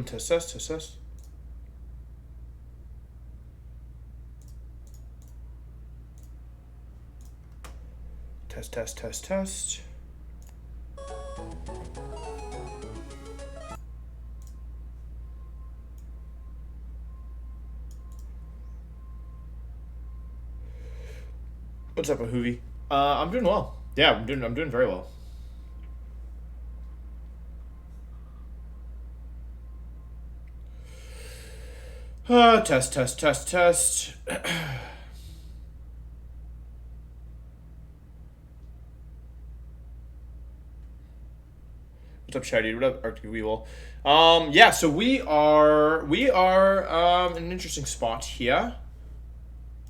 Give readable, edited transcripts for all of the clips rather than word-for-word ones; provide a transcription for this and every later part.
Test, test, test, test. Test, test, test, test. What's up, Hoovy? I'm doing well. Yeah, I'm doing very well. Test, test, test, test. What's up, Shady? What up, Arctic Weevil? Yeah, so we are in an interesting spot here.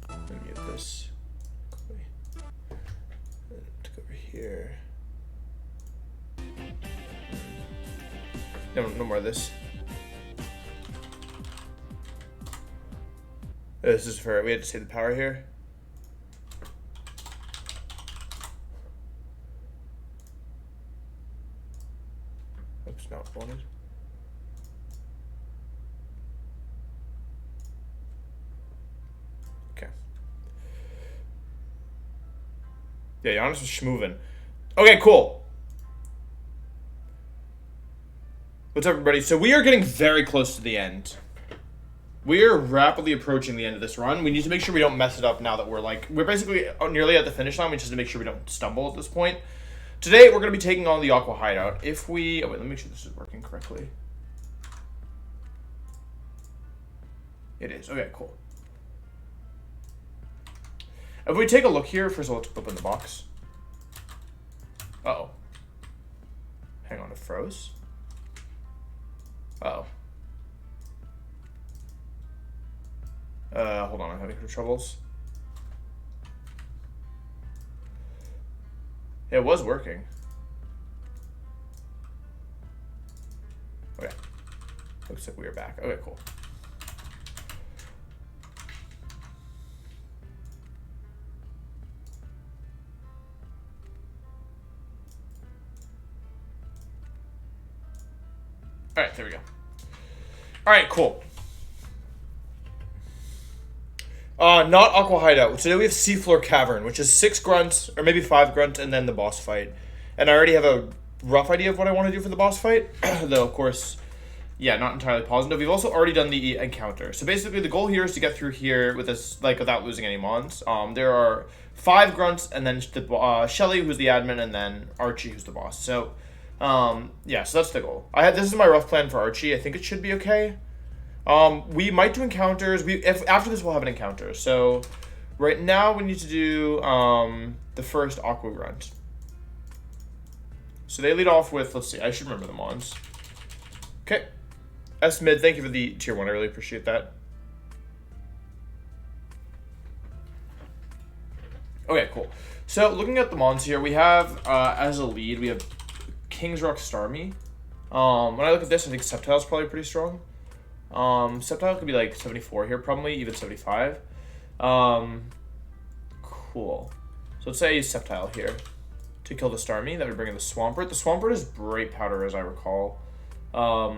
Let me get this. Go over here. No more of this. This is for, we had to save the power here. Oops, not wanted. Okay. Yeah, Giannis was schmoovin'. Okay, cool. What's up, everybody? So we are getting very close to the end. We are rapidly approaching the end of this run. We need to make sure we don't mess it up now that we're basically nearly at the finish line. We just need to make sure we don't stumble at this point. Today, we're going to be taking on the Aqua hideout. Oh, wait, let me make sure this is working correctly. It is. Okay, cool. If we take a look here, first of all, let's open the box. Uh-oh. Hang on, it froze. Uh-oh. Hold on, I'm having some troubles. Yeah, it was working. Okay. Looks like we are back. Okay, cool. Alright, there we go. Alright, cool. Not Aqua hideout. Today we have Seafloor cavern, which is 6 grunts, or maybe 5 grunts, and then the boss fight. And I already have a rough idea of what I want to do for the boss fight, though, of course, yeah, not entirely positive. We've also already done the encounter. So basically, the goal here is to get through here with this, without losing any mons. There are 5 grunts, and then the Shelly, who's the admin, and then Archie, who's the boss. So, yeah, so that's the goal. This is my rough plan for Archie. I think it should be okay. We might do encounters. After this, we'll have an encounter. So, right now, we need to do the first Aqua grunt. So they lead off with, let's see, I should remember the mons. Okay. S mid, thank you for the tier 1. I really appreciate that. Okay, cool. So, looking at the mons here, we have, as a lead, we have King's Rock Starmie. When I look at this, I think Sceptile is probably pretty strong. Sceptile could be like 74 here, probably, even 75. Cool. So let's say I use Sceptile here to kill the Starmie. That would bring in the Swampert. The Swampert is Bright Powder, as I recall. So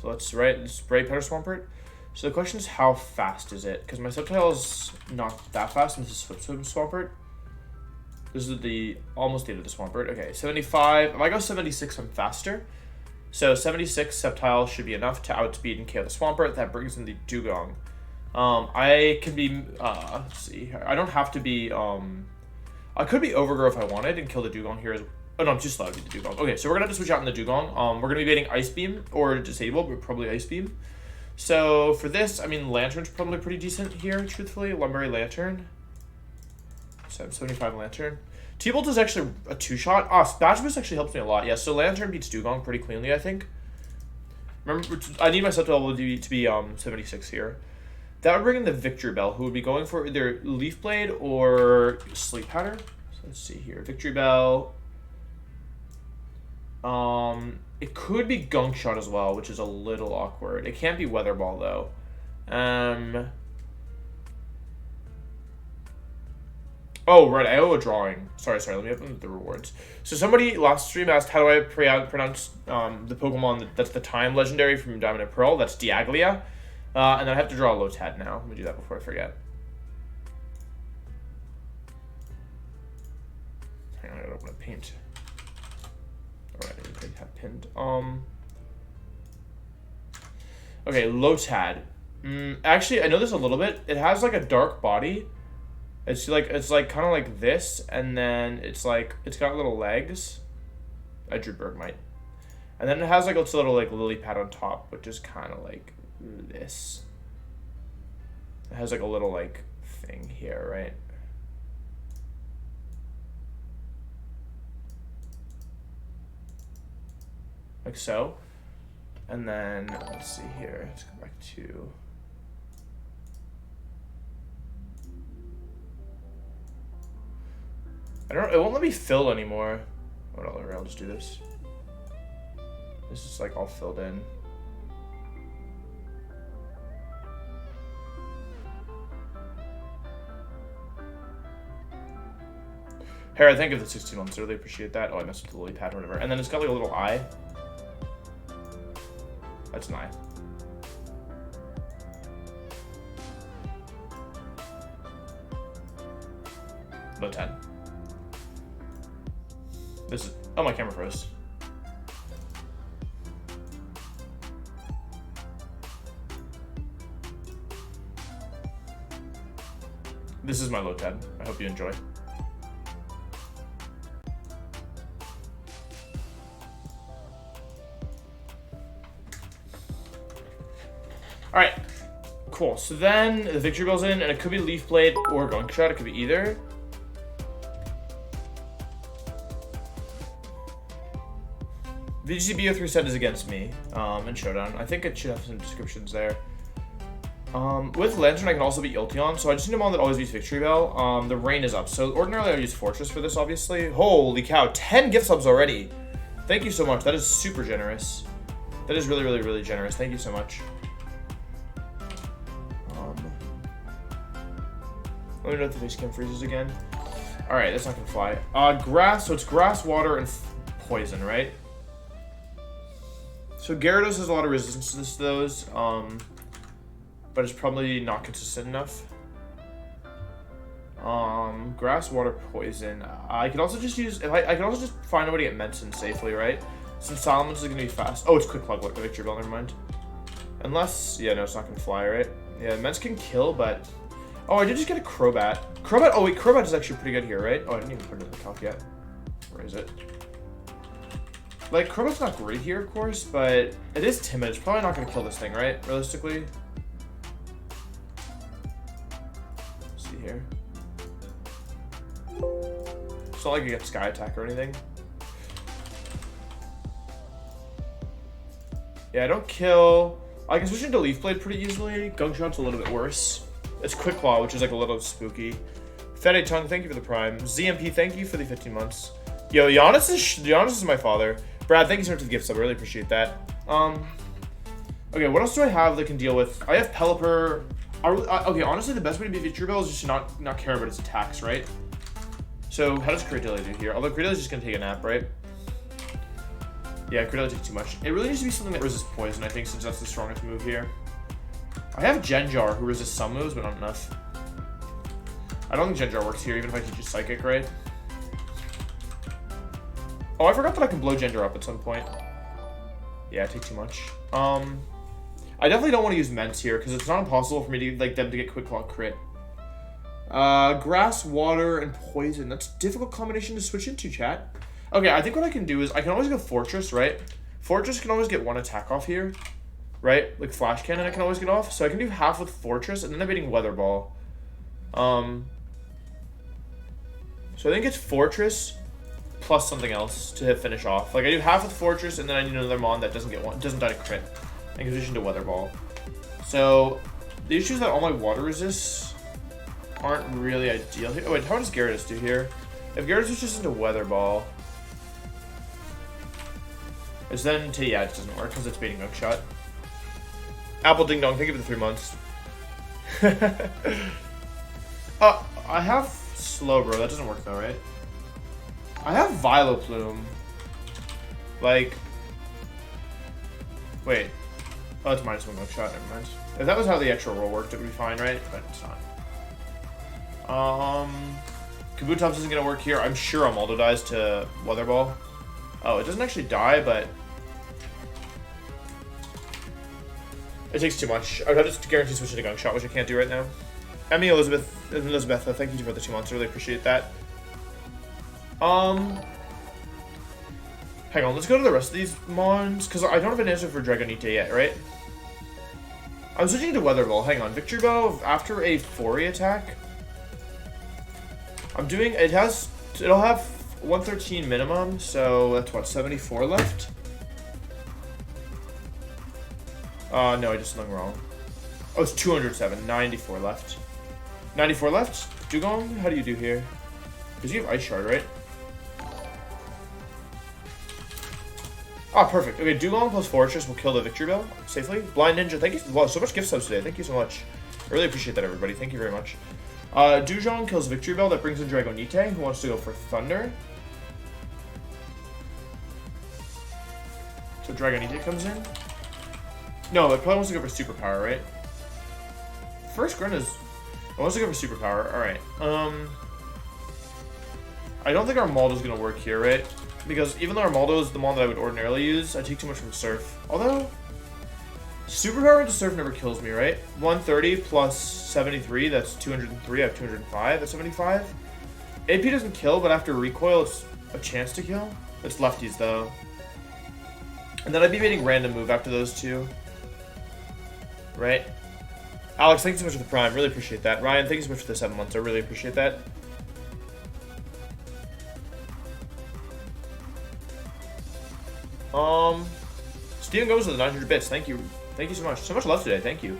let's write this Bright Powder Swampert. So the question is, how fast is it? Because my Sceptile is not that fast, and this is Flip Swim Swampert. This is the almost the end of the Swampert. Okay, 75. If I go 76, I'm faster. So 76 Sceptile should be enough to outspeed and KO the Swampert. That brings in the Dugong. I can be, let's see, I don't have to be, I could be Overgrow if I wanted and kill the Dugong here. Oh no, I'm too slow to beat the Dugong. Okay, so we're gonna have to switch out in the Dugong. We're gonna be baiting Ice Beam or Disable, but probably Ice Beam. So for this, I mean, Lantern's probably pretty decent here, truthfully. Lumberry Lantern. So 75 Lantern. T-Bolt is actually a 2-shot. Badge Boost actually helps me a lot. Yeah, so Lantern beats Dugong pretty cleanly, I think. Remember, I need my Sceptile to be 76 here. That would bring in the Victory Bell, who would be going for either Leaf Blade or Sleep Powder. So let's see here. Victory Bell. It could be Gunk Shot as well, which is a little awkward. It can't be Weather Ball, though. Oh, right, I owe a drawing. Sorry, let me open the rewards. So somebody last stream asked, how do I pronounce the Pokemon that's the time legendary from Diamond and Pearl? That's Diaglia. And then I have to draw a Lotad now. Let me do that before I forget. Hang on, I gotta open a paint. Alright, I need to have pinned. Okay, Lotad. Actually, I know this a little bit. It has like a dark body. It's like kind of like this, and then it's got little legs. I drew Bergmite, and then it has like its little like lily pad on top, which is kind of like this. It has like a little like thing here, right? Like so, and then let's see here. Let's go back to. It won't let me fill anymore. Whatever, I'll just do this. This is like all filled in. Hera, thank you for the 16 months. I really appreciate that. Oh, I messed with the lily pad or whatever. And then it's got like a little eye. That's an eye. Low 10. This is, oh, my camera froze. This is my Lotad. I hope you enjoy. Alright, cool. So then the Victory Bell's in, and it could be Leaf Blade or Gunk Shot. It could be either. VGC BO3 set is against me in Showdown. I think it should have some descriptions there. With Lantern, I can also beat Jolteon, so I just need a mon that always beats Victory Bell. The rain is up, so ordinarily I would use Fortress for this, obviously. Holy cow, 10 gift subs already. Thank you so much. That is super generous. That is really, really, really generous. Thank you so much. Let me know if the face cam freezes again. Alright, that's not gonna fly. Grass, so it's grass, water, and poison, right? So Gyarados has a lot of resistance to those, but it's probably not consistent enough. Grass, water, poison. I could also just use, I could also just find a way to get Menson safely, right? Since Solomon's is gonna be fast. Oh, it's quick plug, like the Victory Bell, never mind. Unless, yeah, no, it's not gonna fly, right? Yeah, Ments can kill, but, oh, I did just get a Crobat. Oh wait, Crobat is actually pretty good here, right? Oh, I didn't even put it in the calc yet. Where is it? Like, Crobat's not great here, of course, but it is timid. It's probably not going to kill this thing, right? Realistically. Let's see here. It's not like you get Sky Attack or anything. Yeah, I don't kill. I can switch into Leaf Blade pretty easily. Gunk Shot's a little bit worse. It's Quick Claw, which is like a little spooky. Fede Tongue, thank you for the Prime. ZMP, thank you for the 15 months. Yo, Giannis is my father. Brad, thank you so much for the gift sub. I really appreciate that. Okay, what else do I have that can deal with? I have Pelipper. Okay, honestly, the best way to beat Victory Bell is just to not care about its attacks, right? So, how does Cradilla do here? Although Cradilla's just gonna take a nap, right? Yeah, Cradilla takes too much. It really needs to be something that resists poison, I think, since that's the strongest move here. I have Genjar, who resists some moves, but not enough. I don't think Genjar works here, even if I teach it Psychic, right? Oh, I forgot that I can blow Genjar up at some point. Yeah, I take too much. I definitely don't want to use Ments here, because it's not impossible for me to like them to get Quick Claw crit. Grass, water, and poison. That's a difficult combination to switch into, chat. Okay, I think what I can do is I can always go Fortress, right? Fortress can always get one attack off here, right? Like Flash Cannon I can always get off. So I can do half with Fortress, and then I'm hitting Weather Ball. So I think it's Fortress plus something else to finish off. Like I do half with Fortress, and then I need another mon that doesn't die to crit. And position to Weather Ball. So the issue is that all my water resists aren't really ideal here. Oh wait, how does Gyarados do here? If Gyarados switches into Weather Ball, it's then to, yeah, it doesn't work because it's baiting Gunk Shot. Apple Ding Dong, thank you for the 3 months. I have slow, bro. That doesn't work though, right? I have Vileplume. Like, wait. Oh, it's -1 gun shot. Never mind. If that was how the extra roll worked, it would be fine, right? But it's not. Kabutops isn't gonna work here. I'm sure Armaldo dies to Weather Ball. Oh, it doesn't actually die, but it takes too much. I would have to guarantee switch to Gunk Shot, which I can't do right now. Emmy Elizabeth, thank you for the 2 months. I really appreciate that. Hang on, let's go to the rest of these mons, because I don't have an answer for Dragonite yet, right? I'm switching to Weather Ball. Hang on, Victory Bow after a Fori attack. I'm doing, it'll have 113 minimum, so that's what, 74 left? No, I just hung wrong. Oh, it's 207, 94 left. 94 left? Dugong, how do you do here? Because you have Ice Shard, right? Ah, perfect. Okay, Dugong plus Fortress will kill the Victory Bell safely. Blind Ninja, thank you so much gift subs today. Thank you so much. I really appreciate that, everybody. Thank you very much. Dugong kills Victory Bell. That brings in Dragonite, who wants to go for Thunder. So Dragonite comes in. No, it probably wants to go for Superpower, right? First grunt is... It wants to go for Superpower. Alright. I don't think Armaldo's going to work here, right? Because even though Armaldo is the mon that I would ordinarily use, I take too much from Surf. Although, Superpower into Surf never kills me, right? 130 plus 73, that's 203. I have 205, that's 75. AP doesn't kill, but after recoil, it's a chance to kill. It's lefties, though. And then I'd be waiting random move after those two. Right? Alex, thank you so much for the Prime. Really appreciate that. Ryan, thank you so much for the 7 months. I really appreciate that. Steven Gomez with the 900 bits. Thank you. Thank you so much. So much love today. Thank you.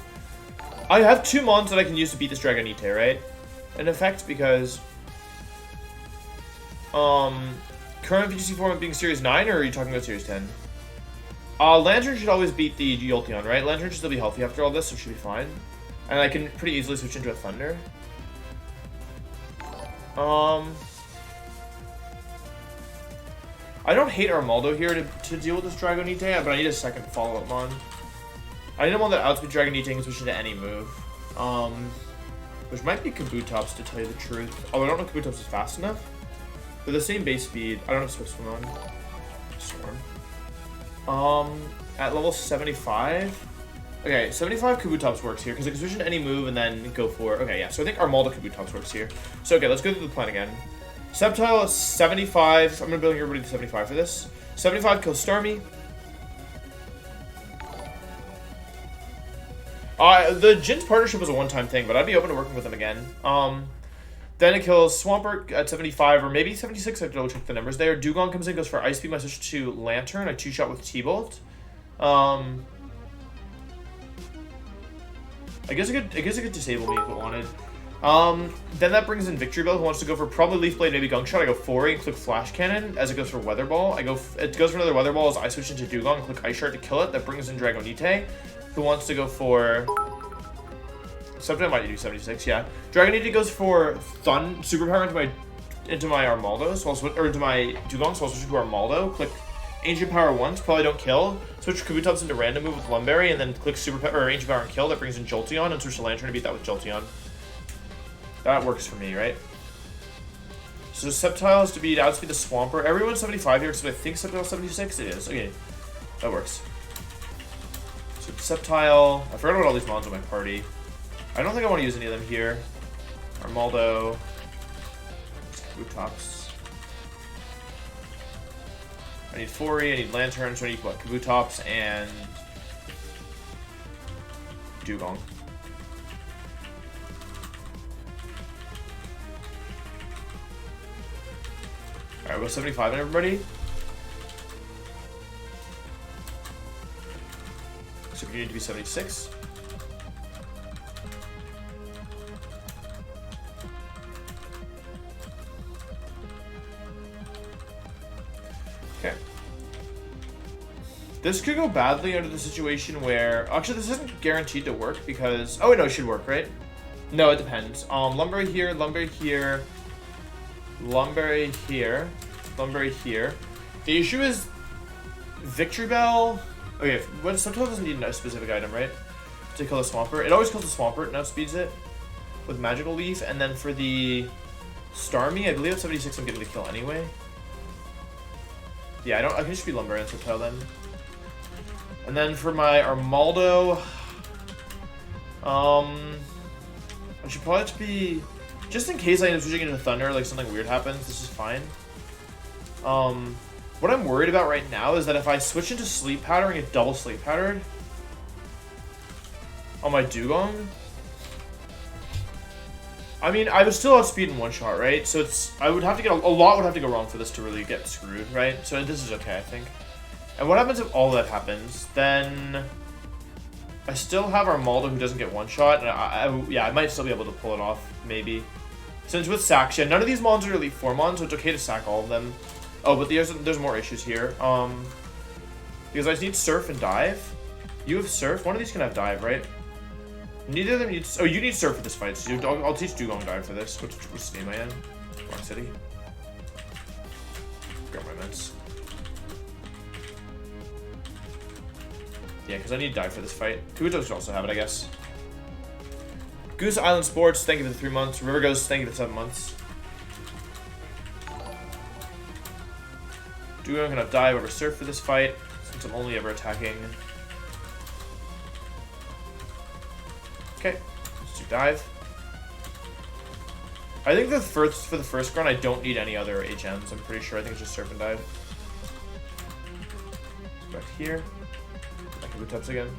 I have 2 mons that I can use to beat this Dragonite, right? In effect, because current VGC format being Series 9, or are you talking about Series 10? Lantern should always beat the Jolteon, right? Lantern should still be healthy after all this, so it should be fine. And I can pretty easily switch into a Thunder. I don't hate Armaldo here to deal with this Dragonite, but I need a second follow-up mon. I need a mon that outspeed Dragonite and switch into any move. Which might be Kabutops, to tell you the truth. Oh, I don't know if Kabutops is fast enough. With the same base speed, I don't have to switch one on. Storm. At level 75. Okay, 75 Kabutops works here, because I can switch into any move and then go for... Okay, yeah, so I think Armaldo Kabutops works here. So, okay, let's go through the plan again. Sceptile is 75. I'm going to build everybody to 75 for this. 75 kills Starmie. The Jin's partnership was a one-time thing, but I'd be open to working with them again. Then it kills Swampert at 75, or maybe 76. I have to double check the numbers there. Dugong comes in, goes for Ice Beam. I switch to Lantern. I 2-shot with T-Bolt. I guess it could disable me if it wanted. Then that brings in Victory Bell, who wants to go for probably Leaf Blade, maybe Gunk Shot. I go Fori and click Flash Cannon as it goes for Weather Ball. It goes for another Weather Ball as I switch into Dugong and click Ice Shard to kill it. That brings in Dragonite, who wants to go for... Something I might do 76, yeah. Dragonite goes for Superpower into my Armaldo, so or into my Dugong, so I'll switch to Armaldo. Click Ancient Power once, probably don't kill. Switch Kabutops into random move with Lumberry, and then click Superpower or Ancient Power and kill. That brings in Jolteon, and switch to Lantern to beat that with Jolteon. That works for me, right? So Sceptile is to beat outspeed the Swampert. Everyone's 75 here, so I think Sceptile 76. It is. Okay, that works. So Sceptile. I forgot about all these mons on my party. I don't think I want to use any of them here. Armaldo. Kabutops. I need Fori, I need Lantern, so I need what? Kabutops and Dugong. Alright, we're 75 on everybody. So we need to be 76. Okay. This could go badly under the situation where... Actually, this isn't guaranteed to work because... Oh, wait, no, it should work, right? No, it depends. Lumber here, Lumberry here. Lumberry here. The issue is Victory Bell. Okay, Subtile doesn't need a specific item, right? To kill the Swampert. It always kills the Swampert and outspeeds it with Magical Leaf. And then for the Starmie, I believe at 76 I'm getting the kill anyway. Yeah, I can just be Lumber and Subtile then. And then for my Armaldo, I should probably have to be, just in case I end up switching into Thunder, like something weird happens, this is fine. What I'm worried about right now is that if I switch into Sleep Powder and get double Sleep Powdered on my Dugong, I mean, I would still outspeed in one shot, right? So I would have to get, a lot would have to go wrong for this to really get screwed, right? So this is okay, I think. And what happens if all that happens? Then I still have Armaldo who doesn't get one shot, and yeah, I might still be able to pull it off, maybe. Since with sacks, yeah, none of these mons are Elite 4 mons, so it's okay to sack all of them. Oh, but there's more issues here. Because I just need Surf and Dive. You have Surf. One of these can have Dive, right? Neither of them needs. Oh, you need Surf for this fight. So I'll teach Dugong Dive for this. Which city am I in? Wrong city. Grab my meds. Yeah, because I need Dive for this fight. Kubuto should also have it, I guess. Goose Island Sports, thank you for the 3 months. River Ghost, thank you for the 7 months. Dugong gonna dive over Surf for this fight, since I'm only ever attacking. Okay, let's do Dive. I think for the first grunt, I don't need any other HMs. I'm pretty sure. I think it's just Surf and Dive. Back here. Back to Bootups again.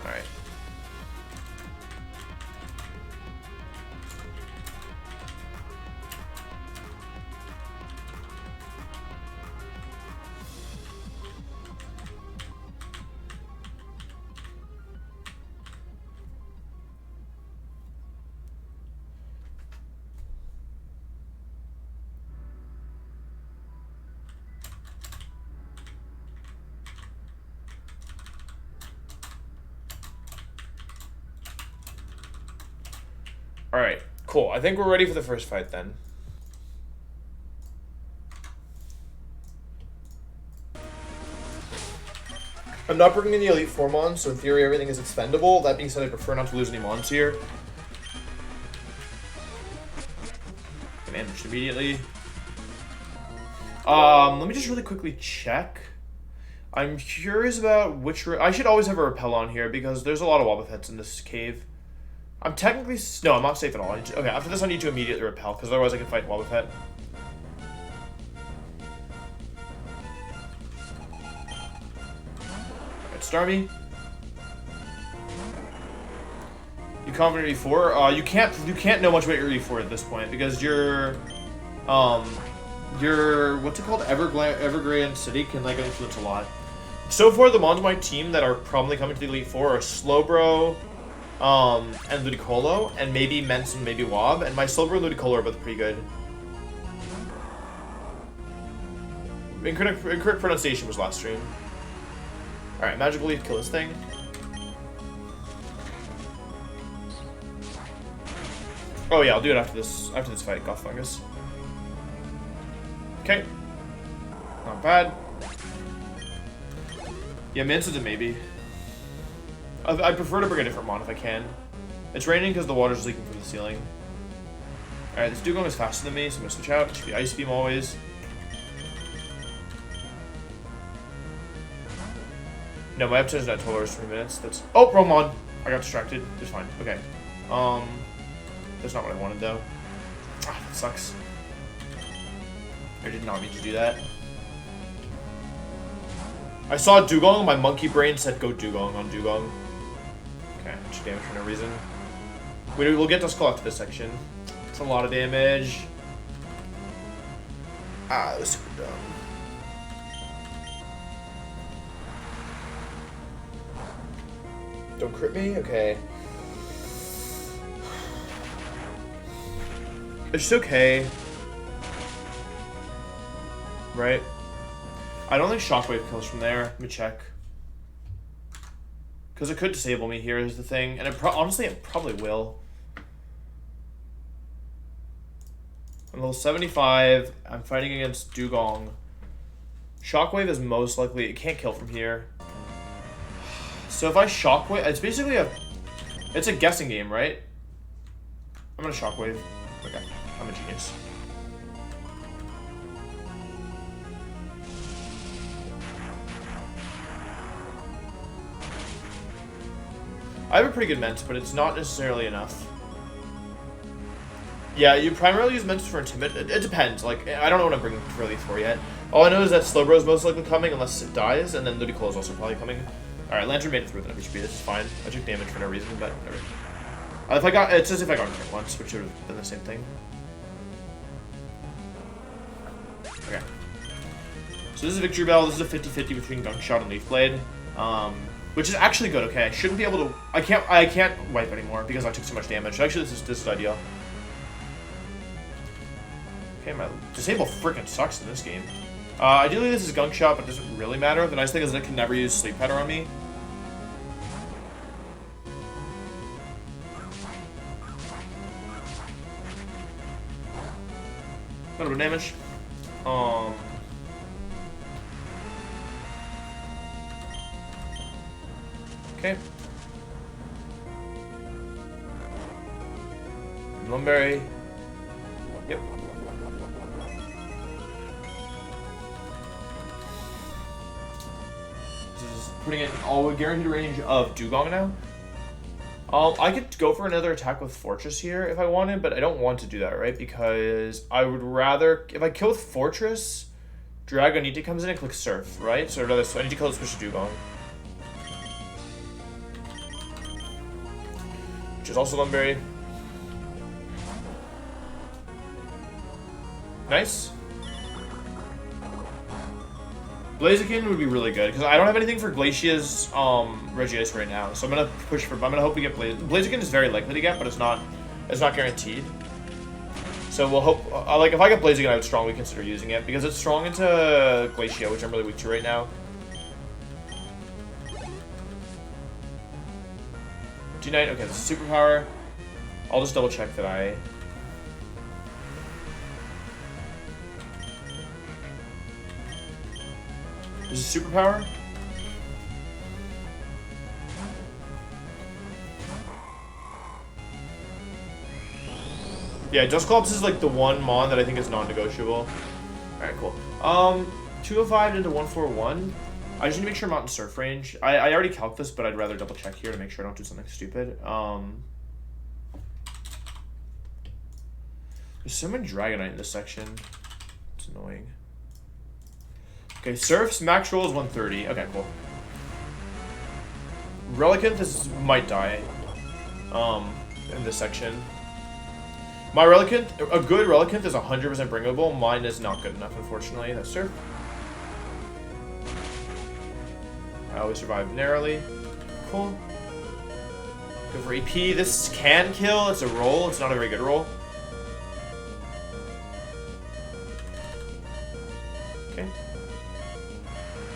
Alright. Alright, cool. I think we're ready for the first fight then. I'm not bringing in the Elite 4 mons, so in theory everything is expendable. That being said, I prefer not to lose any mons here. Managed immediately. Let me just really quickly check. I'm curious about which... I should always have a repel on here because there's a lot of Wobbuffets in this cave. I'm technically... No, I'm not safe at all. Okay, after this I need to immediately repel, because otherwise I can fight Wobbuffet. Alright, Starmie. You confident E4? You can't know much about your E4 at this point, because your what's it called? Evergrande City can like influence a lot. So far, the mons on my team that are probably coming to the Elite 4 are Slowbro, and Ludicolo, and maybe Mence and maybe Wob, and my Slowbro and Ludicolo are both pretty good. Incorrect pronunciation was last stream. Alright, Magical Leaf, kill this thing. Oh yeah, I'll do it after this fight, Goth Fungus. Okay. Not bad. Yeah, Mence is a maybe. I prefer to bring a different mon if I can. It's raining because the water's leaking from the ceiling. Alright, this Dugong is faster than me, so I'm gonna switch out. It should be Ice Beam always. No, my episode's not 12 hours, 3 minutes. That's... Oh, wrong mon! I got distracted. It's fine. Okay. That's not what I wanted, though. Ah, that sucks. I did not mean to do that. I saw Dugong, my monkey brain said go Dugong on Dugong. Okay, much damage for no reason. We'll get Duskull after this section. It's a lot of damage. Ah, that was super dumb. Don't crit me? Okay. It's just okay. Right? I don't think Shockwave kills from there. Let me check. Because it could disable me here is the thing. And honestly, it probably will. I'm level 75. I'm fighting against Dugong. Shockwave is most likely... It can't kill from here. So if I Shockwave... It's basically a... It's a guessing game, right? I'm gonna Shockwave. Okay. I'm a genius. I have a pretty good Ment, but it's not necessarily enough. Yeah, you primarily use Ment for Intimidate. It depends. Like, I don't know what I'm bringing Relief for yet. All I know is that Slowbro is most likely coming unless it dies, and then Ludicolo is also probably coming. Alright, Lantern made it through with an FHP. This is fine. I took damage for no reason, but whatever. If I got... It's as if I got hit once, which would have been the same thing. Okay. So this is a Victory Bell. This is a 50-50 between Gunk Shot and Leaf Blade. Which is actually good, okay. I shouldn't be able to... I can't wipe anymore because I took so much damage. Actually, this is ideal. Okay, my Disable freaking sucks in this game. Ideally, this is Gunk Shot, but it doesn't really matter. The nice thing is that it can never use Sleep Powder on me. A little bit of damage. Okay. Lumberry. Yep. This is putting it in all guaranteed range of Dugong now. I could go for another attack with Fortress here if I wanted, but I don't want to do that, right? Because I would rather... If I kill with Fortress, Dragonite comes in and clicks Surf, right? So I need to kill the switch to Dugong. Which is also Lumberry. Nice. Blaziken would be really good because I don't have anything for Glacia's Regice right now, so I'm gonna push for. I'm gonna hope we get Blaziken is very likely to get, but it's not guaranteed. So we'll hope. Like if I get Blaziken, I would strongly consider using it because it's strong into Glacia, which I'm really weak to right now. G-Knight. Okay, this is superpower. I'll just double check that I. This is superpower. Yeah, Dusclops is like the one mon that I think is non-negotiable. Alright, cool. 205 into 141. I just need to make sure I'm not in surf range. I already calced this, but I'd rather double check here to make sure I don't do something stupid. There's so many Dragonite in this section. It's annoying. Okay, Surf's max roll is 130. Okay, cool. Relicanth might die in this section. My Relicanth, a good Relicanth is 100% bringable. Mine is not good enough, unfortunately. That's Surf. I always survive narrowly. Cool. Go for EP. This can kill. It's a roll. It's not a very good roll. Okay.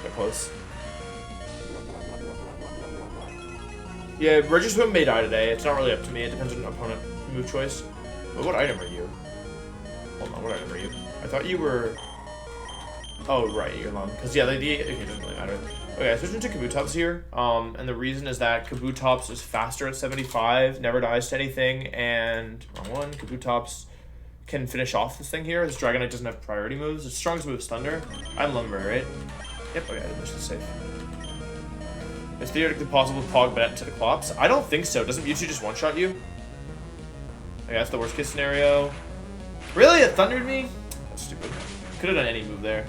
Got close. Yeah, Regiswim may die today. It's not really up to me. It depends on opponent move choice. But what item are you? Hold on, what item are you? I thought you were... Oh, right, you're long. Because, yeah, okay, it doesn't really matter. Okay, I switched into Kabutops here. And the reason is that Kabutops is faster at 75, never dies to anything, and... Wrong one. Kabutops can finish off this thing here. This Dragonite doesn't have priority moves. Its strongest move is Thunder. I'm Lumber, right? Yep, okay, this is safe. It's theoretically possible to Pog Bet into the Clops. I don't think so. Doesn't Mewtwo just one-shot you? Okay, that's the worst case scenario. Really? It thundered me? That's stupid. Could have done any move there.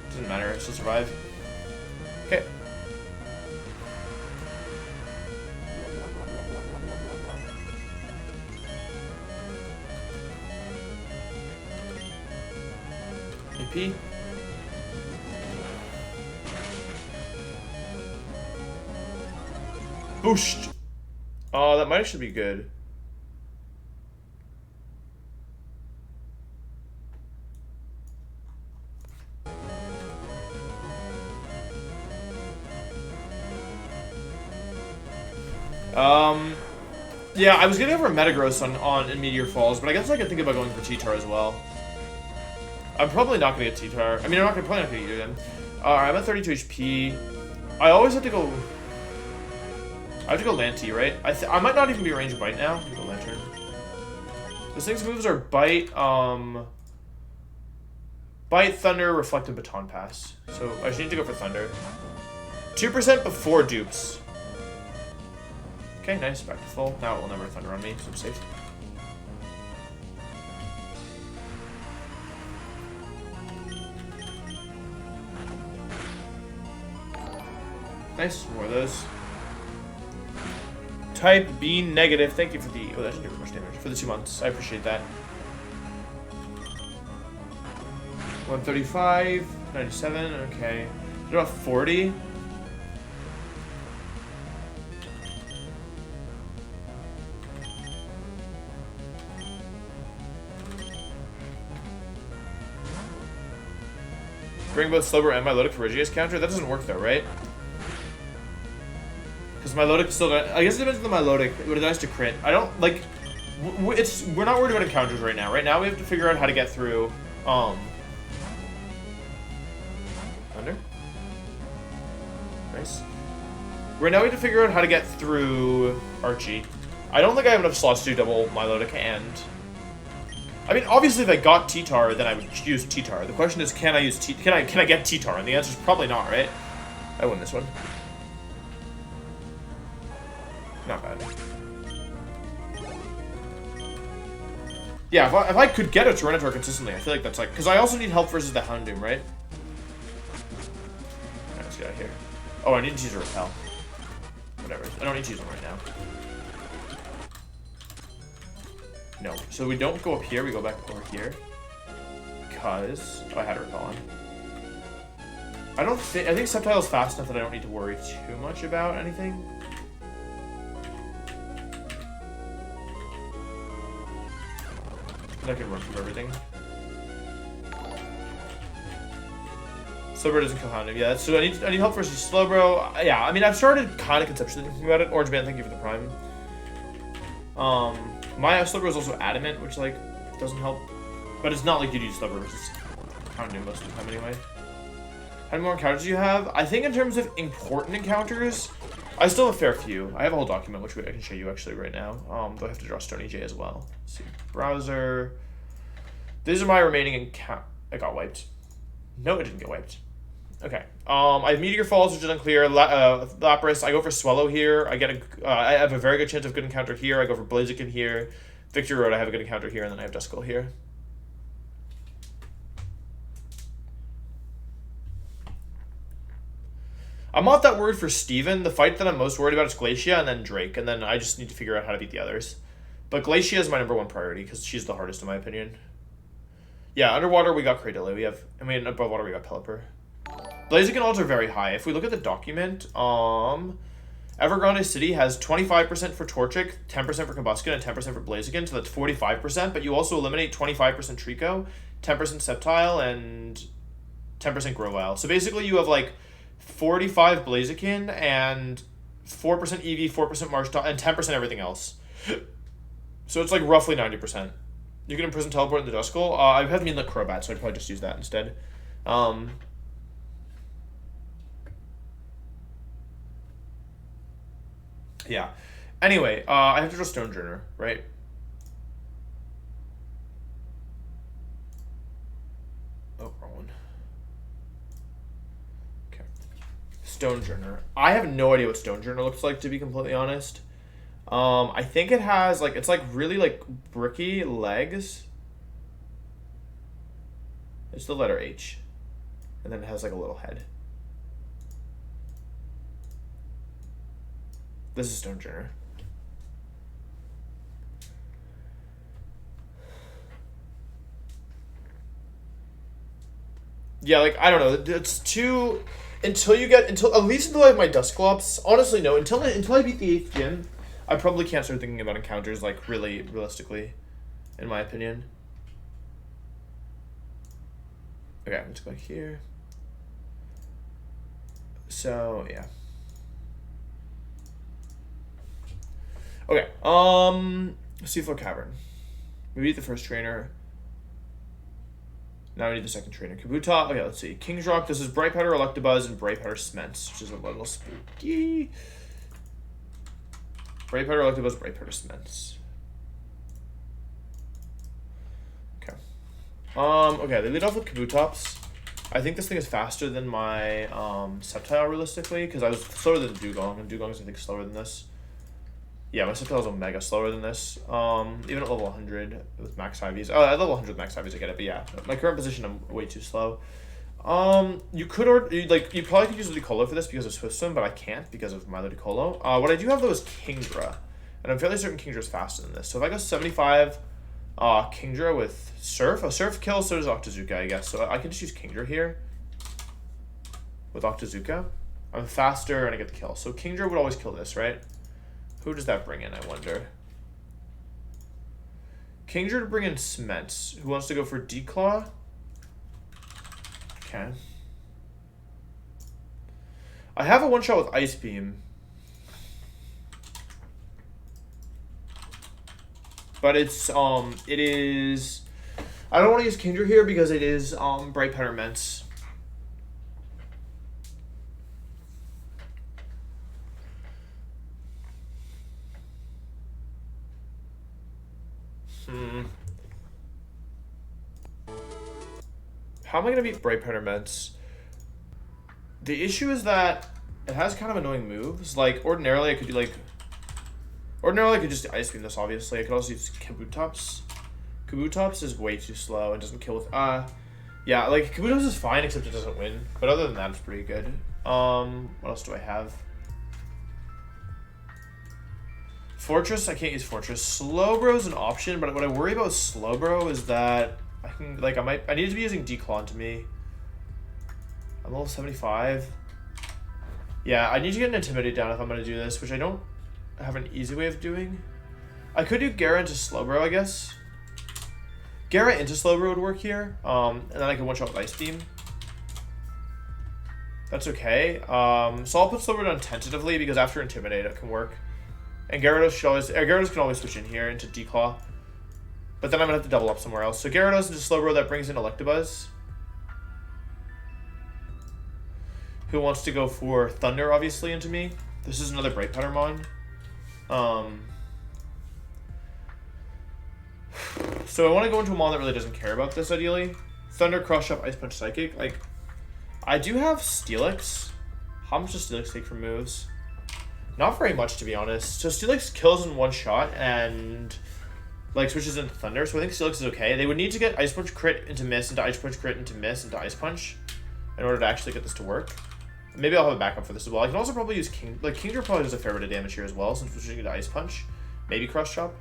Doesn't matter, I still survive. Okay. AP. Boost! Oh, that might actually be good. Yeah, I was getting over Metagross on in Meteor Falls, but I guess I could think about going for T-Tar as well. I'm probably not gonna get T-Tar. I mean, probably not gonna get him. Alright, I'm at 32 HP. I always have to go. I have to go Lanty, right? I might not even be range bite now. Go Lantern. This thing's moves are bite, bite, thunder, reflective, baton pass. So I just need to go for thunder. 2% before dupes. Okay, nice. Back to full. Now it will never thunder on me, so I'm safe. Nice. More of those. Type B negative. Thank you for the. Oh, that didn't do much damage. For the 2 months. I appreciate that. 135. 97. Okay. They're about 40. Bring both Slowbro and Milotic for Regius counter? That doesn't work though, right? Because Milotic still... I guess it depends on the Milotic. It would have nice to crit. I don't, like... We're not worried about encounters right now. Right now we have to figure out how to get through... Thunder? Nice. Right now we have to figure out how to get through Archie. I don't think I have enough slots to do double Milotic and... I mean, obviously, if I got T-Tar, then I would use T-Tar. The question is, can I use can I get T-Tar? And the answer is probably not, right? I win this one. Not bad. Yeah, if I could get a Tyranitar consistently, I feel like that's like... Because I also need help versus the Houndoom, right? Alright, let's get out of here. Oh, I need to use a Repel. Whatever. I don't need to use them right now. No. So we don't go up here, we go back over here. Because... Oh, I had a Repel on. I think Sceptile's fast enough that I don't need to worry too much about anything. I can run through everything. Slowbro doesn't kill Houndoom. Yeah, so I need help versus Slowbro. Yeah, I mean, I've started kind of conceptually thinking about it. Orange Man, thank you for the prime. My Slowbro is also adamant, which, like, doesn't help. But it's not like you'd use Slowbro versus Houndoom most of the time anyway. How many more encounters do you have? I think in terms of important encounters, I still have a fair few. I have a whole document, which I can show you actually right now. Though I have to draw Stony J as well. Let's see. Browser. These are my remaining encounters. I got wiped. No, it didn't get wiped. Okay. I have Meteor Falls, which is unclear. Lapras. I go for Swallow here. I have a very good chance of good encounter here. I go for Blaziken here. Victory Road, I have a good encounter here, and then I have Duskull here. I'm not that worried for Steven. The fight that I'm most worried about is Glacia and then Drake, and then I just need to figure out how to beat the others. But Glacia is my #1 priority, because she's the hardest in my opinion. Yeah, underwater we got Cradilla. Above water we got Pelipper. Blaziken odds are very high. If we look at the document, Evergrande City has 25% for Torchic, 10% for Combusken, and 10% for Blaziken, so that's 45%, but you also eliminate 25% Trico, 10% Sceptile, and 10% Grovyle. So basically you have like 45 Blaziken and 4% Eevee, 4% Marshtomp, and 10% everything else. So it's like roughly 90%. You can imprison teleport in the Duskull. I have mean like Crobat, so I'd probably just use that instead. Yeah. Anyway, I have to draw Stonejourner, right? Oh, wrong one. Okay. Stonejourner. I have no idea what Stonejourner looks like, to be completely honest. I think it has, like, it's like really, like, bricky legs. It's the letter H. And then it has, like, a little head. This is Stonejourner. Yeah, like, I don't know. It's too... Until at least until I have my Dusclops. Honestly, no. Until I beat the 8th gym, I probably can't start thinking about encounters, like, really realistically, in my opinion. Okay, let's go here. So, yeah. Okay, Seafloor Cavern. We beat the first trainer. Now we need the second trainer. Kabuta. Okay, let's see. King's Rock. This is Bright Powder, Electabuzz, and Bright Powder Cements, which is a little spooky. Bright Powder, Electabuzz, Bright Powder Cements. Okay. Okay, they lead off with Kabutops. I think this thing is faster than my Sceptile, realistically, because I was slower than Dugong, and Dugong's, I think, slower than this. Yeah, my Sceptile is Omega slower than this. Even at level 100 with max IVs. Oh, at level 100 with max IVs, I get it, but yeah. My current position, I'm way too slow. You could you probably could use Ludicolo for this because of Swift Swim, but I can't because of my Ludicolo. What I do have though is Kingdra, and I'm fairly certain Kingdra is faster than this. So if I go 75, Kingdra with Surf, Surf kills, so does Octazooka, I guess. So I can just use Kingdra here with Octazooka. I'm faster and I get the kill. So Kingdra would always kill this, right? Who does that bring in, I wonder? Kingdra to bring in Cements. Who wants to go for Declaw? Okay. I have a one-shot with Ice Beam. But it's, it is... I don't want to use Kingdra here because it is, Bright Powder Ments. How am I going to beat Bright Powder Ments? The issue is that it has kind of annoying moves. Like, ordinarily I could do like... Ordinarily I could just Ice Beam this, obviously. I could also use Kabutops. Kabutops is way too slow and doesn't kill with... yeah, like, Kabutops is fine except it doesn't win. But other than that, it's pretty good. What else do I have? Fortress, I can't use Fortress. Slowbro is an option, but what I worry about with Slowbro is that I can, like, I need to be using Declaw to me. I'm level 75. Yeah, I need to get an Intimidate down if I'm going to do this, which I don't have an easy way of doing. I could do Gara into Slowbro, I guess. Gara into Slowbro would work here, and then I can one-shot with Ice Beam. That's okay. So I'll put Slowbro down tentatively, because after Intimidate it can work. And Gyarados can always switch in here into Declaw. But then I'm going to have to double up somewhere else. So Gyarados into Slowbro, that brings in Electabuzz. Who wants to go for Thunder, obviously, into me. This is another Bright Powder Mon. So I want to go into a Mon that really doesn't care about this, ideally. Thunder, Crush Up, Ice Punch, Psychic. Like, I do have Steelix. How much does Steelix take for moves? Not very much, to be honest. So Steelix kills in one shot and like switches into Thunder. So I think Steelix is okay. They would need to get Ice Punch crit into Miss, into Ice Punch crit into Miss, into Ice Punch in order to actually get this to work. Maybe I'll have a backup for this as well. I can also probably use Kingdra probably does a fair bit of damage here as well since we're switching into Ice Punch. Maybe Cross Chop.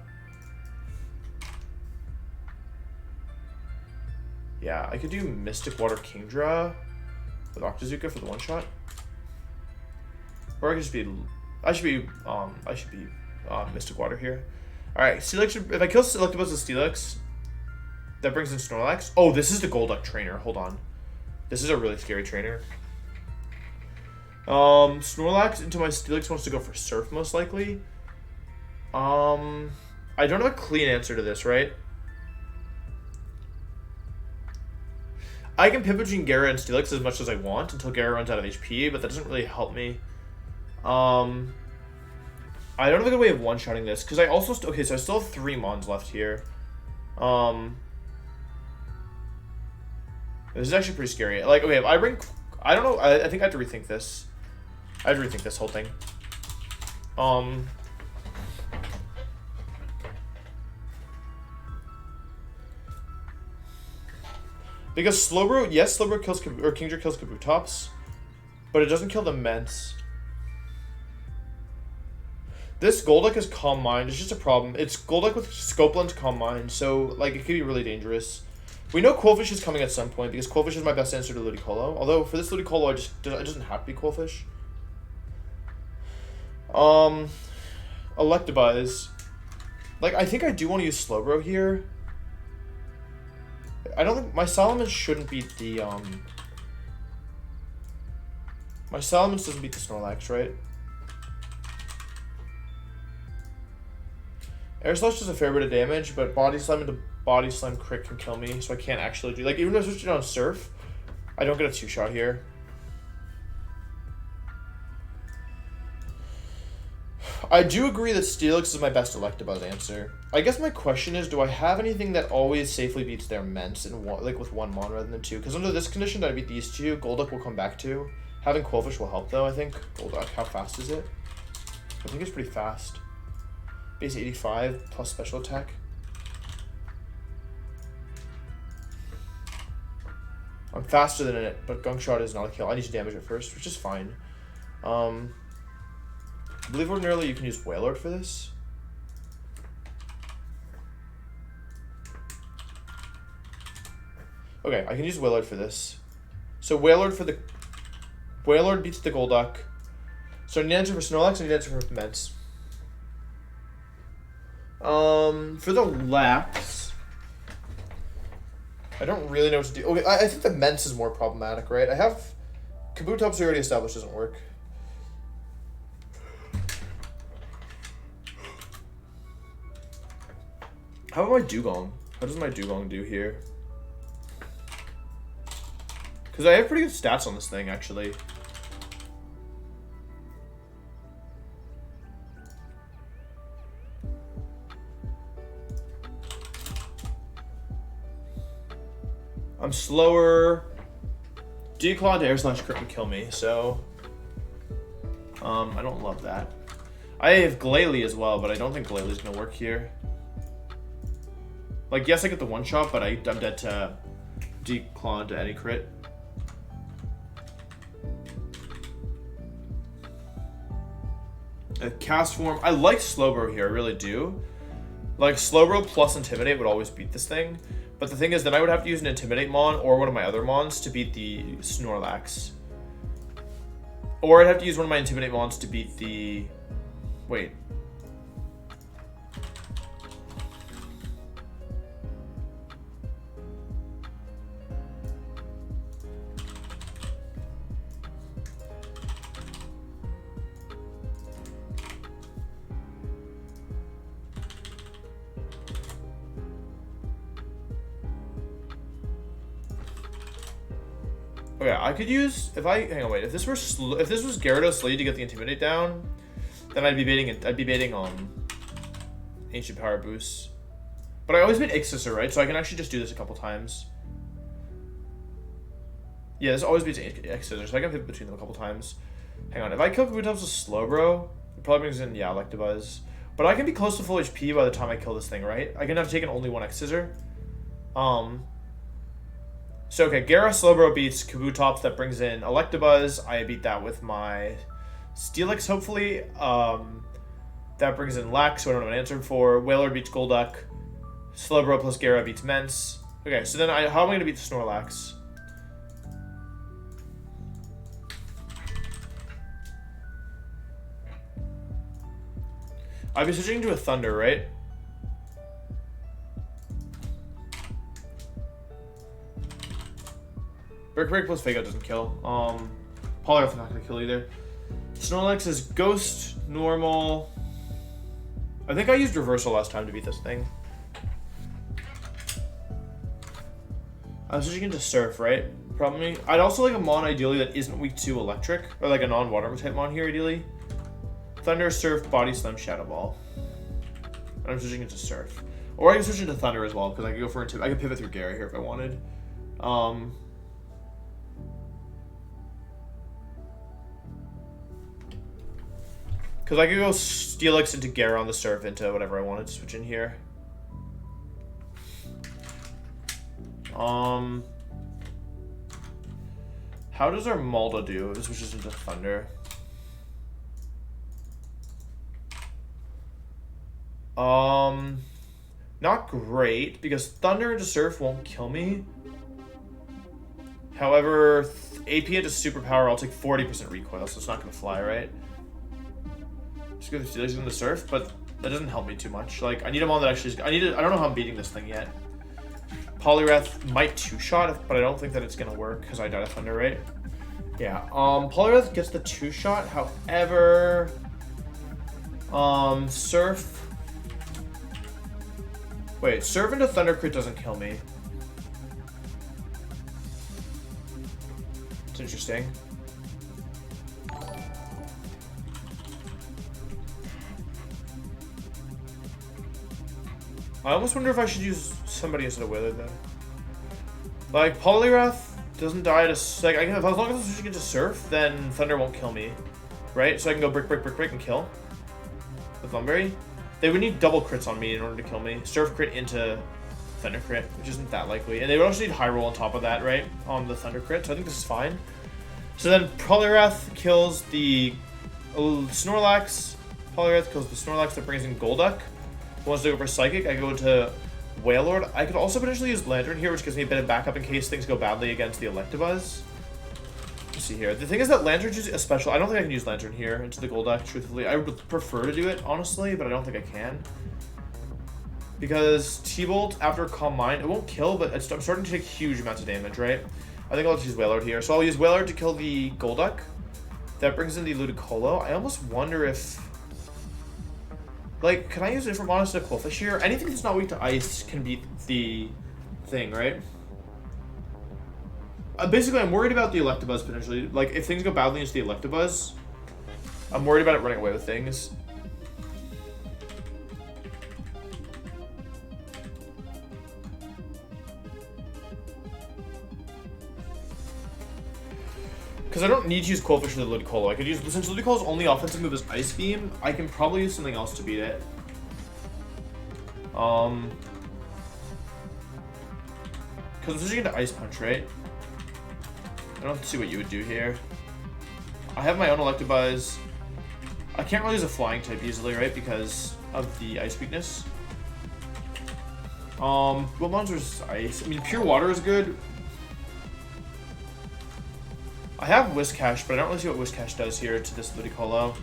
Yeah, I could do Mystic Water Kingdra with Octazooka for the one shot. Or I could just be I should be Mystic Water here. Alright, Steelix, if I kill Electabuzz with Steelix, that brings in Snorlax. Oh, this is the Golduck trainer. Hold on. This is a really scary trainer. Snorlax into my Steelix wants to go for Surf, most likely. I don't have a clean answer to this, right? I can pivot between Gara and Steelix as much as I want until Gara runs out of HP, but that doesn't really help me. I don't have a good way of one-shotting this, because I also... okay, so I still have 3 Mons left here. This is actually pretty scary. Like, okay, if I bring... I don't know, I think I have to rethink this. I have to rethink this whole thing. Because Slowbro... yes, Slowbro kills... or Kingdra kills Kabutops, but it doesn't kill the Ments. This Golduck is Calm Mind. It's just a problem. It's Golduck with Scope to Calm Mind, so like it could be really dangerous. We know Quillfish is coming at some point because Quillfish is my best answer to Ludicolo. Although for this Ludicolo, it doesn't have to be Quillfish. Electabuzz. Like I think I do want to use Slowbro here. I don't think my Salamence shouldn't beat the My Salamence doesn't beat the Snorlax, right? Air Slash does a fair bit of damage, but Body Slam into Body Slam crit can kill me, so I can't actually do... Like, even if I switch it on Surf, I don't get a 2-shot here. I do agree that Steelix is my best Electabuzz answer. I guess my question is, do I have anything that always safely beats their Ments in one, like with 1 Mon rather than 2? Because under this condition that I beat these 2, Golduck will come back to. Having Quillfish will help though, I think. Golduck, how fast is it? I think it's pretty fast. Base 85 plus special attack. I'm faster than it, but Gunk Shot is not a kill. I need to damage it first, which is fine. I believe ordinarily you can use Wailord for this. Okay, I can use Wailord for this. So Wailord for the... Wailord beats the Golduck. So I need an answer for Snorlax, I need an answer for Ments. For the Lax, I don't really know what to do. Okay, I think the Ments is more problematic, right? I have... Kabutops already established doesn't work. How about my Dugong? How does my Dugong do here? Because I have pretty good stats on this thing, actually. I'm slower. Declaw to Air Slash crit would kill me, so... I don't love that. I have Glalie as well, but I don't think Glalie is going to work here. Like, yes, I get the 1-shot, but I'm dead to Declaw to any crit. Cast form. I like Slowbro here, I really do. Like, Slowbro plus Intimidate would always beat this thing. But the thing is, then I would have to use an Intimidate Mon or one of my other Mons to beat the Snorlax. Or I'd have to use one of my Intimidate Mons to beat the... Wait. Okay, I could use if this was Gyarados Sleet to get the Intimidate down, then I'd be baiting on Ancient Power Boost. But I always bait Ixisar, right? So I can actually just do this a couple times. Yeah, this always beats Ixisar, so I can pivot between them a couple times. Hang on, if I kill Kabutops with Slowbro, it probably brings in Electabuzz. But I can be close to full HP by the time I kill this thing, right? I can have taken only 1 Ixisar. So, okay, Gyarados Slowbro beats Kabutops, that brings in Electabuzz. I beat that with my Steelix, hopefully. That brings in Lax, so I don't have an answer for. Wailord beats Golduck. Slowbro plus Gyara beats Ments. Okay, so then how am I going to beat the Snorlax? I'd be switching to a Thunder, right? Brick Break plus Fake Out doesn't kill. Poliwrath is not going to kill either. Snorlax is Ghost, Normal. I think I used Reversal last time to beat this thing. I was switching into Surf, right? Probably. I'd also like a Mon ideally that isn't weak to Electric, or like a non-Water type Mon here ideally. Thunder, Surf, Body Slam, Shadow Ball. And I'm switching into Surf. Or I can switch into Thunder as well, because I could go for I could pivot through Gary here if I wanted. Because I could go Steelix into Gyara on the Surf into whatever I wanted to switch in here. How does our Malda do if it switches into Thunder? Not great, because Thunder into Surf won't kill me. However, AP into Superpower, I'll take 40% recoil, so it's not going to fly, right? Just go to Steelix in the Surf, but that doesn't help me too much. Like, I need a Mon that actually I don't know how I'm beating this thing yet. Poliwrath might 2-shot, but I don't think that it's going to work, because I died of Thunder, right? Yeah, Poliwrath gets the 2-shot, however... Surf... Wait, Serve into Thunder Crit doesn't kill me. It's interesting. I almost wonder if I should use somebody instead of Wailer though. Like, Poliwrath doesn't die to, like, as long as I'm switching into Surf, then Thunder won't kill me. Right? So I can go Brick, Brick, Brick, Brick, and kill. With Lumberry. They would need double crits on me in order to kill me. Surf crit into Thunder crit, which isn't that likely. And they would also need High Roll on top of that, right? On the Thunder crit, so I think this is fine. So then Poliwrath kills the Snorlax. Poliwrath kills the Snorlax that brings in Golduck. Who wants to go for Psychic? I go to Wailord. I could also potentially use Lantern here, which gives me a bit of backup in case things go badly against the Electabuzz. Let's see here. The thing is that Lantern's using a special. I don't think I can use Lantern here into the Golduck, truthfully. I would prefer to do it, honestly, but I don't think I can. Because T-Bolt, after Calm Mind, it won't kill, but I'm starting to take huge amounts of damage, right? I think I'll just use Wailord here. So I'll use Wailord to kill the Golduck. That brings in the Ludicolo. I almost wonder if... Like, can I use a different monster to Qwilfish here? Anything that's not weak to Ice can beat the thing, right? Basically, I'm worried about the Electabuzz potentially. Like, if things go badly into the Electabuzz, I'm worried about it running away with things. Because I don't need to use Qwilfish for the Ludicolo. I could use, since Ludicolo's only offensive move is Ice Beam, I can probably use something else to beat it. Because I'm switching into Ice Punch, right? I don't see what you would do here. I have my own Electabuzz. I can't really use a Flying type easily, right? Because of the Ice weakness. What monsters Ice? I mean, Pure Water is good. I have Whiscash, but I don't really see what Whiscash does here to this Ludicolo.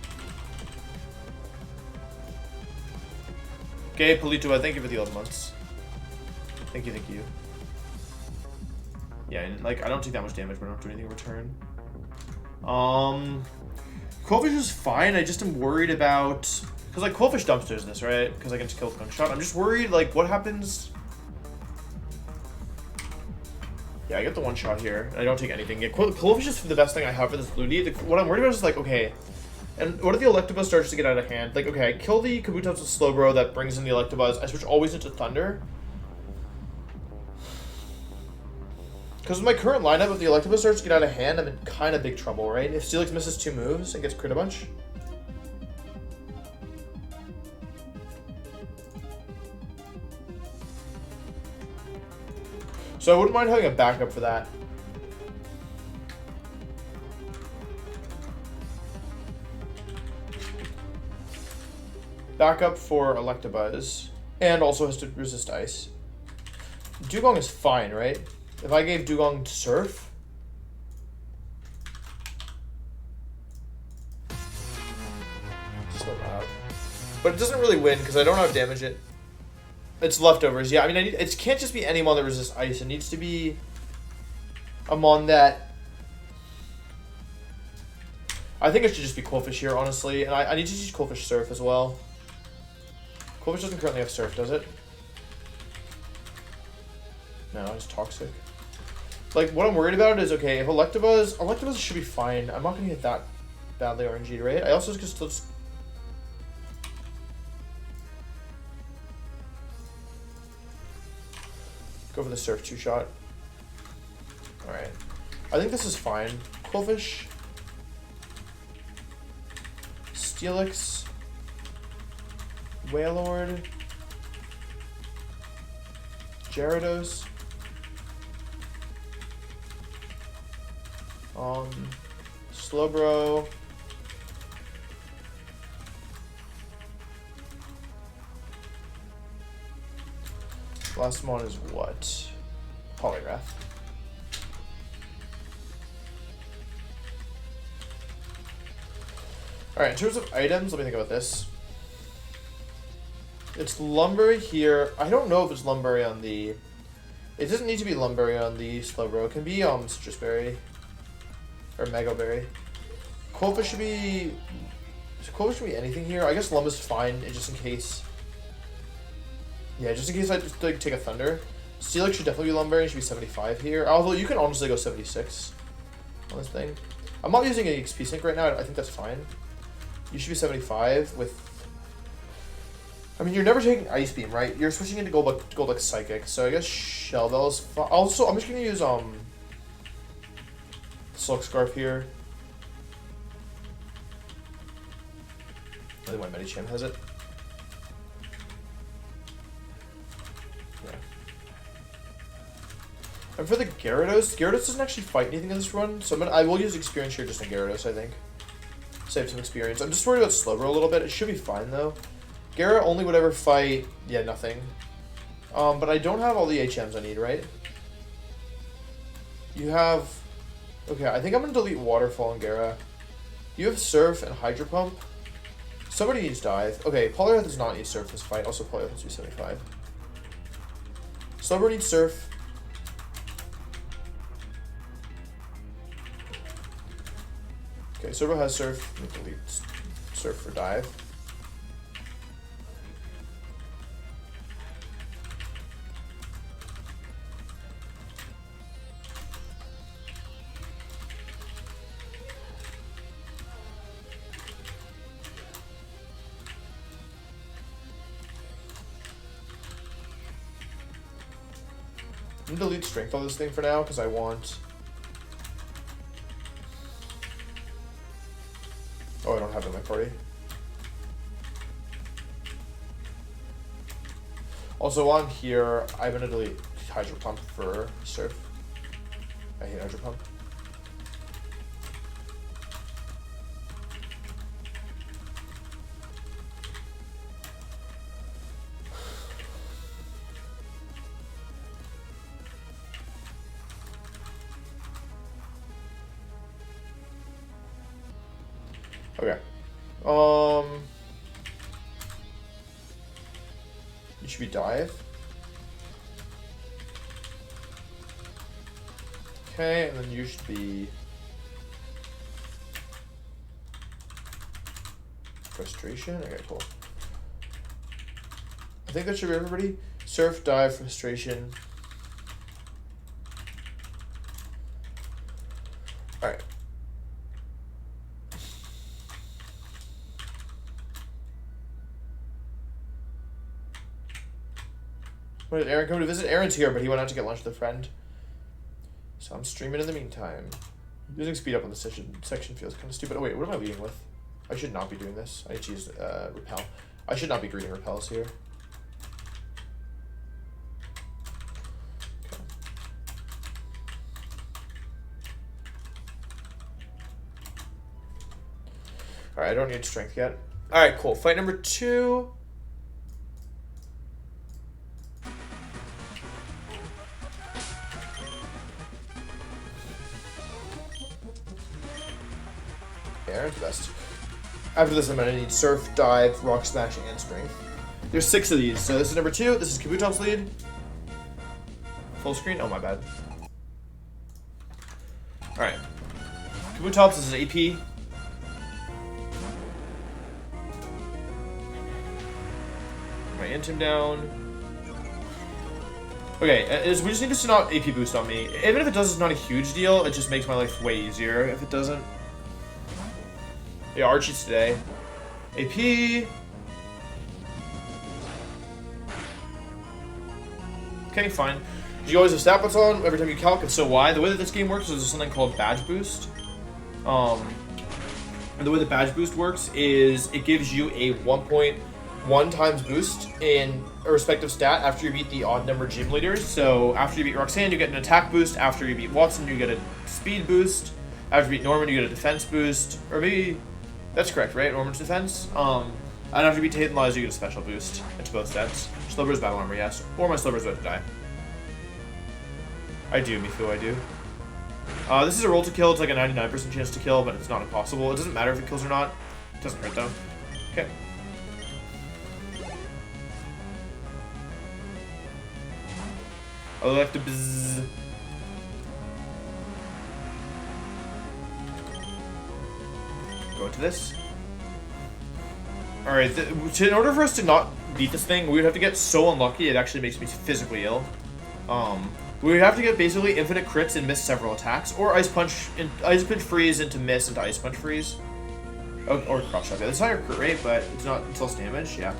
Okay, Polito, thank you for the 11 months. Thank you, thank you. Yeah, and like I don't take that much damage, but I don't do anything in return. Qwilfish is fine. I just am worried about because like Qwilfish dumpsters this, right? Because I can just kill with Gunshot. I'm just worried like what happens. Yeah, I get the one shot here. I don't take anything. Yeah, Qwilfish is the best thing I have for this Ludi. What I'm worried about is like okay, and what if the Electabuzz starts to get out of hand? Like okay, I kill the Kabutops with Slowbro that brings in the Electabuzz. I switch always into Thunder. Because with my current lineup, if the Electabuzz starts to get out of hand, I'm in kind of big trouble, right? If Steelix misses 2 moves and gets crit a bunch. So I wouldn't mind having a backup for that. Backup for Electabuzz. And also has to resist Ice. Dugong is fine, right? If I gave Dugong Surf, so loud. But it doesn't really win because I don't know how to damage it. It's leftovers. Yeah, I mean, it can't just be any mon that resists Ice. It needs to be a mon that. I think it should just be Qwilfish here, honestly, and I need to teach Qwilfish Surf as well. Qwilfish doesn't currently have Surf, does it? No, it's toxic. Like, what I'm worried about is, okay, if Electabuzz should be fine. I'm not going to get that badly RNG'd, right? I also just go for the Surf 2-shot. Alright. I think this is fine. Qwilfish. Steelix. Wailord. Gyarados. Slowbro. Last one is what? Poliwrath. Alright, in terms of items, let me think about this. It's Lumberry here. I don't know if it's Lumberry on the... It doesn't need to be Lumberry on the Slowbro. It can be Citrus Berry. Or Mega Berry. Qwilfish should be... Qwilfish should be anything here. I guess Lum is fine, just in case. Yeah, just in case I just like take a thunder. Steelix should definitely be lumbering. Should be 75 here. Although you can honestly go 76 on this thing. I'm not using an XP sync right now. I think that's fine. You should be 75 with. I mean, you're never taking Ice Beam, right? You're switching into gold like Psychic. So I guess Shell Bell is fine. Also, I'm just gonna use Silk Scarf here. I think my Medicham has it. Yeah. And for the Gyarados doesn't actually fight anything in this run, so I will use Experience here just in Gyarados, I think. Save some experience. I'm just worried about Slowbro a little bit. It should be fine though. Gyara only would ever fight, yeah, nothing. But I don't have all the HMs I need, right? You have, okay, I think I'm gonna delete Waterfall and Gyara. You have Surf and Hydro Pump. Somebody needs Dive. Okay, Poliwrath does not need Surf this fight. Also, Poliwrath has to be 75. Slowbro needs Surf. Okay, Slowbro has Surf. Let me delete Surf for Dive. I'm gonna delete Strength on this thing for now because I want. Oh, I don't have it in my party. Also on here, I'm gonna delete Hydro Pump for Surf. I hate Hydro Pump. Okay. You should be Dive. Okay, and then you should be Frustration. Okay, cool. I think that should be everybody. Surf, Dive, Frustration. Alright. When did Aaron come to visit? Aaron's here, but he went out to get lunch with a friend. So I'm streaming in the meantime. Using speed up on the section feels kind of stupid. Oh wait, what am I leading with? I should not be doing this. I need to use Repel. I should not be greeting Repels here. Okay. Alright, I don't need strength yet. Alright, cool. Fight number 2. Aaron's best. After this, I'm going to need Surf, Dive, Rock Smashing, and Strength. There's 6 of these. So this is number 2. This is Kabutop's lead. Full screen? Oh, my bad. Alright. Kabutops is AP. I int him down. Okay, we just need this to not AP boost on me. Even if it does, it's not a huge deal. It just makes my life way easier if it doesn't. Yeah, Archie's today. AP. Okay, fine. You always have stat boots on every time you calc, and so why? The way that this game works is there's something called badge boost. And the way the badge boost works is it gives you a 1.1 times boost in a respective stat after you beat the odd number gym leaders. So after you beat Roxanne, you get an attack boost. After you beat Watson, you get a speed boost. After you beat Norman, you get a defense boost. Or maybe... That's correct, right? Norman's defense. And after you beat Tate and Lies, you get a special boost into both stats. Slowbro's battle armor, yes. Or my Slowbro's about to die. I do, Mifu, I do. This is a roll to kill. It's like a 99% chance to kill, but it's not impossible. It doesn't matter if it kills or not. It doesn't hurt, though. Okay. I'll have to bzzz. Go into this. Alright, in order for us to not beat this thing, we would have to get so unlucky it actually makes me physically ill. We would have to get basically infinite crits and miss several attacks, or Ice Punch freeze into miss into Ice Punch freeze. Oh, or Cross Shot. That's higher crit rate, but it's less damage, yeah.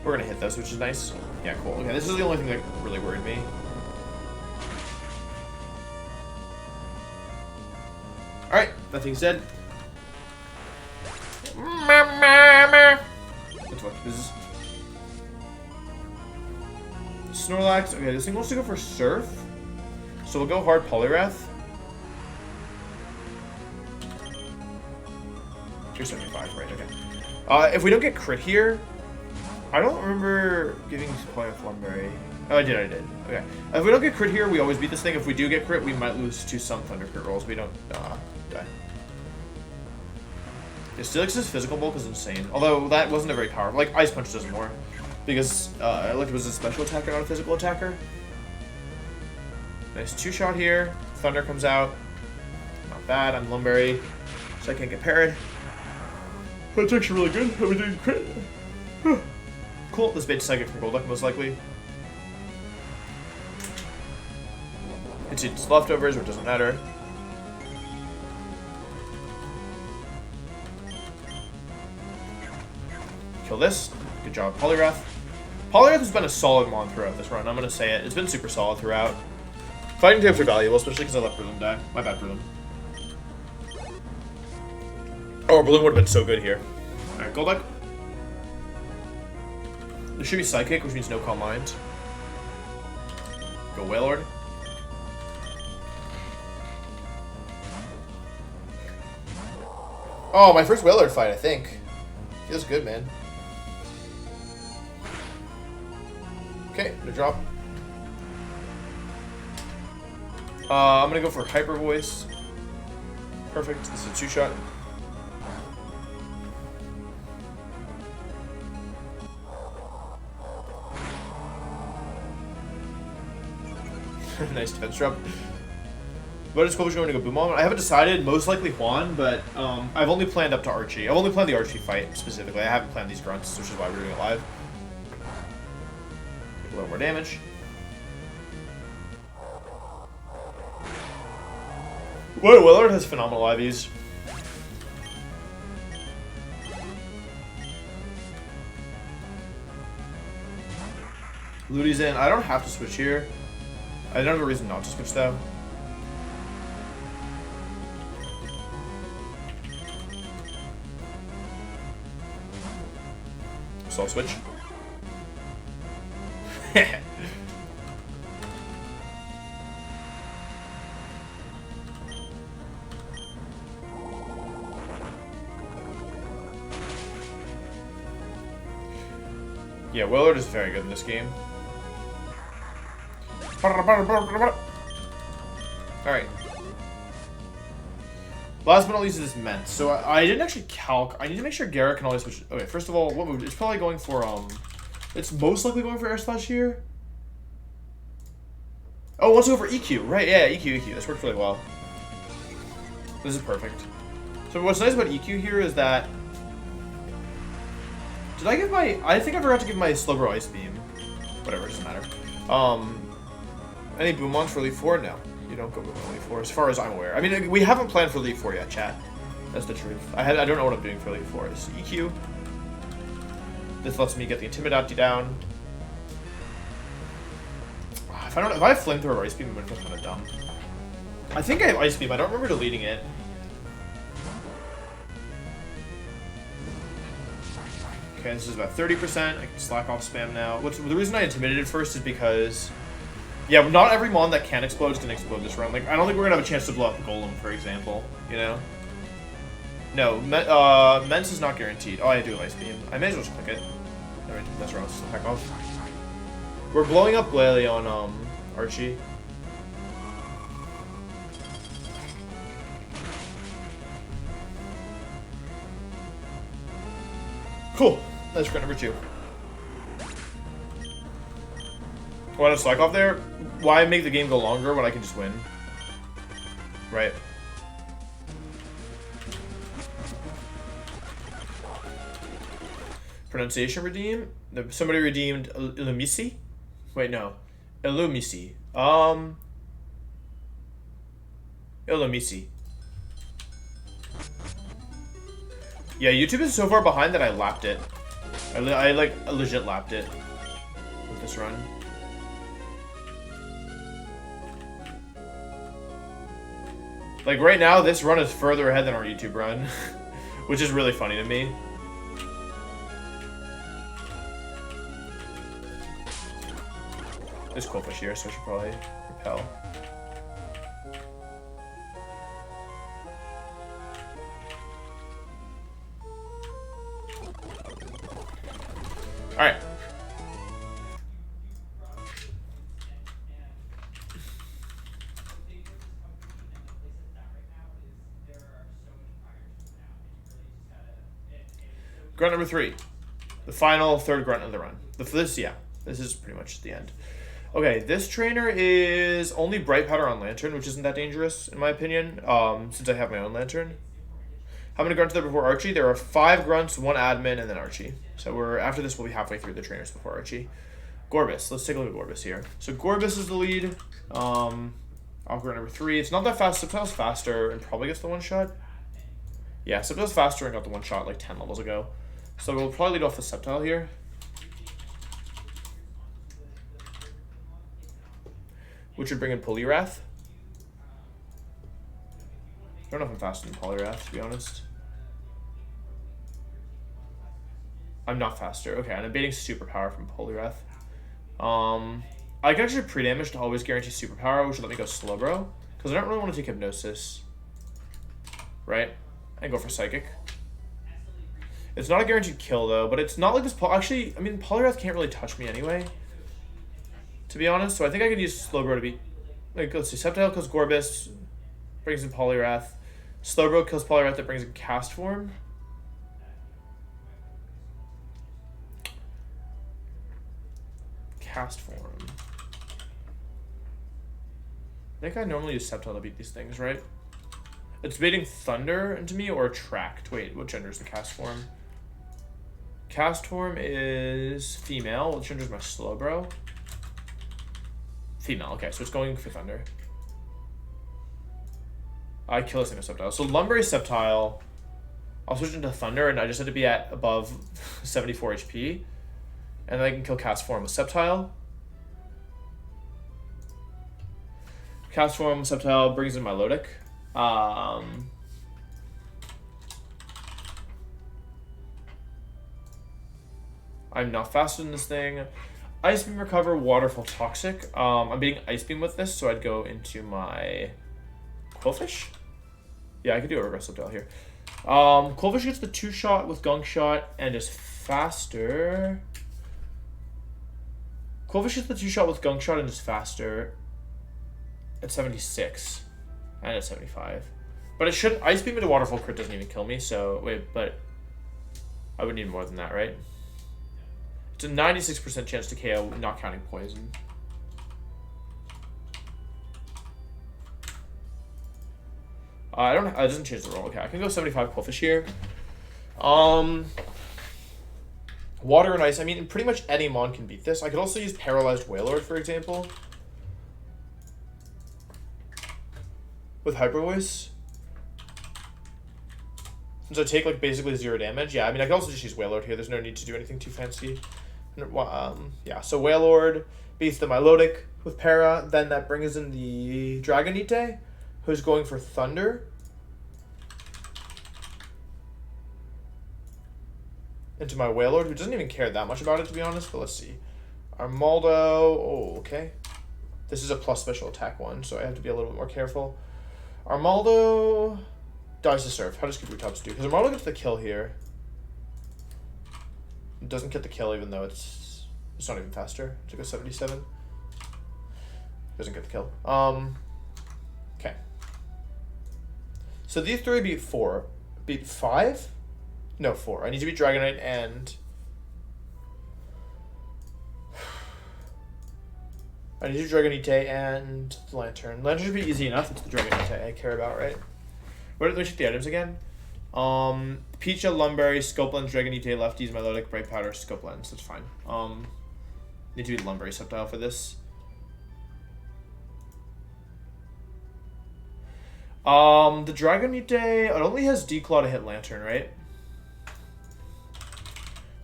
We're gonna hit this, which is nice. Yeah, cool. Okay, this is the only thing that really worried me. Alright, that being said. Let's watch this. Snorlax. Okay, this thing wants to go for Surf. So we'll go hard Poliwrath. 275, right, okay. If we don't get crit here, I don't remember giving Poliwrath Lumberry. Oh, I did. Okay. If we don't get crit here, we always beat this thing. If we do get crit, we might lose to some Thunder Crit rolls. We don't die. Yeah, Steelix's physical bulk is insane. Although that wasn't a very powerful. Like, Ice Punch does more. Because it was a special attacker, not a physical attacker. Nice 2-shot here. Thunder comes out. Not bad. I'm Lumberry, so I can't get parried. That's actually really good. Are we doing crit? Cool. This bait's psychic from Golduck, most likely. It's leftovers, but it doesn't matter. Kill this. Good job, Poliwrath. Poliwrath has been a solid mon throughout this run. I'm gonna say it. It's been super solid throughout. Fighting types are valuable, especially because I let Breloom die. My bad, Breloom. Oh, Breloom would have been so good here. Alright, Golduck. There should be Psychic, which means no Calm Mind. Go Wailord. Oh, my first Wailord fight, I think. Feels good, man. Okay, no drop. I'm gonna go for Hyper Voice. Perfect. This is a 2-shot. Nice defense drop. What is Kovac going to go Boom on? I haven't decided. Most likely Juan, but I've only planned up to Archie. I've only planned the Archie fight specifically. I haven't planned these grunts, which is why we're doing it live. A little more damage. Whoa, Willard has phenomenal IVs. Ludi's in. I don't have to switch here. I don't have a reason not to switch though. So I'll switch. Yeah, Willard is very good in this game. Alright. Last but not least is Ment. So I didn't actually calc. I need to make sure Garrett can always switch. Okay, first of all, what move? It's probably going for, it's most likely going for Air Splash here. Oh, it wants to go for EQ. Right, yeah, EQ. This worked really well. This is perfect. So what's nice about EQ here is that... Did I give my... I think I forgot to give my Slowbro Ice Beam. Whatever, it doesn't matter. Any Boomons for Elite 4? No. You don't go Boomon Elite 4, as far as I'm aware. I mean, we haven't planned for Elite 4 yet, chat. That's the truth. I don't know what I'm doing for Elite 4. It's EQ. This lets me get the Intimidati down. If I have Flamethrower or Ice Beam, I'm gonna feel kind of dumb. I think I have Ice Beam. I don't remember deleting it. Okay, this is about 30%. I can slack off spam now. The reason I intimidated first is because, yeah, not every mon that can explode is gonna explode this round. Like, I don't think we're gonna have a chance to blow up Golem, for example. You know? No, Mence is not guaranteed. Oh, I do have Ice Beam. I may as well just click it. Alright, that's wrong. Let's heck off. We're blowing up Glalie on Archie. Cool. That's grunt number 2. Want to slack off there? Why make the game go longer when I can just win? Right. Pronunciation redeem. Somebody redeemed Illumisi. Wait, no. Illumisi. Illumisi. Yeah, YouTube is so far behind that I lapped it. I like legit lapped it with this run. Like right now, this run is further ahead than our YouTube run, which is really funny to me. There's Coldfish here, so I should probably repel. Alright. Grunt number 3. The final third grunt of the run. This is pretty much the end. Okay, this trainer is only bright powder on lantern, which isn't that dangerous in my opinion, since I have my own lantern. How many grunts are there before Archie? There are 5 grunts, 1 admin, and then Archie. So after this, we'll be halfway through the trainers before Archie. Gorbis. Let's take a look at Gorbis here. So Gorbis is the lead. Aqua number 3. It's not that fast. Subtile's faster and probably gets the 1-shot. Yeah, Subtile's faster and got the 1-shot like 10 levels ago. So we'll probably lead off the Subtile here. Which would bring in Poliwrath. I don't know if I'm faster than Poliwrath, to be honest. I'm not faster. Okay, and I'm baiting Superpower from Poliwrath. I can actually pre-damage to always guarantee Superpower, which would let me go Slowbro. Because I don't really want to take Hypnosis. Right? And go for Psychic. It's not a guaranteed kill, though, but it's not like this... Actually, I mean, Poliwrath can't really touch me anyway. To be honest, so I think I could use Slowbro to beat... Like, let's see. Sceptile kills Gorbis. Brings in Poliwrath. Slowbro kills Poliwrath that brings in Cast Form. Cast Form. I think I normally use Sceptile to beat these things, right? It's baiting Thunder into me or Attract. Wait, what gender is the Cast Form? Cast Form is female. What gender is my Slowbro? Female. Okay, so it's going for Thunder. I kill this thing with Sceptile. So Lumberry Sceptile. I'll switch into Thunder, and I just have to be at above 74 HP. And then I can kill Cast Form with Sceptile. Cast Form with Sceptile brings in my Lodic. I'm not faster than this thing. Ice Beam Recover, Waterfall Toxic. I'm beating Ice Beam with this, so I'd go into my Quillfish. Yeah, I could do a reverse Sceptile here. Quillfish gets the 2-shot with Gunk Shot and is faster. Quillfish gets the 2-shot with Gunk Shot and is faster at 76 and at 75. But it shouldn't. Ice Beam into Waterfall crit doesn't even kill me, so wait, but I would need more than that, right? It's a 96% chance to KO, not counting poison. It doesn't change the roll. Okay, I can go 75 Quillfish here. Water and Ice. I mean, pretty much any mon can beat this. I could also use Paralyzed Wailord, for example. With Hyper Voice. Since I take, like, basically 0 damage. Yeah, I mean, I could also just use Wailord here. There's no need to do anything too fancy. Yeah, so Wailord beats the Milotic with Para. Then that brings in the Dragonite, who's going for Thunder. Into my Wailord, who doesn't even care that much about it, to be honest. But let's see. Armaldo. Oh, okay. This is a plus special attack one, so I have to be a little bit more careful. Armaldo dies to Surf. How does Kabutops do? Because Armaldo gets the kill here. It doesn't get the kill even though it's not even faster. It's like a 77. Doesn't get the kill. Okay. So these 3 beat 4. Beat 5? No, 4. I need to beat Dragonite and... I need to do Dragonite and Lantern. Lantern should be easy enough. It's the Dragonite I care about, right? Let me check the items again. Peach, Lumberry, Scope Lens, Dragonite, Lefties, Melodic, Bright Powder, Scope Lens. That's fine. Need to be Lumberry Sceptile for this. The Dragonite, it only has Declaw to hit Lantern, right?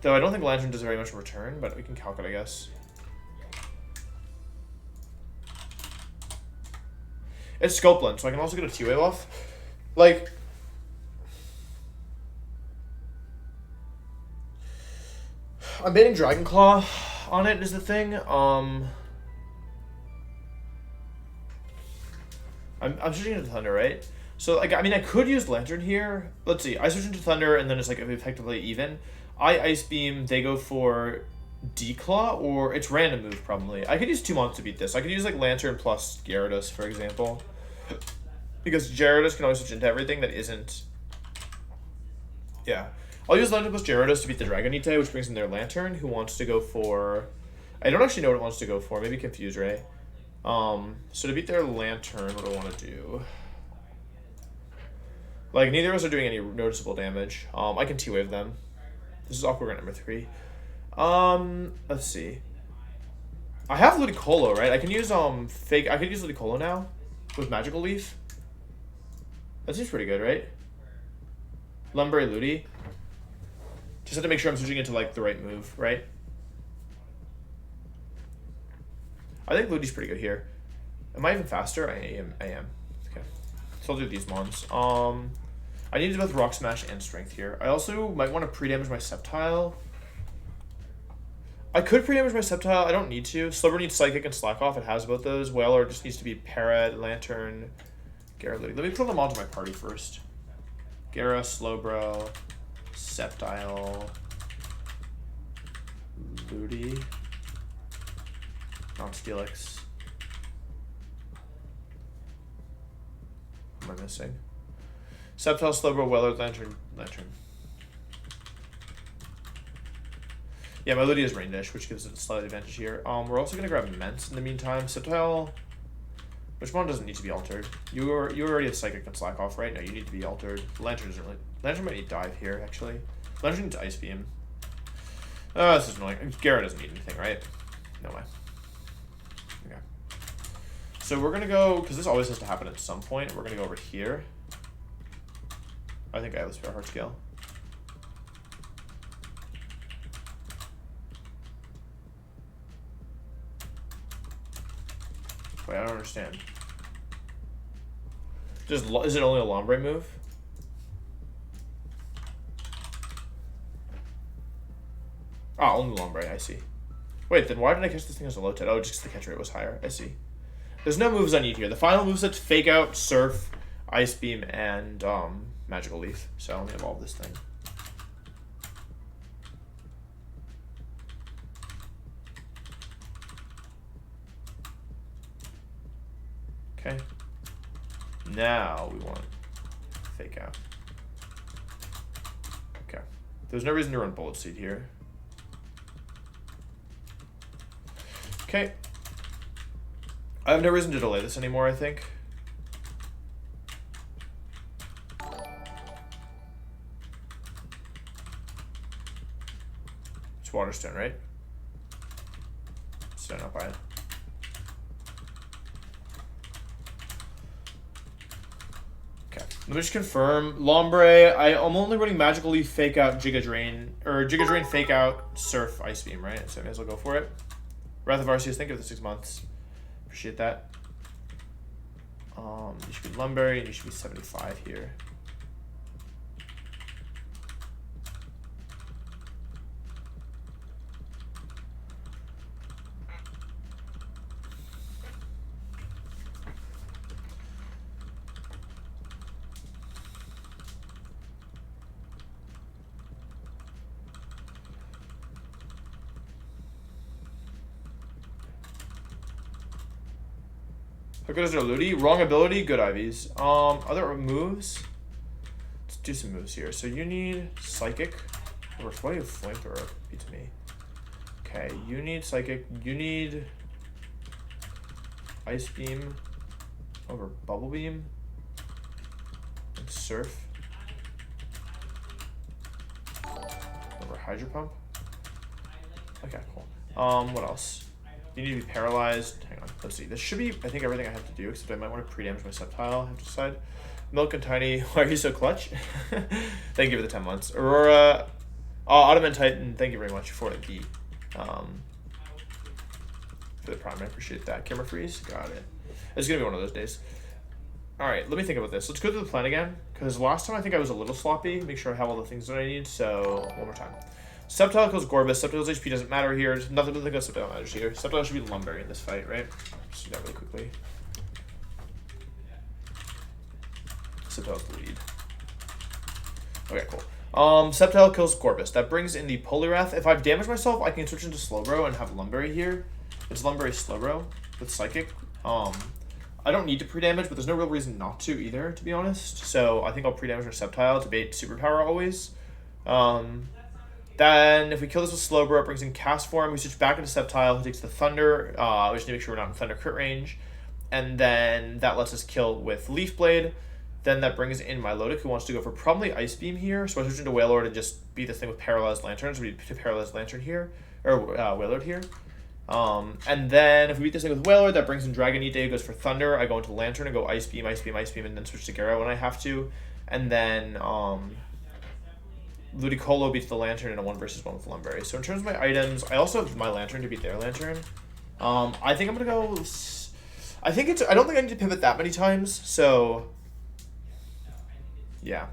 Though I don't think Lantern does very much return, but we can calc it, I guess. It's Scope Lens, so I can also get a T-Wave off. Like, I'm banning Dragon Claw on it is the thing. I'm switching into Thunder, right? So, like, I mean, I could use Lantern here. Let's see. I switch into Thunder, and then it's, like, effectively even. I Ice Beam, they go for Declaw, or it's random move, probably. I could use 2 months to beat this. I could use, like, Lantern plus Gyarados, for example. Because Gyarados can always switch into everything that isn't... Yeah. I'll use Lantern plus Gyarados to beat the Dragonite, which brings in their Lantern, who wants to go for... I don't actually know what it wants to go for. Maybe Confuse Ray. So to beat their Lantern, what do I want to do? Like, neither of us are doing any noticeable damage. I can T-Wave them. This is Aqua Grunt number 3. Let's see. I have Ludicolo, right? I can use I could use Ludicolo now with Magical Leaf. That seems pretty good, right? Lumberry Ludi. Just have to make sure I'm switching into like the right move, right? I think Ludi's pretty good here. Am I even faster? I am. Okay. So I'll do these mons. I need to do both Rock Smash and Strength here. I also might want to pre-damage my Sceptile. I could pre-damage my Sceptile. I don't need to. Slowbro needs Psychic and Slack Off. It has both those. Whaler just needs to be Parrot, Lantern, Gyarados. Let me put them onto my party first. Gyara, Slowbro, Sceptile, Ludi, Non-Steelix. What am I missing? Sceptile, Slowbro, Weller, Lantern. Yeah, my Ludi is Rain Dish, which gives it a slight advantage here. We're also gonna grab Immense in the meantime. Sceptile, which one doesn't need to be altered? You already have Psychic and Slack Off, right? No, you need to be altered. Lantern doesn't really. Lantern might need Dive here, actually. Lantern needs Ice Beam. This is annoying. Gyara doesn't need anything, right? No way. Okay. So we're gonna go, because this always has to happen at some point. We're gonna go over here. I think I have the Spare Heart Scale. Wait, I don't understand. Is it only a Lombre move? Ah, only Lombre, I see. Wait, then why did I catch this thing as a low tide? Oh, just because the catch rate was higher. I see. There's no moves I need here. The final moveset's Fake Out, Surf, Ice Beam, and Magical Leaf. So let me evolve this thing. Okay. Now we want Fake Out. Okay. There's no reason to run Bullet Seed here. Okay. I have no reason to delay this anymore, I think. It's Waterstone, right? So not by it. Okay. Let me just confirm. Lombre, I'm only running Magical Leaf, Fake Out, Giga Drain, or Giga Drain, Fake Out, Surf, Ice Beam, right? So I may as well go for it. Wrath of Arceus, thank you for the 6 months. Appreciate that. You should be Lumberry, and you should be 75 here. How good is their Ludi? Wrong ability, good IVs. Other moves? Let's do some moves here. So you need Psychic. Over 20 of Flamethrower beats me. Okay, you need Psychic. You need Ice Beam over Bubble Beam. And Surf. hydro pump. Okay, cool. What else? You need to be paralyzed. Hang on, let's see. This should be, I think, everything I have to do, except I might want to pre-damage my Sceptile. I have to decide. Milk and Tiny, why are you so clutch? Thank you for the 10 months. Aurora, Ottoman Titan, thank you very much for the prime. I appreciate that. Camera freeze, got it. It's gonna be one of those days. All right, let me think about this. Let's go through the plan again, because last time I think I was a little sloppy. Make sure I have all the things that I need. So one more time. Sceptile kills Gorbis. Sceptile's HP doesn't matter here. There's nothing to think of Sceptile matters here. Sceptile should be Lumber in this fight, right? Just do that really quickly. Sceptile's the lead. Okay, cool. Sceptile kills Gorbis. That brings in the Poliwrath. If I've damaged myself, I can switch into Slowbro and have Lumberry here. It's Lumberry Slowbro with Psychic. I don't need to pre-damage, but there's no real reason not to either, to be honest. So I think I'll pre-damage our Sceptile to bait Superpower always. Then if we kill this with Slowbro, it brings in Cast Form. We switch back into Sceptile, who takes the Thunder. We just need to make sure we're not in Thunder crit range. And then that lets us kill with Leaf Blade. Then that brings in Milotic, who wants to go for probably Ice Beam here. So I switch into Wailord and just beat this thing with Paralyzed Lantern. So we need to Paralyzed Lantern here, or Wailord here. And then if we beat this thing with Wailord, that brings in Dragonite, who goes for Thunder. I go into Lantern and go Ice Beam, Ice Beam, Ice Beam, and then switch to Gyaro when I have to. And then Ludicolo beats the Lantern in a 1 versus 1 with Lumberry. So in terms of my items, I also have my Lantern to beat their Lantern. I think I'm gonna go. I don't think I need to pivot that many times. So yeah,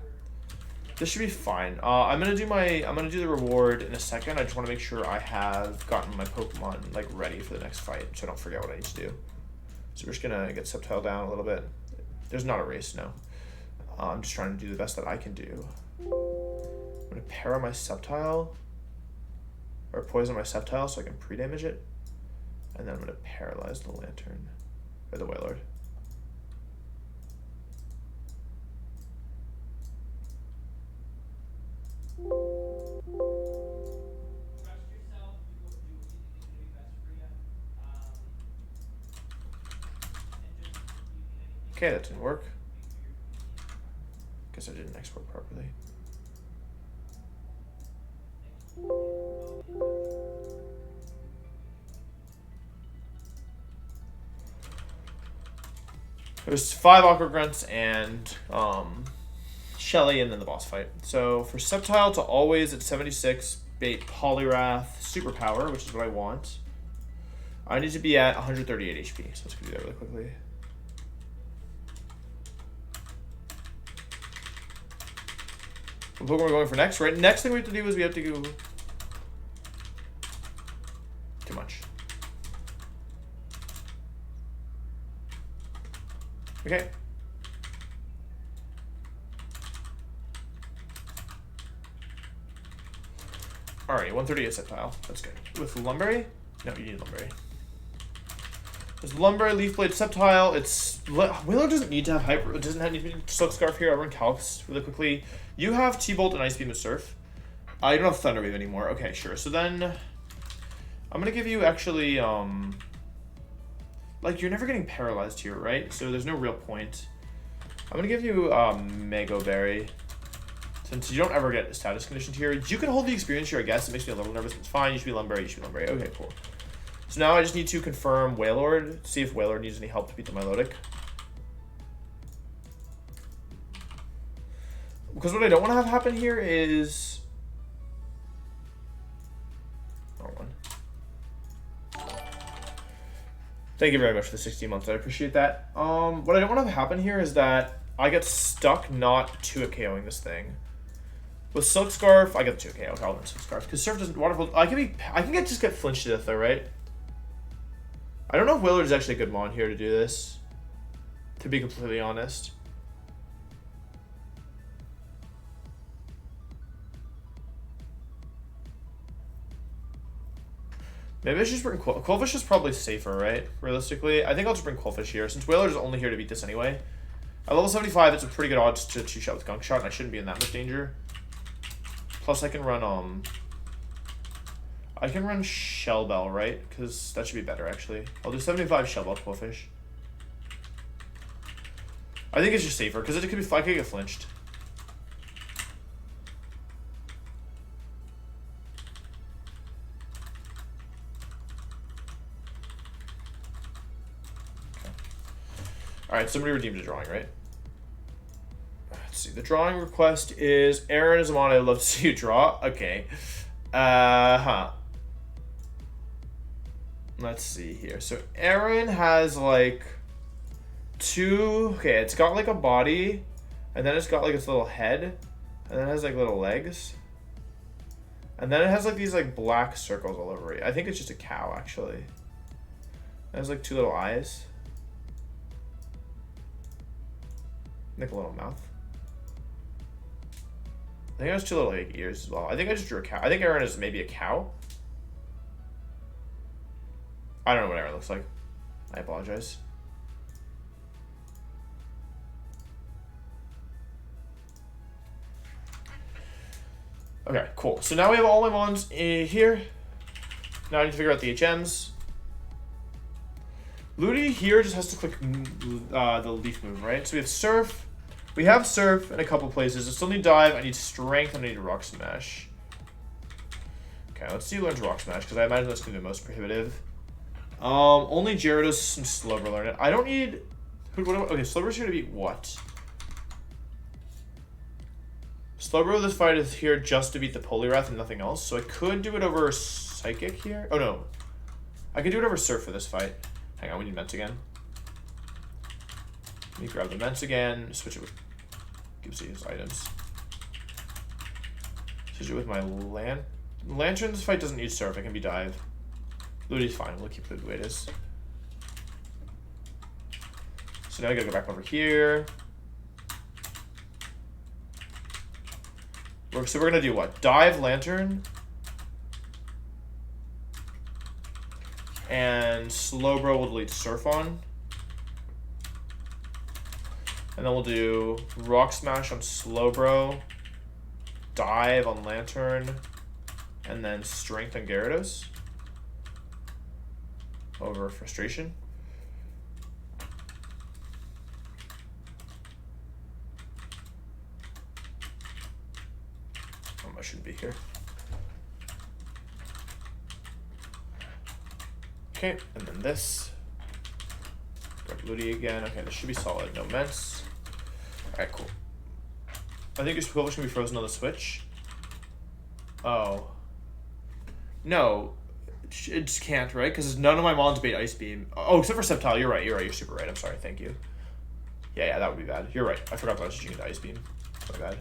this should be fine. I'm gonna do the reward in a second. I just want to make sure I have gotten my Pokemon like ready for the next fight, so I don't forget what I need to do. So we're just gonna get Sceptile down a little bit. There's not a race, no. I'm just trying to do the best that I can do. I'm gonna para my Sceptile, or poison my Sceptile so I can pre-damage it, and then I'm gonna paralyze the Lantern, or the Wailord. Okay, that didn't work. Guess I didn't export properly. There's 5 Aqua Grunts and Shelly, and then the boss fight. So for Sceptile to always at 76 bait Poliwrath Superpower, which is what I want, I need to be at 138 HP. So let's go do that really quickly. What Pokemon we're going for next? Right, next thing we have to do is we have to go. Too much. Okay. Alright, 138 Sceptile. That's good. With Lumberry? No, you need Lumberry. There's Lumberry, Leaf Blade, Sceptile. It's Wailord doesn't need to have Hyper. It doesn't need to be Silk Scarf here. I run Calx really quickly. You have T-Bolt and Ice Beam and Surf. I don't have Thunder Wave anymore. Okay, sure. So then I'm gonna give you actually like you're never getting paralyzed here, right? So there's no real point. I'm gonna give you Mega Berry. Since you don't ever get status conditioned here, you can hold the experience here, I guess. It makes me a little nervous, but it's fine. You should be Lumberry, you should be Lumberry. Okay, cool. So now I just need to confirm Wailord, see if Wailord needs any help to beat the Milotic. Because what I don't want to have happen here is... Wrong one. Thank you very much for the 16 months. I appreciate that. What I don't want to have happen here is that I get stuck not 2-hit KOing this thing. With Silk Scarf, I get the 2-hit KO. I'll run Silk Scarf. Because Surf doesn't... Waterfall... I can just get flinched to death though, right? I don't know if Wailord is actually a good mon here to do this, to be completely honest. Maybe I should just bring Quillfish is probably safer, right? Realistically, I think I'll just bring Quillfish here, since Wailord is only here to beat this anyway. At level 75, it's a pretty good odds to 2-shot with Gunk Shot, and I shouldn't be in that much danger. Plus, I can run Shell Bell, right? Because that should be better, actually. I'll do 75 Shell Bell Quillfish. I think it's just safer, because it could be... I could get flinched. Alright, somebody redeemed a drawing, right? Let's see. The drawing request is Aaron is on. I'd love to see you draw. Okay. Let's see here. So Aaron has like two. Okay, it's got like a body, and then it's got like its little head, and then it has like little legs, and then it has like these like black circles all over it. I think it's just a cow actually. It has like two little eyes, like a little mouth. I think it has two little like ears as well. I think I just drew a cow. I think Aaron is maybe a cow. I don't know what Aaron looks like. I apologize. Okay, cool. So now we have all my mons here. Now I need to figure out the HMs. Ludi here just has to click the leaf move, right? So we have surf. We have surf in a couple places. I still need dive. I need strength. And I need rock smash. Okay, let's see who learns rock smash because I imagine that's going to be the most prohibitive. Only Gyarados and Slowbro learn it. I don't need. Okay, Slowbro's here to beat what? Slowbro, this fight is here just to beat the Poliwrath and nothing else. So I could do it over Psychic here. Oh no, I could do it over Surf for this fight. Hang on, we need Ments again. Let me grab the Ments again. Switch it with. Gives these items. Switch it with my Lantern. This fight doesn't need Surf. It can be Dive. Ludi's fine. We'll keep Ludi the way it is. So now I gotta go back over here. So we're gonna do what? Dive, Lantern, and Slowbro will delete Surf on. And then we'll do Rock Smash on Slowbro, Dive on Lantern, and then Strength on Gyarados. Over Frustration. I shouldn't be here. Okay, and then this. Grab Ludi again. Okay, this should be solid. No Ments. Alright, cool. I think your Squirrel should be frozen on the Switch. Oh. No. It just can't, right? Because none of my mons bait Ice Beam. Oh, except for Sceptile. You're right. You're super right. I'm sorry. Thank you. Yeah, that would be bad. You're right. I forgot that I was changing into Ice Beam. My bad.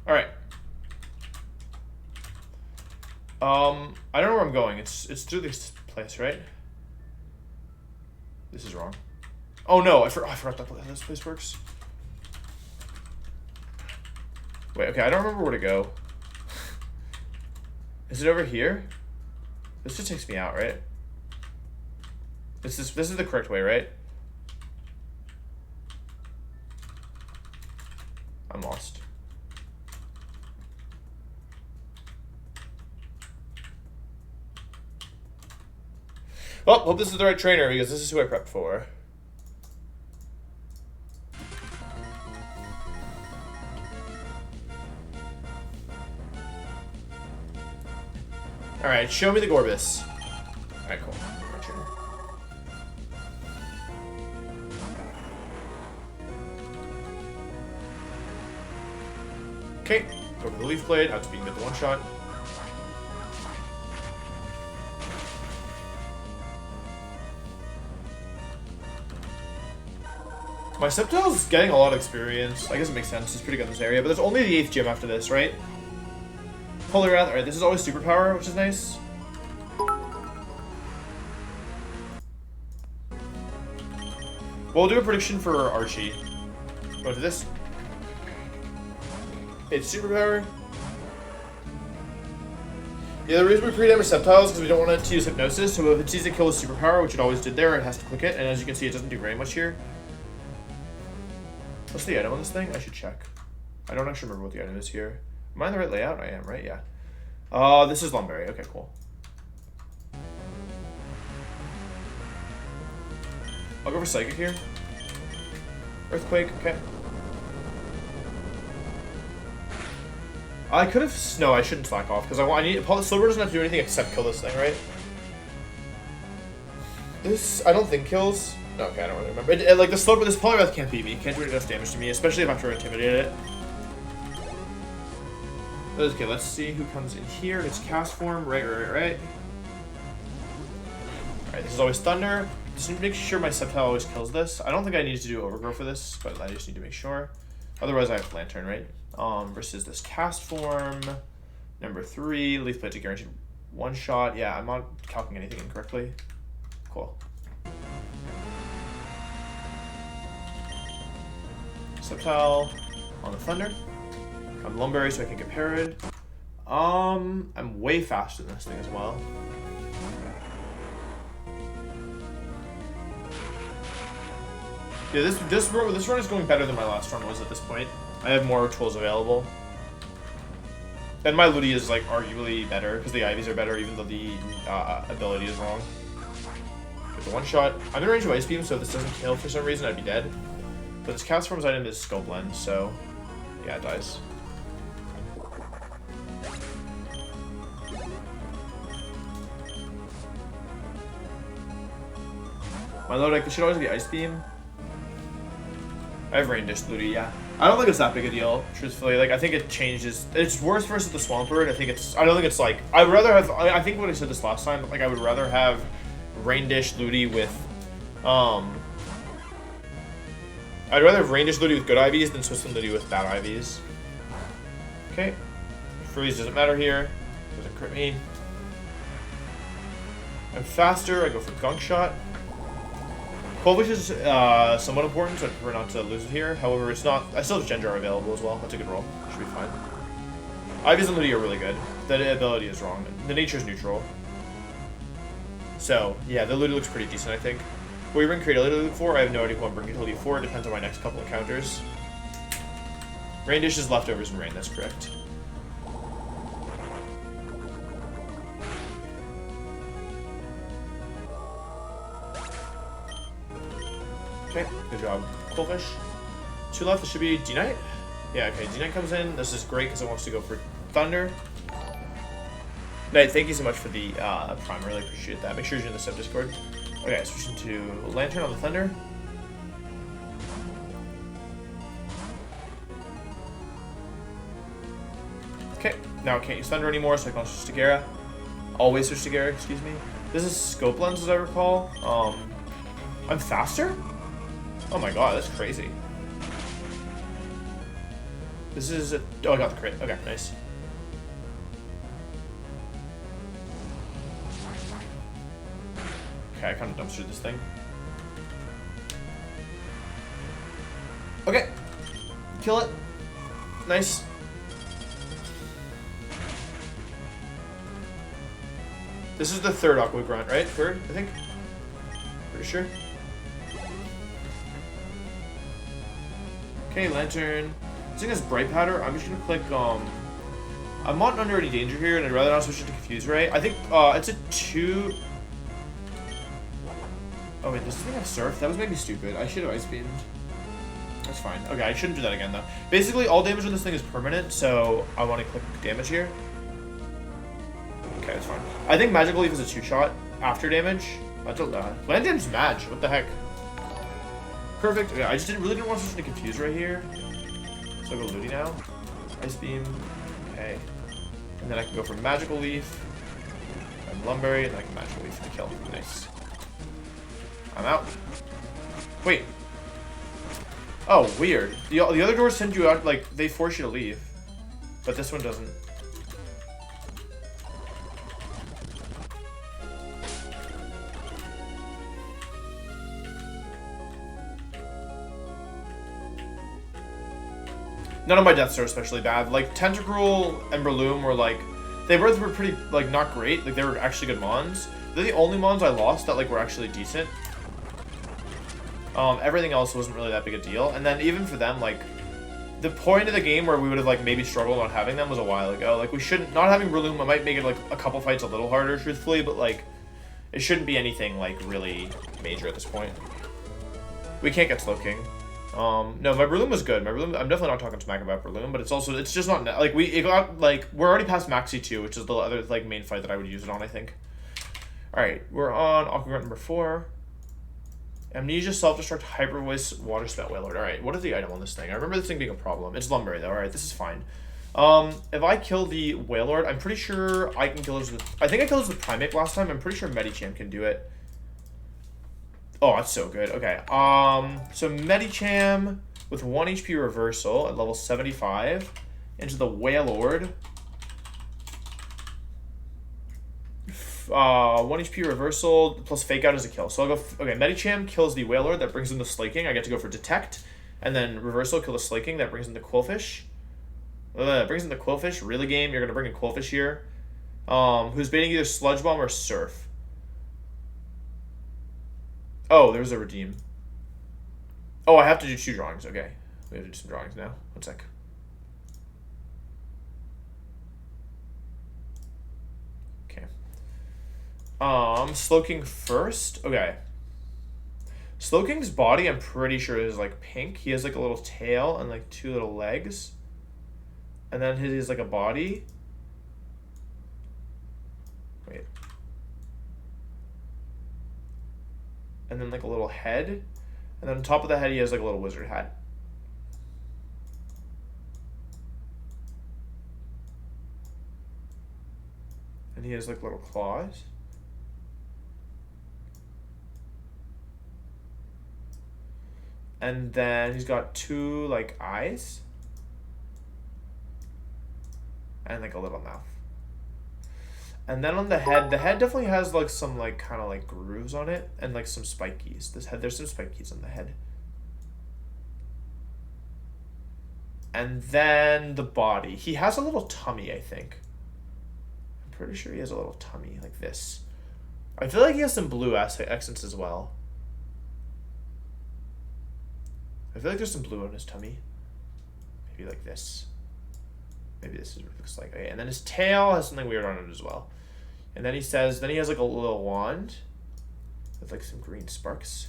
Alright. I don't know where I'm going. It's through this place, right? This is wrong. Oh no, I forgot that this place works. Wait, okay, I don't remember where to go. Is it over here? This just takes me out, right? This is the correct way, right? I'm lost. Well, hope this is the right trainer because this is who I prepped for. Alright, show me the Gorbis. Alright, cool. Okay, go for the Leaf Blade, out to being the one-shot. My Sceptile's getting a lot of experience. I guess it makes sense. He's pretty good in this area. But there's only the 8th gym after this, right? Poliwrath. Alright, this is always superpower, which is nice. We'll do a prediction for Archie. Go to this. It's superpower. Yeah, the reason we pre-damage Sceptile is because we don't want it to use Hypnosis. So if it sees it kill with superpower, which it always did there, it has to click it. And as you can see, it doesn't do very much here. What's the item on this thing? I should check. I don't actually remember what the item is here. Am I in the right layout? I am, right? Yeah. This is Lumberry. Okay, cool. I'll go for Psychic here. Earthquake, okay. I could have... No, I shouldn't slack off, because I need... Silver doesn't have to do anything except kill this thing, right? This, I don't think kills... Okay, I don't really remember. Like, the Slowbro, this Polyreth can't beat me. It can't do enough damage to me, especially if I have to intimidate it. Okay, let's see who comes in here. It's Cast Form. Right. Alright, this is always Thunder. Just need to make sure my Sceptile always kills this. I don't think I need to do Overgrow for this, but I just need to make sure. Otherwise, I have Lantern, right? Versus this Cast Form. Number 3. Leaf Plate to guaranteed one shot. Yeah, I'm not calculating anything incorrectly. Cool. Sceptile on the Thunder. I'm Lumberry so I can get parried. I'm way faster than this thing as well. Yeah, this run is going better than my last run was at this point. I have more tools available. And my Ludi is like arguably better because the Ivies are better even though the ability is wrong. Get the one shot. I'm in range of Ice Beam, so if this doesn't kill for some reason, I'd be dead. But this Cast Form's item is Skull Blend, so yeah, it dies. My low deck, this should always be Ice Beam. I have Rain Dish Ludi, yeah. I don't think it's that big a deal, truthfully. Like, I think it changes. It's worse versus the Swampert. I don't think it's like, I'd rather have, I think when I said this last time, like, I would rather have Rain Dish Ludi with, I'd rather have Rain Dish Ludi with good IVs than Swiss Ludi with bad IVs. Okay. Freeze doesn't matter here. Doesn't crit me. I'm faster. I go for Gunk Shot. Cold Wish is somewhat important, so I prefer not to lose it here. However, it's not. I still have Genjar available as well. That's a good roll. Should be fine. IVs and Ludi are really good. The ability is wrong. The nature is neutral. So, yeah, the Ludi looks pretty decent, I think. Will you bring Create Ludi for? I have no idea who I'm bringing Ludi for. It depends on my next couple of counters. Rain Dish is leftovers and rain, that's correct. Okay, good job. Coolfish. 2 left, this should be D-Knight? Yeah, okay, D-Knight comes in. This is great because it wants to go for Thunder. Knight, thank you so much for the prime, I really appreciate that. Make sure you're in the sub Discord. Okay, switching to Lantern on the Thunder. Okay, now I can't use Thunder anymore, so I can also switch to Gara. Always switch to Gara, excuse me. This is Scope Lens, as I recall. I'm faster? Oh my god, that's crazy. This is a... Oh, I got the crit. Okay, nice. Okay, I kind of dumpstered this thing. Okay. Kill it. Nice. This is the 3rd Aqua Grunt, right? 3rd, I think? Pretty sure. Okay, Lantern. This thing has Bright Powder. I'm just gonna click, I'm not under any danger here, and I'd rather not switch it to Confuse Ray. I think, it's a 2... Oh wait, does this thing have Surf? That was maybe stupid. I should have Ice Beamed. That's fine. Okay, I shouldn't do that again, though. Basically, all damage on this thing is permanent, so I want to click damage here. Okay, that's fine. I think Magical Leaf is a 2-shot after damage. Land Damage Mag. What the heck? Perfect. Okay, I just really didn't want to switch to Confuse right here. So I'll go Ludi now. Ice Beam. Okay. And then I can go for Magical Leaf. And Lumberry, and then I can Magical Leaf to kill. Nice. I'm out. Wait. Oh, weird. The other doors send you out, like, they force you to leave. But this one doesn't. None of my deaths are especially bad. Like, Tentacruel and Breloom were, like, they both were pretty, like, not great. Like, they were actually good mons. They're the only mons I lost that, like, were actually decent. Everything else wasn't really that big a deal. And then even for them, like, the point of the game where we would have, like, maybe struggled on having them was a while ago. Like, we shouldn't... Not having Breloom might make it, like, a couple fights a little harder, truthfully, but, like, it shouldn't be anything, like, really major at this point. We can't get Slow King. No, my Breloom was good. My Breloom... I'm definitely not talking smack about Breloom, but it's also... It's just not... Like, we're already past Maxi 2, which is the other, like, main fight that I would use it on, I think. Alright, we're on Aqua Grunt number 4. Amnesia, Self-Destruct, Hyper Voice, Water Spout, Wailord. Alright, what is the item on this thing? I remember this thing being a problem. It's Lumberry, though. Alright, this is fine. If I kill the Wailord, I'm pretty sure I can kill it with... I think I killed it with Primate last time. I'm pretty sure Medicham can do it. Oh, that's so good. Okay, so Medicham with 1 HP reversal at level 75 into the Wailord. 1 HP reversal plus fake out as a kill. So I'll go... Okay, Medicham kills the Wailord. That brings in the Slaking. I get to go for Detect. And then reversal, kill the Slaking. That brings in the Quillfish. Brings in the Quillfish. Really game, you're going to bring in Quillfish here. Who's baiting either Sludge Bomb or Surf. Oh, there's a Redeem. Oh, I have to do 2 drawings. Okay. We have to do some drawings now. 1 sec. Slowking first. Okay. Slowking's body, I'm pretty sure, is like pink. He has like a little tail and like 2 little legs. And then his is like a body. Wait. And then like a little head. And then on top of the head, he has like a little wizard hat. And he has like little claws. And then he's got 2 like eyes. And like a little mouth. And then on the head definitely has like some like kind of like grooves on it and like some spikies. There's some spikies on the head. And then the body. He has a little tummy, I think. I'm pretty sure he has a little tummy like this. I feel like he has some blue accents as well. I feel like there's some blue on his tummy. Maybe like this. Maybe this is what it looks like. Okay, and then his tail has something weird on it as well. And then he says, then he has like a little wand with like some green sparks.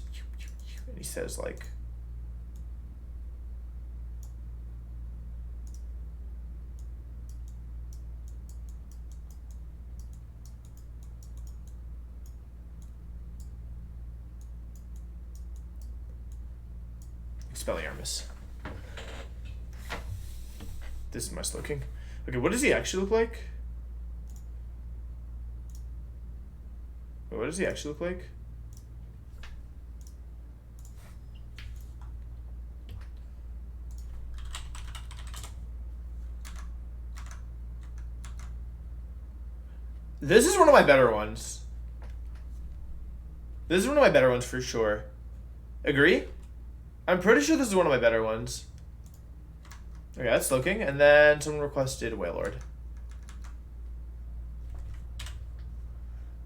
And he says like, Expelliarmus. This is my Slowking. Okay, what does he actually look like? Wait, what does he actually look like? This is one of my better ones. This is one of my better ones for sure. Agree? I'm pretty sure this is one of my better ones. Okay, that's Slowking. And then someone requested Wailord.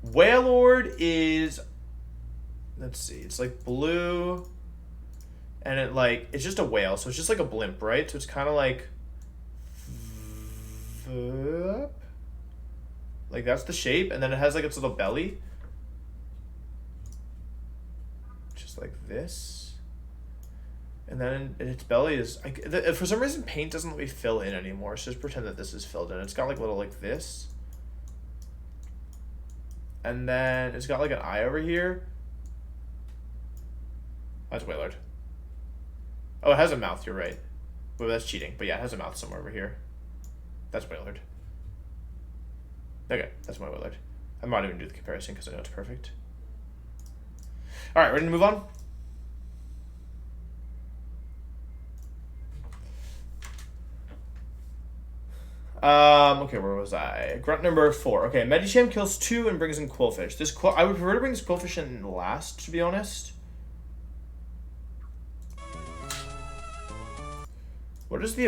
Wailord is... Let's see. It's like blue. And it like... It's just a whale. So it's just like a blimp, right? So it's kind of like... Like that's the shape. And then it has like its little belly. Just like this. And then its belly is... for some reason, paint doesn't let me fill in anymore. So just pretend that this is filled in. It's got like little like this. And then it's got like an eye over here. That's Wailord. Oh, it has a mouth. You're right. Well, that's cheating. But yeah, it has a mouth somewhere over here. That's Wailord. Okay, that's my Wailord. I'm not even do the comparison because I know it's perfect. All right, ready to move on? Okay, where was I? Grunt number 4. Okay, Medicham kills 2 and brings in Quillfish. I would prefer to bring this Quillfish in last, to be honest. What is the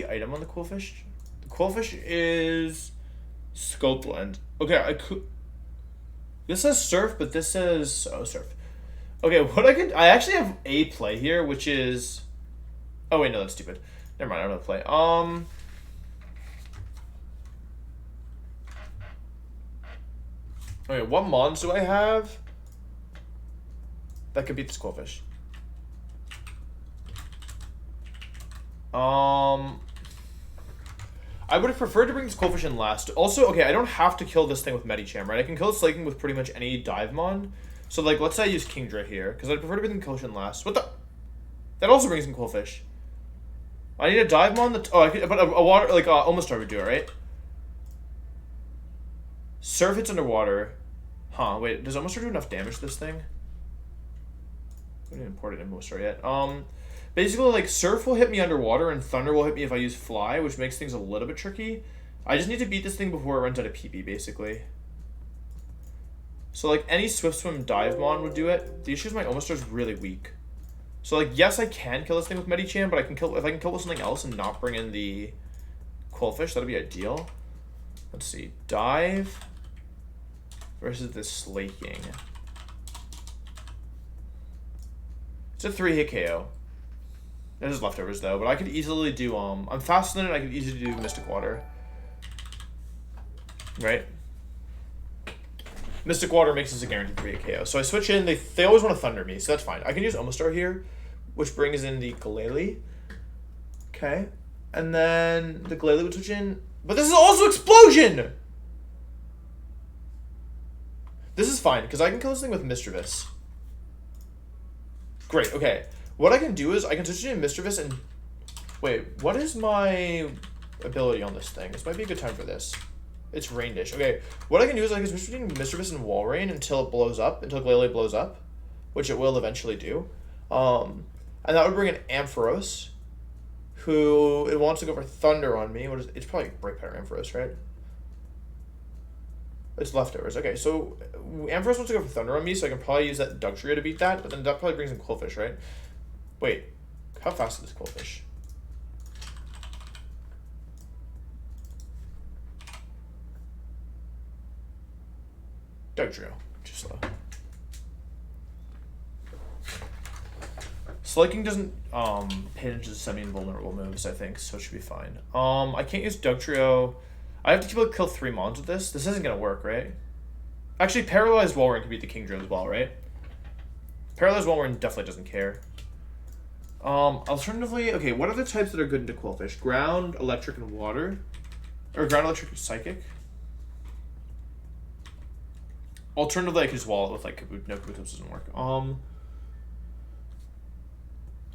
item on the Quillfish? The Quillfish is Scopeland. Okay, this says Surf, but this says Surf. Okay, what I actually have a play here, which is, oh wait, no, that's stupid. Never mind, I don't have a play. Okay, what mons do I have that could beat this Quillfish? I would have preferred to bring this Quillfish in last. Also, okay, I don't have to kill this thing with Medicham, right? I can kill this Slaking with pretty much any dive mon. So, like, let's say I use Kingdra here, because I'd prefer to bring the Quillfish in last. What the? That also brings in Quillfish. I need a dive mon that. Oh, I could, but a water, like, almost would do it, right? Surf hits underwater. Huh, wait, does almost do enough damage to this thing? I didn't import it in Moostar yet. Basically, like, Surf will hit me underwater, and Thunder will hit me if I use Fly, which makes things a little bit tricky. I just need to beat this thing before it runs out of PP, basically. So, like, any Swift Swim Dive Mon would do it. The issue is my Omastar is really weak. So, like, yes, I can kill this thing with Medicham, but I can kill if I can kill with something else and not bring in the Quillfish, that'd be ideal. Let's see. Dive versus the Slaking. It's a 3-hit KO. That is leftovers though, but I could easily do I'm fascinated. I could easily do Mystic Water. Right? Mystic Water makes this a guaranteed 3-hit KO. So I switch in, they always want to Thunder me, so that's fine. I can use Omastar here, which brings in the Glalie. Okay. And then the Glalie would switch in. But this is also Explosion! This is fine, because I can kill this thing with Mischievous. Great, okay. What I can do is I can switch in Mischievous and... Wait, what is my ability on this thing? This might be a good time for this. It's Rain Dish. Okay, what I can do is I can switch between Mischievous and Walrein until it blows up, until Glalie blows up, which it will eventually do. And that would bring in Ampharos, who it wants to go for Thunder on me. It's probably Bright Powder Ampharos, right? It's leftovers. Okay, so Ampharos wants to go for Thunder on me, so I can probably use that Dugtrio to beat that, but then that probably brings in Quillfish, right? Wait, how fast is this Quillfish? Dugtrio, too slow. Slaking doesn't hit into the semi-invulnerable moves, I think, so it should be fine. I can't use Dugtrio. I have to kill 3 mons with this. This isn't gonna work, right? Actually, Paralyzed Walrein can beat the Kingdra as well, right? Paralyzed Walrein definitely doesn't care. Alternatively, okay, what are the types that are good into Quillfish? Ground, Electric, and Water? Or Ground, Electric, and Psychic? Alternatively, I could just wall it with, like, Kabutops. No, Kabutops doesn't work.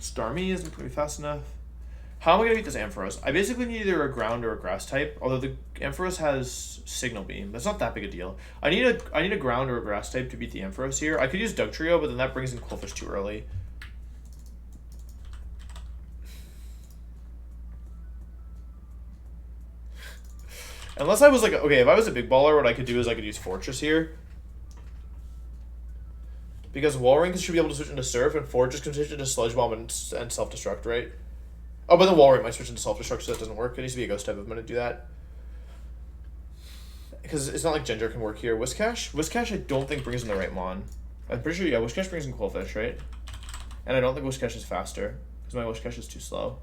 Starmie isn't going to be fast enough. How am I going to beat this Ampharos? I basically need either a ground or a grass type, although the Ampharos has Signal Beam. That's not that big a deal. I need a ground or a grass type to beat the Ampharos here. I could use Dugtrio, but then that brings in Quillfish too early. Unless I was like, okay, if I was a big baller, what I could do is I could use Fortress here. Because Walrein should be able to switch into Surf, and Fortress can switch into Sludge Bomb and Self-Destruct, right? Oh, but then Walrein might switch into Self-Destruct, so that doesn't work. It needs to be a Ghost type if I'm going to do that. Because it's not like Ginger can work here. Whiscash? Whiscash I don't think brings in the right mon. I'm pretty sure, yeah, Whiscash brings in Quillfish, right? And I don't think Whiscash is faster, because my Whiscash is too slow.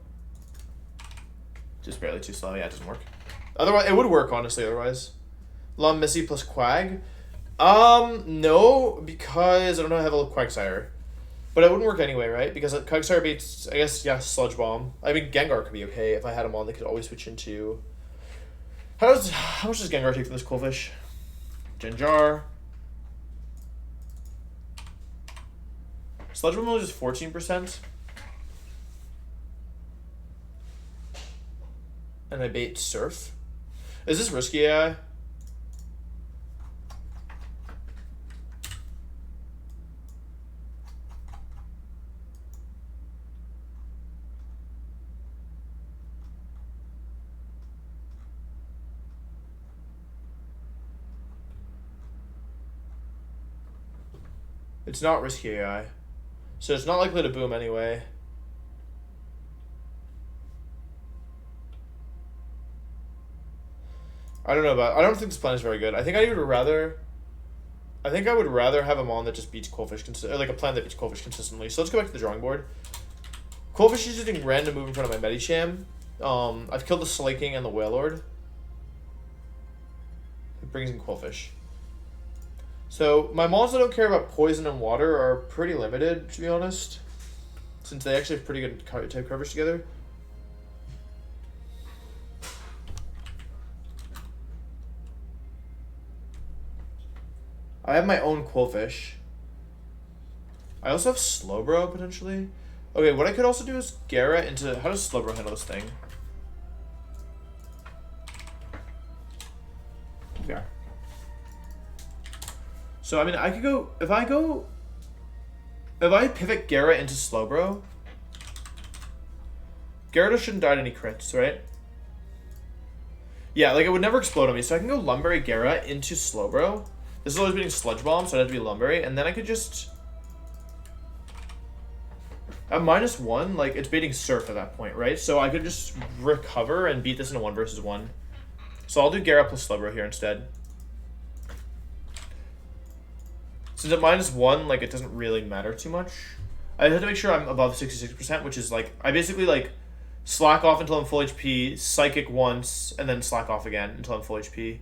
Just barely too slow, yeah, it doesn't work. Otherwise, it would work, honestly, otherwise. Lum Missy plus Quag? No, because I don't have a Quagsire. But it wouldn't work anyway, right? Because Quagsire beats, I guess, yeah, Sludge Bomb. I mean, Gengar could be okay. If I had him on, they could always switch into... How much does Gengar take from this Quillfish? Genjar. Sludge Bomb is 14%. And I bait Surf. Is this risky AI? It's not risky AI. So it's not likely to boom anyway. I don't know about... I don't think this plan is very good. I think I would rather... I think I would rather have a mon that just beats Coalfish, or like a plan that beats Coalfish consistently. So let's go back to the drawing board. Coalfish is using random move in front of my Medicham. I've killed the Slaking and the Whalelord. It brings in Coalfish. So my mons that don't care about poison and water are pretty limited, to be honest, since they actually have pretty good type coverage together. I have my own Coalfish. I also have Slowbro, potentially. Okay, what I could also do is Gara into... How does Slowbro handle this thing? Okay. So, I mean, I could go... If I pivot Gara into Slowbro... Gyarados shouldn't die to any crits, right? Yeah, like, it would never explode on me. So I can go Lumberry Gara into Slowbro. This is always being Sludge Bomb, so I'd have to be Lumberry. And then I could just... At -1, like, it's baiting Surf at that point, right? So I could just recover and beat this in a 1 versus 1. So I'll do Gara plus Slowbro here instead. Since at -1, like, it doesn't really matter too much. I have to make sure I'm above 66%, which is, like, I basically, like, slack off until I'm full HP, Psychic once, and then slack off again until I'm full HP.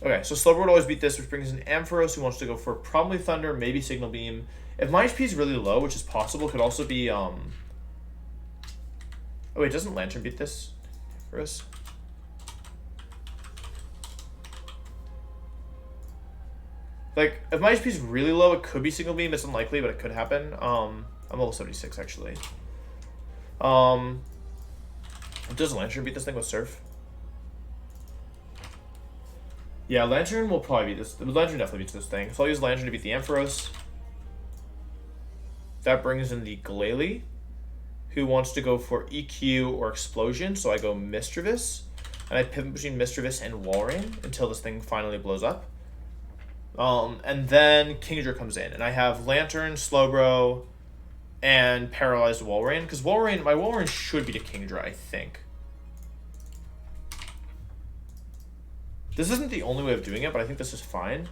Okay, so Slowbro would always beat this, which brings in Ampharos, who wants to go for probably Thunder, maybe Signal Beam. If my HP is really low, which is possible, could also be, Oh wait, doesn't Lantern beat this for us? Like, if my HP is really low, it could be Signal Beam. It's unlikely, but it could happen. I'm level 76, actually. Does Lantern beat this thing with Surf? Yeah, Lantern will probably beat this. Lantern definitely beats this thing. So I'll use Lantern to beat the Ampharos. That brings in the Glalie, who wants to go for EQ or Explosion. So I go Mischievous. And I pivot between Mischievous and Walrein until this thing finally blows up. And then Kingdra comes in. And I have Lantern, Slowbro, and Paralyzed Walrein. Because my Walrein should beat a Kingdra, I think. This isn't the only way of doing it, but I think this is fine.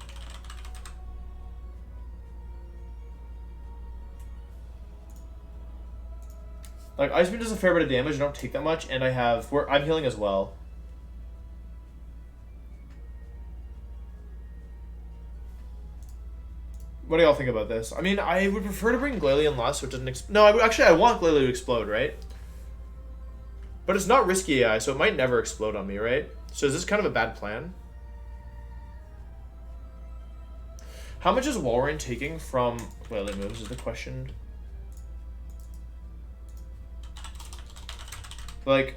Like, Ice Beam does a fair bit of damage, I don't take that much, and I'm healing as well. What do y'all think about this? I mean, I would prefer to bring Glalie in last so it doesn't no, I want Glalie to explode, right? But it's not risky AI, so it might never explode on me, right? So is this kind of a bad plan? How much is Walrein taking from Glalie moves is the question. Like...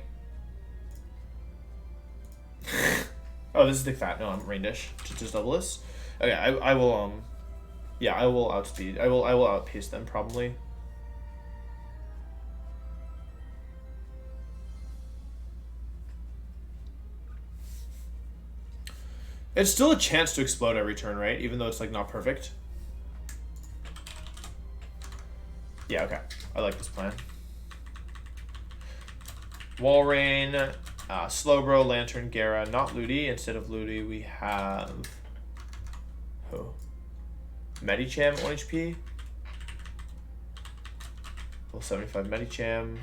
oh, this is the fat. No, I'm Rain Dish. Just double this. Okay, I will, yeah, I will outspeed. I will outpace them, probably. It's still a chance to explode every turn, right? Even though it's, like, not perfect. Yeah, okay. I like this plan. Walrein, Slowbro, Lantern, Gara, not Ludi. Instead of Ludi, we have... Oh. Medicham, 1 HP. Level 75 Medicham.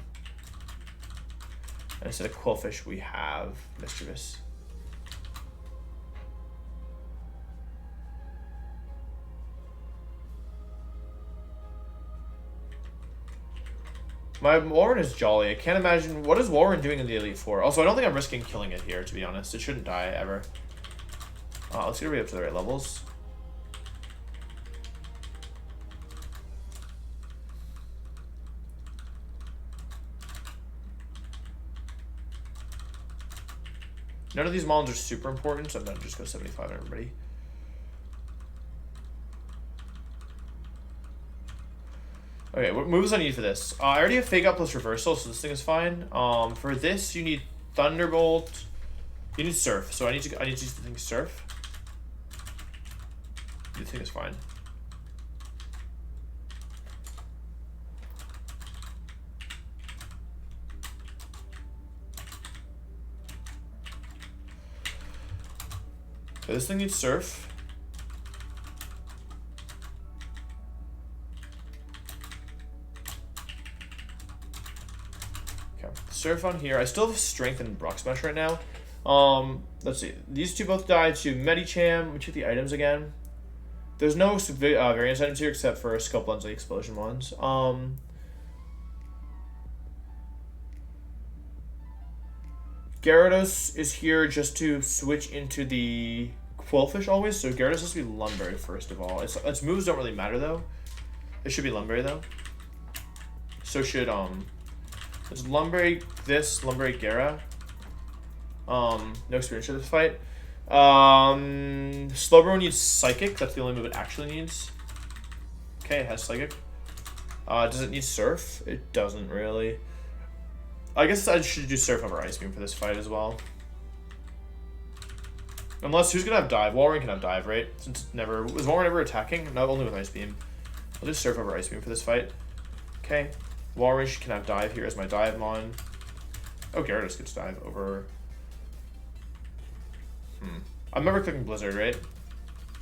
And instead of Quillfish, we have Mischievous. My Walrein is jolly. I can't imagine... What is Walrein doing in the Elite Four? Also, I don't think I'm risking killing it here, to be honest. It shouldn't die, ever. Let's get everybody up to the right levels. None of these mons are super important, so I'm going to just go 75 on everybody. Okay, what moves I need for this? I already have Fake Out plus Reversal, so this thing is fine. For this, you need Thunderbolt. You need Surf, so I need to use the thing Surf. This thing is fine. Okay, this thing needs Surf. surf on here. I still have strength and rock smash right now. Let's see. These two both died to Medicham. Let me check the items again. There's no variance items here except for scope ones, like explosion ones. Gyarados is here just to switch into the Quillfish always. So Gyarados has to be Lumberry first of all. Its moves don't really matter though. It should be Lumberry though. So should it's Lumberry this, Lumberry Gyara. No experience for this fight. Slowbro needs Psychic. That's the only move it actually needs. Okay, it has Psychic. Does it need Surf? It doesn't really. I guess I should do Surf over Ice Beam for this fight as well. Unless, who's gonna have Dive? Walrein can have Dive, right? Since it's never... Was Walrein ever attacking? No, only with Ice Beam. I'll do Surf over Ice Beam for this fight. Okay. Walrein can have Dive here as my Dive-mon. Oh, Gyarados gets Dive over... I'm never clicking Blizzard, right?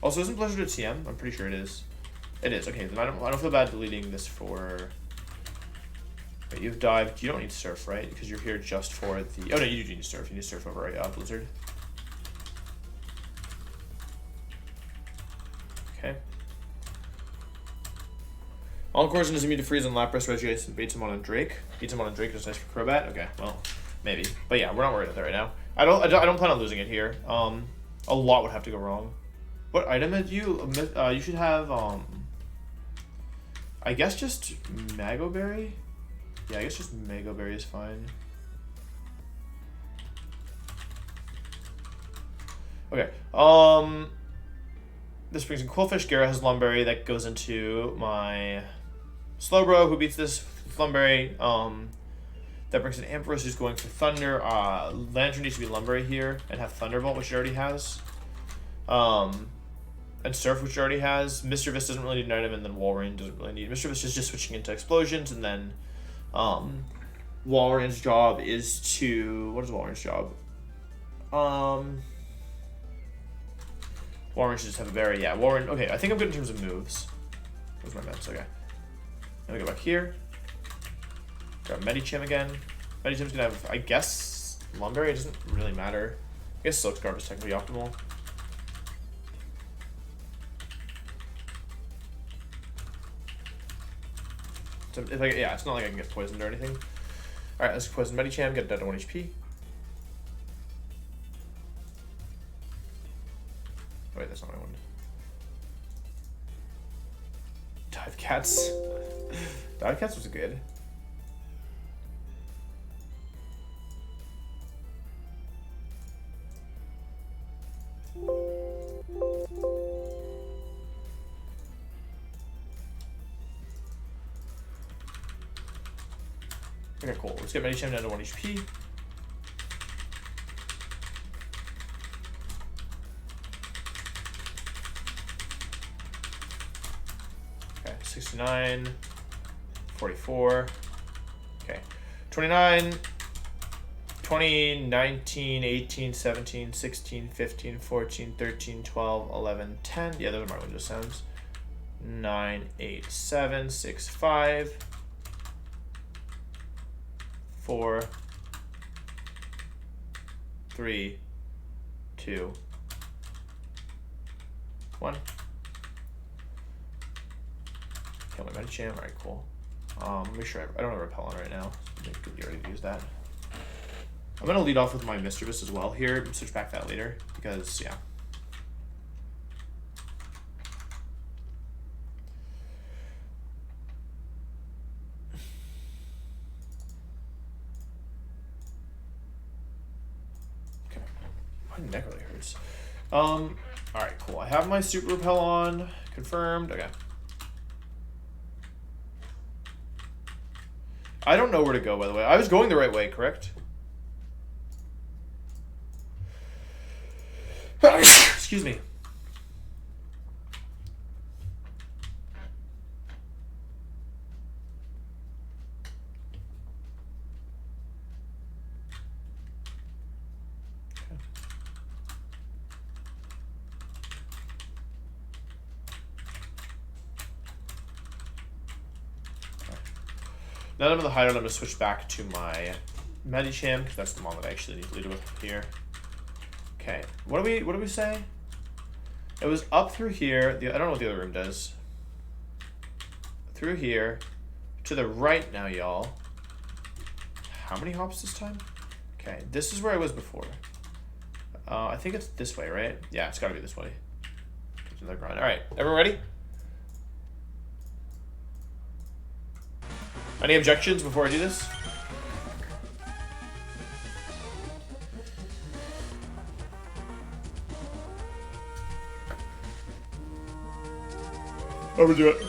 Also, isn't Blizzard a TM? I'm pretty sure it is. It is. Okay, then I don't feel bad deleting this for... Wait, you have Dive. You don't need Surf, right? Because you're here just for the... Oh, no, you do need Surf. You need Surf over Blizzard. Okay. Encore's doesn't need to freeze on Lapras, Regice, and beats him on a Drake. Beats him on a Drake is nice for Crobat. Okay, well, maybe. But yeah, we're not worried about that right now. I don't plan on losing it here. A lot would have to go wrong. What item did you? You should have I guess just Mago Berry. Yeah, I guess just Mago Berry is fine. Okay. This brings in Quillfish. Gyara has Lumberry. That goes into my Slowbro, who beats this with Lumberry. That brings in Ampharos, who's going for Thunder. Lantern needs to be Lumberry here and have Thunderbolt, which it already has. And Surf, which it already has. Mischievous doesn't really need an item, and then Walrein doesn't really need. Mischievous is just switching into Explosions, and then Walrein's job is to... What is Walrein's job? Walrein should just have a berry. Yeah, Walrein... Okay, I think I'm good in terms of moves. Where's my meds? Okay. Let me go back here. Grab Medicham again. Medicham's gonna have, I guess, Lumberry. It doesn't really matter. I guess Silk Scarf is technically optimal. So if yeah, it's not like I can get poisoned or anything. Alright, let's poison Medicham, get it down to 1 HP. Wait, that's not what I wanted. Dive Cats. Dive Cats was good. Okay, cool. Let's get Medicham down to 1 HP. Okay, 69, 44. Okay, 29, 20, 19, 18, 17, 16, 15, 14, 13, 12, 11, 10. Yeah, those are my Windows sounds. 9, 8, 7, 6, 5. 4, 3, 2, 1. Kill my Medicham. Alright, cool. Make sure I don't have Repellent right now. So I could be ready to use that. I'm gonna lead off with my Mischievous as well here. Switch back that later because yeah. Neck really hurts. Alright, cool. I have my Super Repel on. Confirmed. Okay. I don't know where to go, by the way. I was going the right way, correct? Excuse me. Now that I'm in the hideout, I'm going to switch back to my Medicham, because that's the one that I actually need to lead with here. Okay, what do we say? It was up through here. I don't know what the other room does. Through here, to the right now, y'all. How many hops this time? Okay, this is where I was before. I think it's this way, right? Yeah, it's gotta be this way. All right, everyone ready? Any objections before I do this? Overdo it.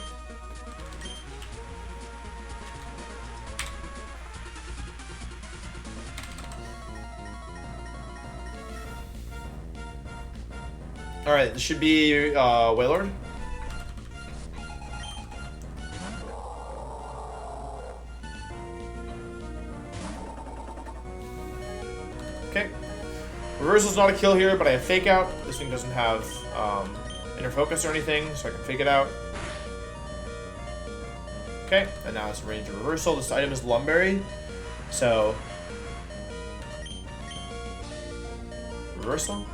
All right, this should be Waylord. Okay. Reversal's not a kill here, but I have fake out. This thing doesn't have inner focus or anything, so I can fake it out. Okay, and now it's range of reversal. This item is Lumberry, so reversal.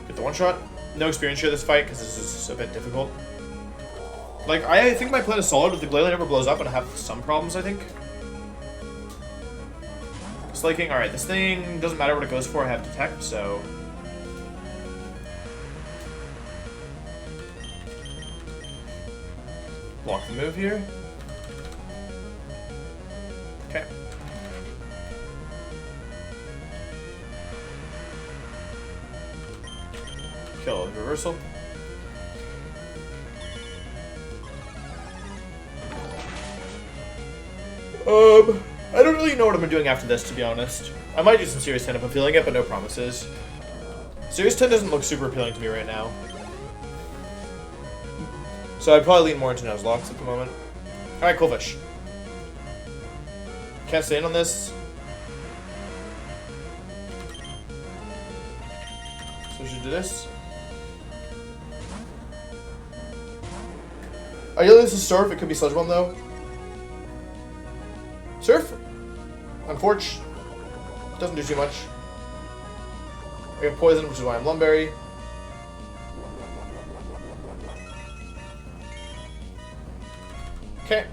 Get the one shot. No experience here this fight because this is a bit difficult. Like I think my plan is solid, but the Glalie never blows up, and I have some problems. I think. Slaking. All right, this thing doesn't matter what it goes for. I have detect, so. Block the move here. Okay. Kill reversal. I don't really know what I'm doing after this, to be honest. I might do some Serious 10 if I'm feeling it, but no promises. Serious 10 doesn't look super appealing to me right now. So I'd probably lean more into Nuzlocke at the moment. Alright, cool fish. Can't stay in on this. So we should do this. Ideally this is Surf, it could be Sludge Bomb though. Surf? Unfortunate. Doesn't do too much. I have Poison, which is why I'm Lumberry. Okay.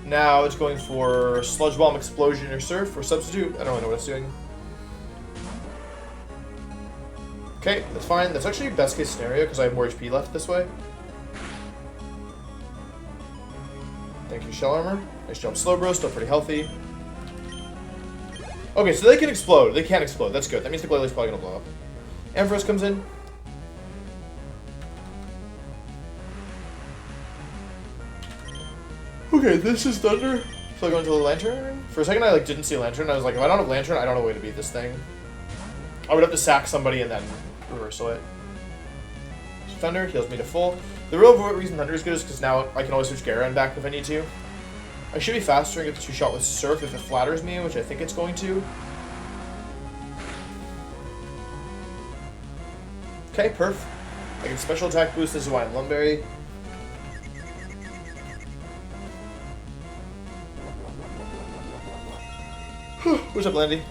Now it's going for Sludge Bomb, Explosion, or Surf, or Substitute. I don't really know what it's doing. Okay, that's fine. That's actually best case scenario because I have more HP left this way. Thank you, Shell Armor. Nice job, Slowbro. Still pretty healthy. Okay, so they can explode. They can explode. That's good. That means the Glalie is probably going to blow up. Ampharos comes in. Okay, this is Thunder. So I go into the Lantern. For a second, I didn't see a Lantern. I was like, if I don't have Lantern, I don't know a way to beat this thing. I would have to sack somebody and then reversal it. So Thunder heals me to full. The real reason Thunder is good is because now I can always switch Garen back if I need to. I should be faster and get the 2-shot with Surf if it flatters me, which I think it's going to. Okay, perf. I get special attack boost. This is why I'm Lumberry. What's up, Landry?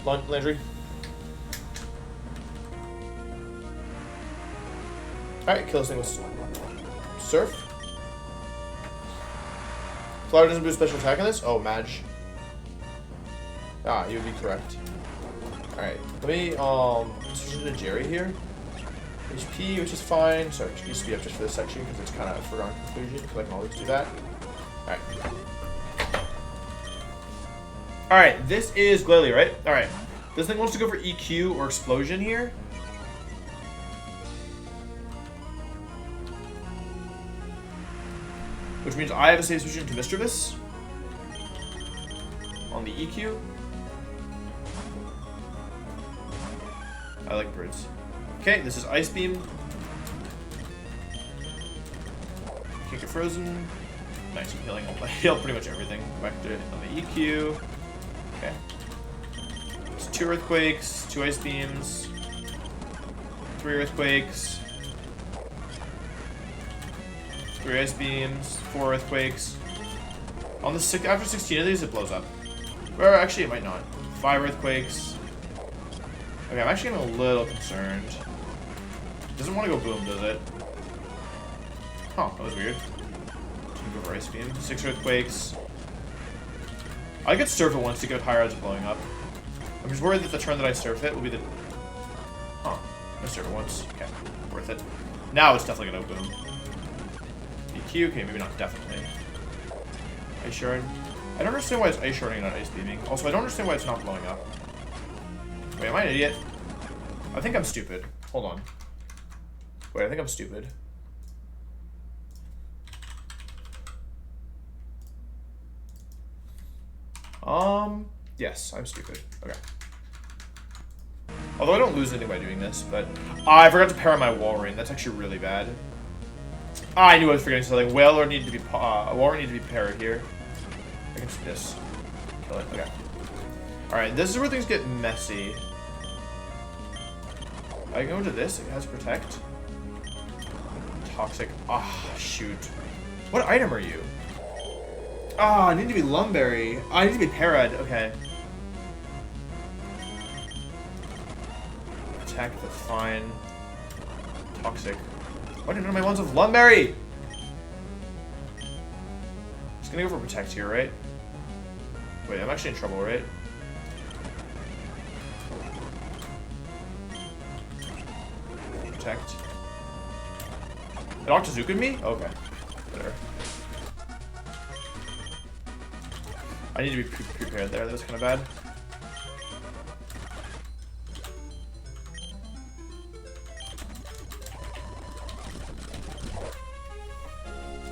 Alright, kill this thing with Surf. Flower doesn't boost special attack on this? Oh, Madge. Ah, you would be correct. Alright, let me switch into Jerry here. HP, which is fine. Sorry, you speed up just for this section because it's kind of a foregone conclusion because I can always do that. Alright. Alright, this is Glalie, right? Alright. This thing wants to go for EQ or Explosion here. Which means I have a safe switch into Mischievous on the EQ. I like birds. Okay, this is Ice Beam. Can't get frozen. Nice, I'm healing. I heal pretty much everything. Back to it on the EQ. Okay. It's 2 Earthquakes, 2 Ice Beams, 3 Earthquakes. 3 ice beams, 4 earthquakes. On the after 16 of these, it blows up. Or actually, it might not. 5 earthquakes. Okay, I'm actually getting a little concerned. It doesn't want to go boom, does it? Huh, that was weird. Didn't go for ice beam. 6 earthquakes. I could surf it once to get higher odds of blowing up. I'm just worried that the turn that I surf it will be the... Huh. I surf it once. Okay. Worth it. Now it's definitely gonna boom. EQ? Okay, maybe not definitely. Ice shard. I don't understand why it's ice sharding and not ice beaming. Also, I don't understand why it's not blowing up. Wait, am I an idiot? I think I'm stupid. Hold on. Wait, I think I'm stupid. Yes, I'm stupid. Okay. Although I don't lose anything by doing this, but... I forgot to pair my wall ring. That's actually really bad. I knew I was forgetting something. Whaler needed to be... wall ring needed to be paired here. I can see this. Kill it. Okay. Alright, this is where things get messy. I go into this. It has protect. Toxic. Ah, shoot. What item are you? Ah, I need to be Lumberry. I need to be Parad. Okay. Attack, that's fine. Toxic. Why didn't none of my ones with Lumberry? Just gonna go for protect here, right? Wait, I'm actually in trouble, right? Protect. It Octazooka'd me? Okay. Whatever. I need to be prepared there. That was kind of bad.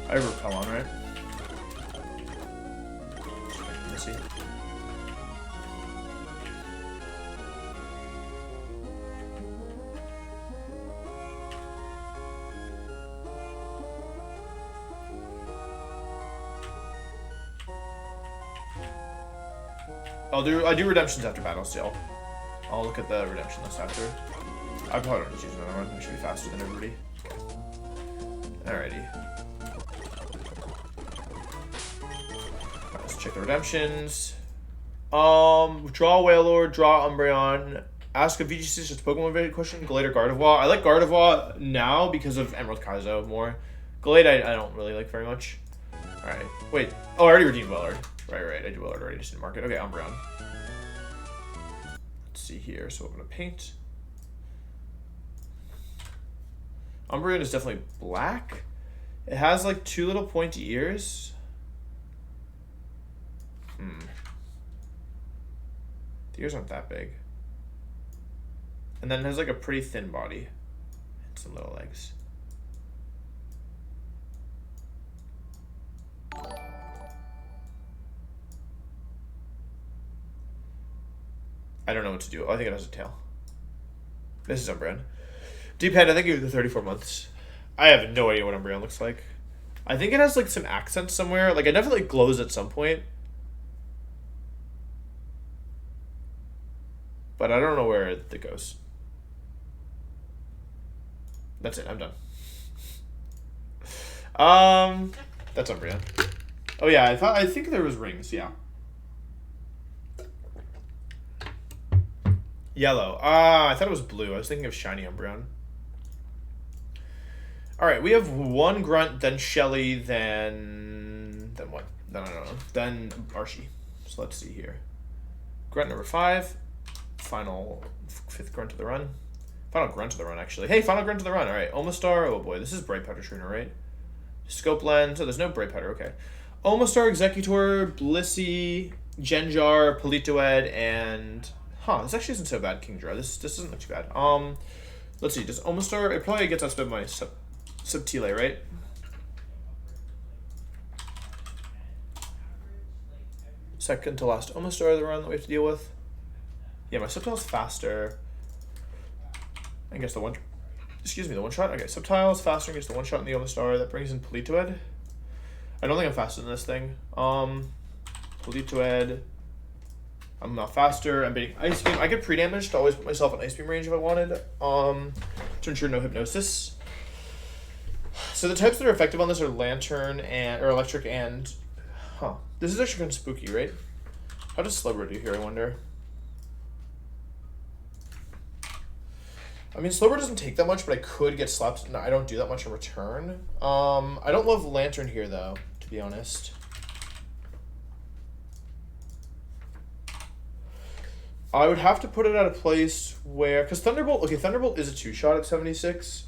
I repel on, right? Let's see. I do redemptions after battle still. I'll look at the redemption list after. I probably don't need to choose another one. I should be faster than everybody. Alrighty. Alright, let's check the redemptions. Draw Wailord, draw Umbreon. Ask a VGC just Pokemon related question. Glade or Gardevoir. I like Gardevoir now because of Emerald Kaizo more. Glade I don't really like very much. Alright. Wait. Oh, I already redeemed Wailord. Right. I do Wailord already, just didn't mark it. Okay, Umbreon. Let's see here. So I'm gonna paint. Umbreon is definitely black. It has like 2 little pointy ears. The ears aren't that big. And then it has like a pretty thin body and some little legs. I don't know what to do. I think it has a tail. This is Umbreon. D-Pad, I think you the 34 months. I have no idea what Umbreon looks like. I think it has like some accents somewhere. Like it definitely glows at some point. But I don't know where it goes. That's it, I'm done. That's Umbreon. Oh yeah, I think there was rings, yeah. Yellow. I thought it was blue. I was thinking of shiny Umbreon. Alright, we have 1 grunt, then Shelly, then what? No. Then Archie. So let's see here. Grunt number 5. Final 5th grunt of the run. Final grunt of the run, actually. Hey, final grunt of the run. Alright, Omastar. Oh boy, this is Bright Powder Trainer, right? Scope Lens. Oh, there's no Bright Powder. Okay. Omastar, Executor, Blissey, Genjar, Politoed, and... Huh, this actually isn't so bad, Kingdra. This doesn't look too bad. Let's see. Does Omastar... It probably gets outspent by Subtile, right? Second to last Omastar of the run that we have to deal with. Yeah, my Subtile's faster. I guess the one... Excuse me, the one-shot? Okay, Subtile is faster against the one-shot in the Omastar. That brings in Politoed. I don't think I'm faster than this thing. Politoed... I'm not faster. I'm beating Ice Beam. I get pre-damage to always put myself in Ice Beam range if I wanted. To ensure no hypnosis. So the types that are effective on this are lantern and or electric and this is actually kind of spooky, right? How does Slowbro do here, I wonder? I mean, Slowbro doesn't take that much, but I could get slapped. No, I don't do that much in return. I don't love lantern here though, to be honest. I would have to put it at a place where, because Thunderbolt, okay, Thunderbolt is a 2-shot at 76,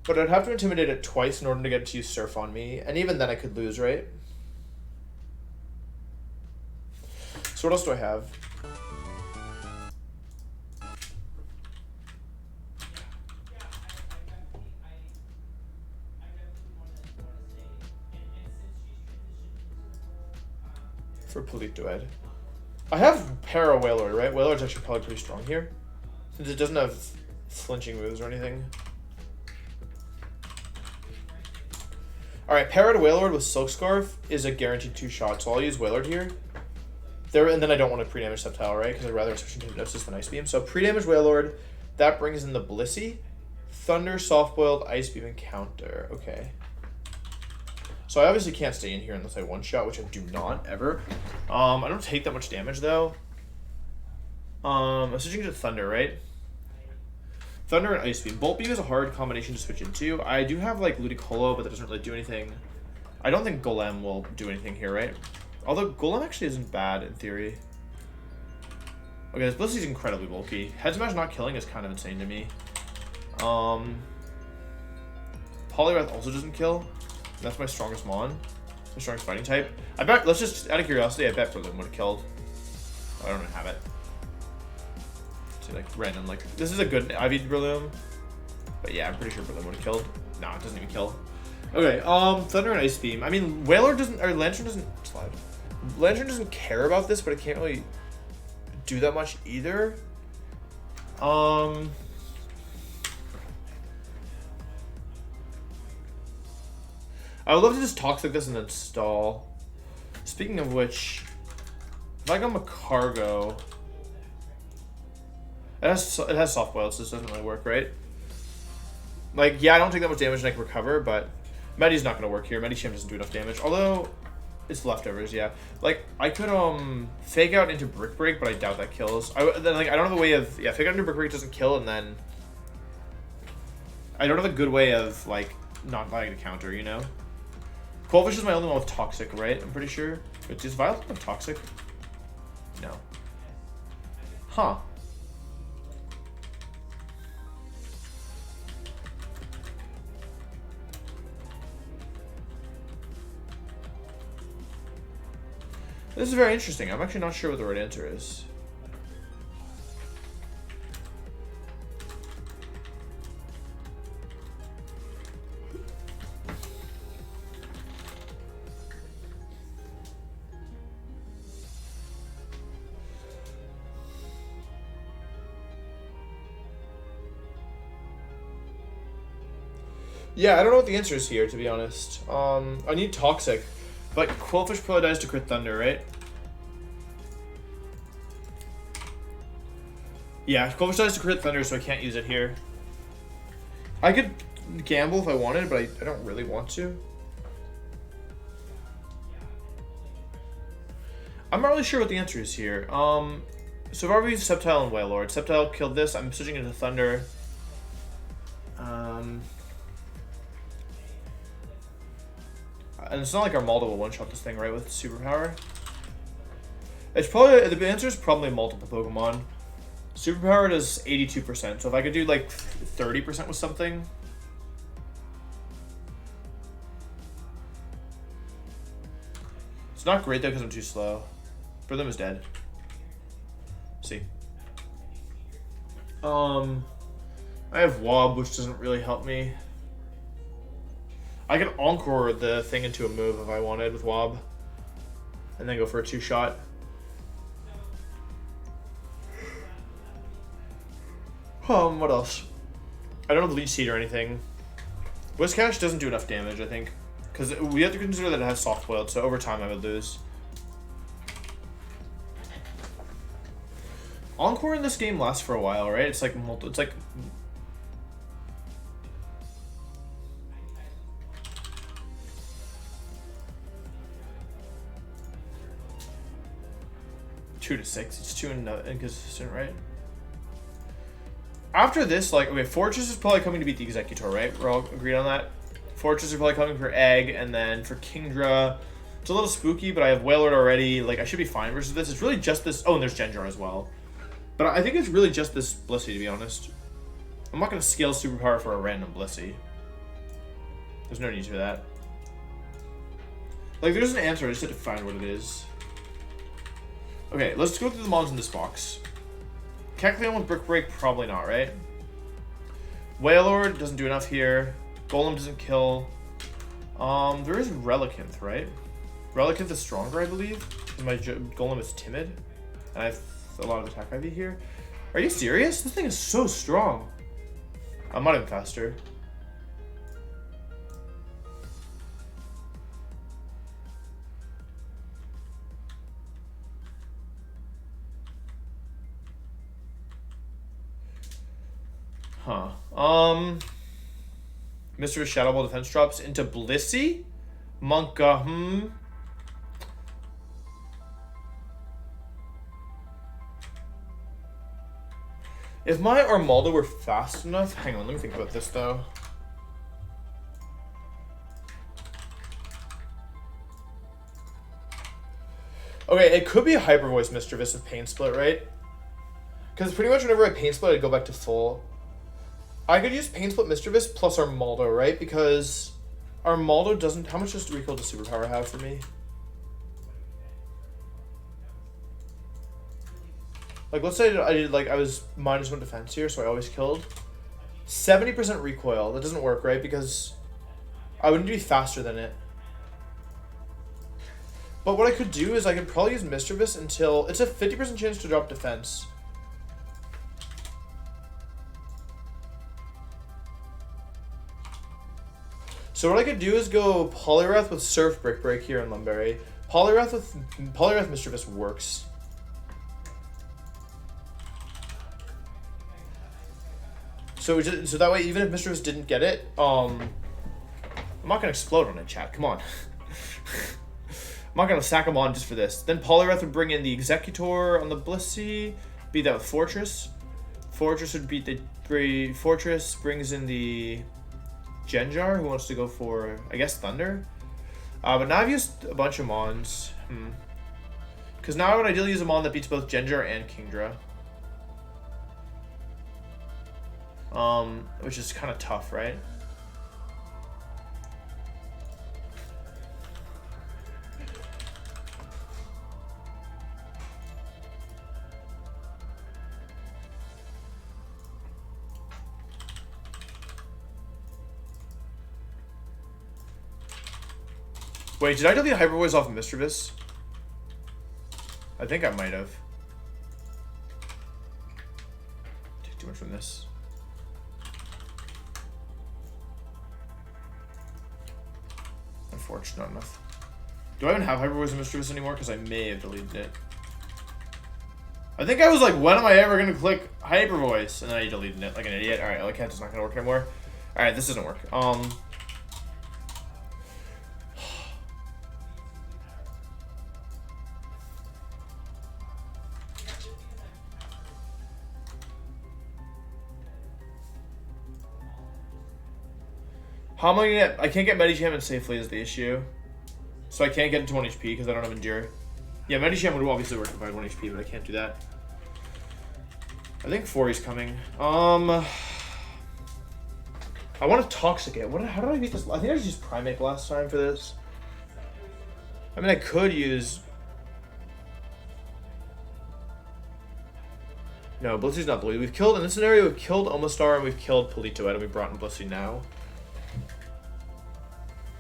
but I'd have to intimidate it twice in order to get it to use Surf on me, and even then I could lose, right? So what else do I have? For Politoed. I have Para Wailord, right? Wailord's actually probably pretty strong here, since it doesn't have flinching moves or anything. Alright, Para to Wailord with Silk Scarf is a guaranteed 2-shot, so I'll use Wailord here. And then I don't want to pre-damage Sceptile, right? Because I'd rather switch into Hypnosis than Ice Beam. So pre-damage Wailord, that brings in the Blissey, Thunder, Soft-Boiled, Ice Beam, and Counter. Okay. So I obviously can't stay in here unless I one-shot, which I do not, ever. I don't take that much damage, though. I'm switching to Thunder, right? Thunder and Ice Beam. Bolt Beam is a hard combination to switch into. I do have, like, Ludicolo, but that doesn't really do anything. I don't think Golem will do anything here, right? Although Golem actually isn't bad, in theory. Okay, this Blissey's incredibly bulky. Head Smash not killing is kind of insane to me. Poliwrath also doesn't kill. That's my strongest mon. My strongest fighting type. I bet, let's just, out of curiosity, I bet Breloom would have killed. I don't have it. So like random, like, this is a good IV Breloom. But yeah, I'm pretty sure Breloom would have killed. No, it doesn't even kill. Okay, Thunder and Ice Beam. I mean, Wailord doesn't, or Lantern doesn't, slide. Lantern doesn't care about this, but it can't really do that much either. I would love to just Toxic this and then stall. Speaking of which, if I go Macargo, it has Soft Boiled, so this doesn't really work, right? Like, yeah, I don't take that much damage and I can recover, but Medi's not going to work here. Medicham doesn't do enough damage, although it's leftovers, yeah. Like, I could Fake Out into Brick Break, but I doubt that kills. I don't have a way of, yeah, Fake Out into Brick Break doesn't kill, and then I don't have a good way of, like, not allowing to counter, you know? Coalfish is my only one with Toxic, right? I'm pretty sure. Does Violet have Toxic? No. Huh. This is very interesting. I'm actually not sure what the right answer is. Yeah, I don't know what the answer is here, to be honest. I need Toxic. But Quillfish probably dies to crit Thunder, right? Yeah, Quillfish dies to crit Thunder, so I can't use it here. I could gamble if I wanted, but I don't really want to. I'm not really sure what the answer is here. So I've already used Sceptile and Wailord. Sceptile killed this. I'm switching into Thunder. And it's not like our multiple one-shot this thing, right, with Superpower? It's probably, the answer is probably multiple Pokemon. Superpower does 82%, so if I could do like 30% with something. It's not great though because I'm too slow. Breloom is dead. See. I have Wob, which doesn't really help me. I can Encore the thing into a move if I wanted with Wob. And then go for a 2-shot. What else? I don't have Leech Seed or anything. Whiscash doesn't do enough damage, I think. Because we have to consider that it has Soft Boiled, so over time I would lose. Encore in this game lasts for a while, right? It's like 2 to 6. It's too inconsistent, right? After this, like, okay, Fortress is probably coming to beat the Executor, right? We're all agreed on that. Fortress are probably coming for Egg, and then for Kingdra, it's a little spooky, but I have Wailord already. Like, I should be fine versus this. It's really just this. Oh, and there's Genjar as well. But I think it's really just this Blissey, to be honest. I'm not going to scale Superpower for a random Blissey. There's no need for that. Like, there's an answer. I just had to find what it is. Okay, let's go through the mons in this box. Kecleon with Brick Break, probably not, right? Wailord doesn't do enough here. Golem doesn't kill. There is Relicanth, right? Relicanth is stronger, I believe. And my Golem is timid. And I have a lot of attack IV here. Are you serious? This thing is so strong. I'm not even faster. Huh. Mr. Shadow Ball defense drops into Blissey? Monka, If my Armaldo were fast enough... Hang on, let me think about this, though. Okay, it could be a Hyper Voice Mischievous with Pain Split, right? Because pretty much whenever I Pain Split, I'd go back to full. I could use Pain Split Mischievous plus Armaldo, right? Because Armaldo doesn't... How much does recoil does Superpower have for me? Like, let's say I was -1 defense here, so I always killed. 70% recoil. That doesn't work, right? Because I wouldn't be faster than it. But what I could do is I could probably use Mischievous until... It's a 50% chance to drop defense. So what I could do is go Poliwrath with Surf Brick Break here in Lumberry. Poliwrath Mischievous works. So that way, even if Mischievous didn't get it, I'm not gonna explode on it, chat. Come on. I'm not gonna sack him on just for this. Then Poliwrath would bring in the Executor on the Blissey, beat that with Fortress. Fortress would beat the Fortress, brings in the Genjar, who wants to go for, I guess, Thunder. But now I've used a bunch of mons. Because now I would ideally use a mon that beats both Genjar and Kingdra. Which is kind of tough, right? Wait, did I delete Hyper Voice off of Mischievous? I think I might have. Take too much from this. Unfortunate, not enough. Do I even have Hyper Voice and Mischievous anymore? Because I may have deleted it. I think I was like, when am I ever going to click Hyper Voice? And then I deleted it like an idiot. Alright, like it's not going to work anymore. Alright, this doesn't work. How am I gonna get... I can't get Medicham in safely is the issue. So I can't get into 1 HP because I don't have Endure. Yeah, Medicham would obviously work if I had 1 HP, but I can't do that. I think 4 is coming. I want to Toxic it. How did I beat this? I think I just used Primate last time for this. I mean, I could use... No, Blissey's not blue. We've killed... In this scenario, we've killed Omastar and we've killed Politoed and we've brought in Blissey now.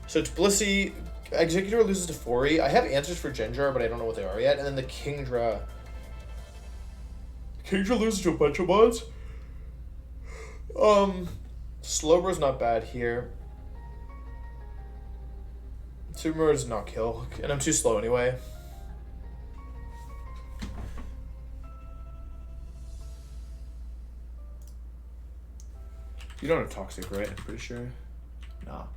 So it's Blissey, Executor loses to Fori. I have answers for Genjar, but I don't know what they are yet. And then the Kingdra. Kingdra loses to a bunch of mods. Slowbro's not bad here. Supermode does not kill, and I'm too slow anyway. You don't have Toxic, right? I'm pretty sure. Nah.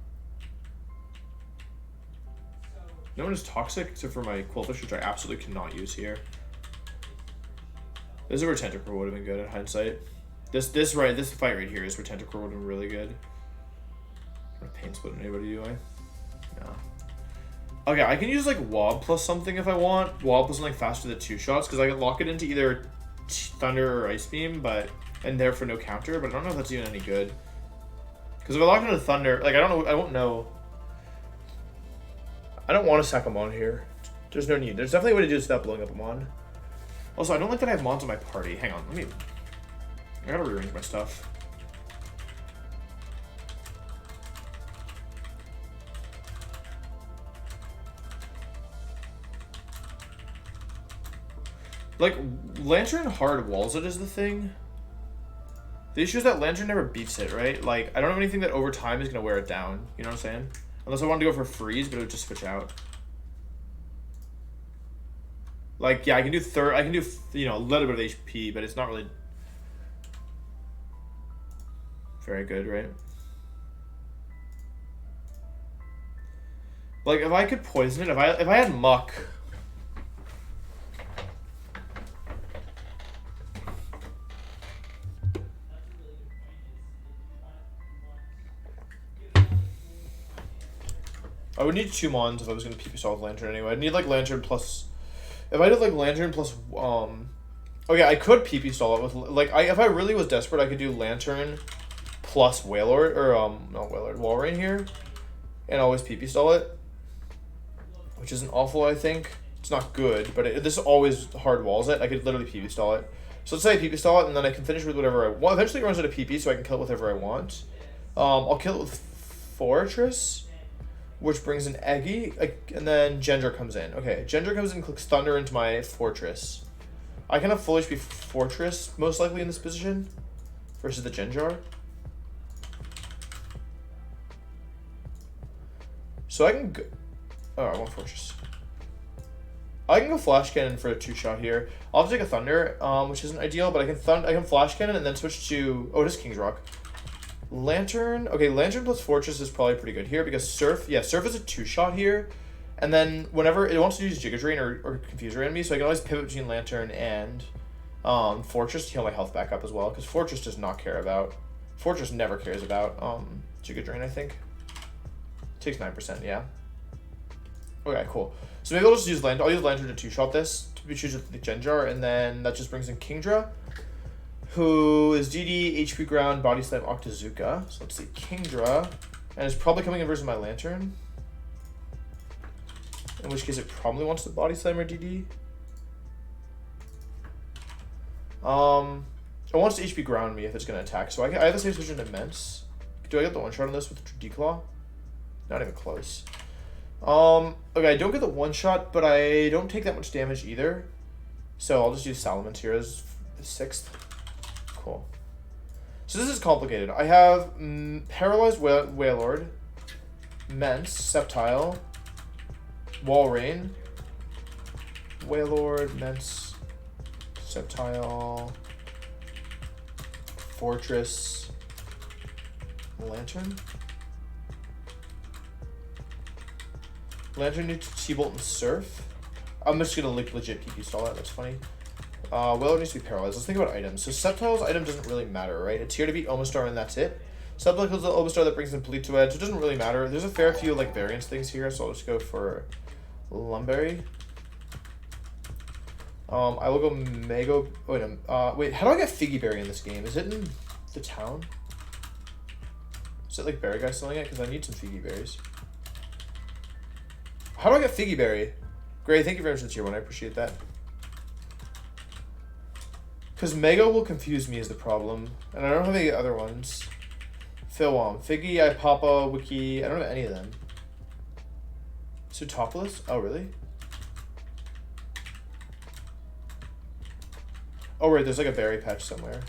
No one is Toxic except for my Quillfish, which I absolutely cannot use here. This is where Tentacle would have been good in hindsight. This fight right here is where Tentacle would have been really good. I'm not pain splitting anybody, do I? No. Okay, I can use like Wob plus something if I want. Wob plus something faster than 2 shots, because I can lock it into either Thunder or Ice Beam, and therefore no counter, but I don't know if that's even any good. Because if I lock it into Thunder, like I won't know. I don't want to sack a Mon here. There's no need. There's definitely a way to do this without blowing up a Mon. Also, I don't like that I have Mons on my party. Hang on, I gotta rearrange my stuff. Like, Lantern hard walls it is the thing. The issue is that Lantern never beats it, right? Like, I don't have anything that over time is going to wear it down. You know what I'm saying? Unless I wanted to go for freeze, but it would just switch out. Like, yeah, I can do, you know, a little bit of HP, but it's not really very good, right? Like, if I could poison it, if I had Muck... I would need 2 Mons if I was going to PP solve Lantern anyway. I'd need like Lantern plus... If I did like Lantern plus... Okay, I could PP stall it with... Like, if I really was desperate, I could do Lantern plus Wailord, or not Wailord, Walrein here. And always PP stall it. Which isn't awful, I think. It's not good, but this always hard walls it. I could literally PP stall it. So let's say I PP stall it, and then I can finish with whatever I want. Eventually it runs out of PP, so I can kill it with whatever I want. I'll kill it with Fortress, which brings an Eggy, and then Gendra comes in. Okay, Gendra comes in and clicks Thunder into my Fortress. I can have full HP Fortress, most likely in this position, versus the Genjar. So I can go... Oh, I want Fortress. I can go Flash Cannon for a 2-shot here. I'll have to take a Thunder, which isn't ideal, but I can Flash Cannon and then switch to... Oh, it is King's Rock. Lantern. Okay, Lantern plus Fortress is probably pretty good here because Surf is a 2-shot here. And then whenever it wants to use Giga Drain or Confuse Ray on me, so I can always pivot between Lantern and Fortress to heal my health back up as well, because Fortress never cares about Giga Drain, I think. Takes 9%, yeah. Okay, cool. So maybe I'll just use Lantern. I'll use Lantern to 2-shot this to choose with the Genjar, and then that just brings in Kingdra, who is DD, HP Ground, Body Slam, Octazooka. So let's see, Kingdra, and it's probably coming in versus my Lantern. In which case it probably wants the Body Slam or DD. It wants to HP Ground me if it's going to attack. So I have the same switch in Immense. Do I get the 1-shot on this with Declaw? Not even close. Okay, I don't get the 1-shot, but I don't take that much damage either. So I'll just use Salamence here as the 6th. Cool. So this is complicated. I have Paralyzed Wailord, Mence, Sceptile, Walrein, Wailord, Mence, Sceptile, Fortress, Lantern. Lantern needs T-Bolt and Surf. I'm just gonna legit PP stall that, that's funny. Wailord needs to be paralyzed. Let's think about items. So Sceptile's item doesn't really matter, right? It's here to beat Omastar and that's it. Sceptile kills the Omastar that brings in Polito Edge, so it doesn't really matter. There's a fair few like variance things here, so I'll just go for Lumberry. I will go Mego. Wait, how do I get Figgy Berry in this game? Is it in the town? Is it like Berry Guy selling it? Because I need some Figgy Berries. How do I get Figgy Berry? Great, thank you very much for the tier 1. I appreciate that. Because Mego will confuse me is the problem. And I don't have any other ones. Philwam, Figgy, Ipapa, Wiki. I don't have any of them. Sootopolis? Oh, really? Oh, right, there's like a berry patch somewhere.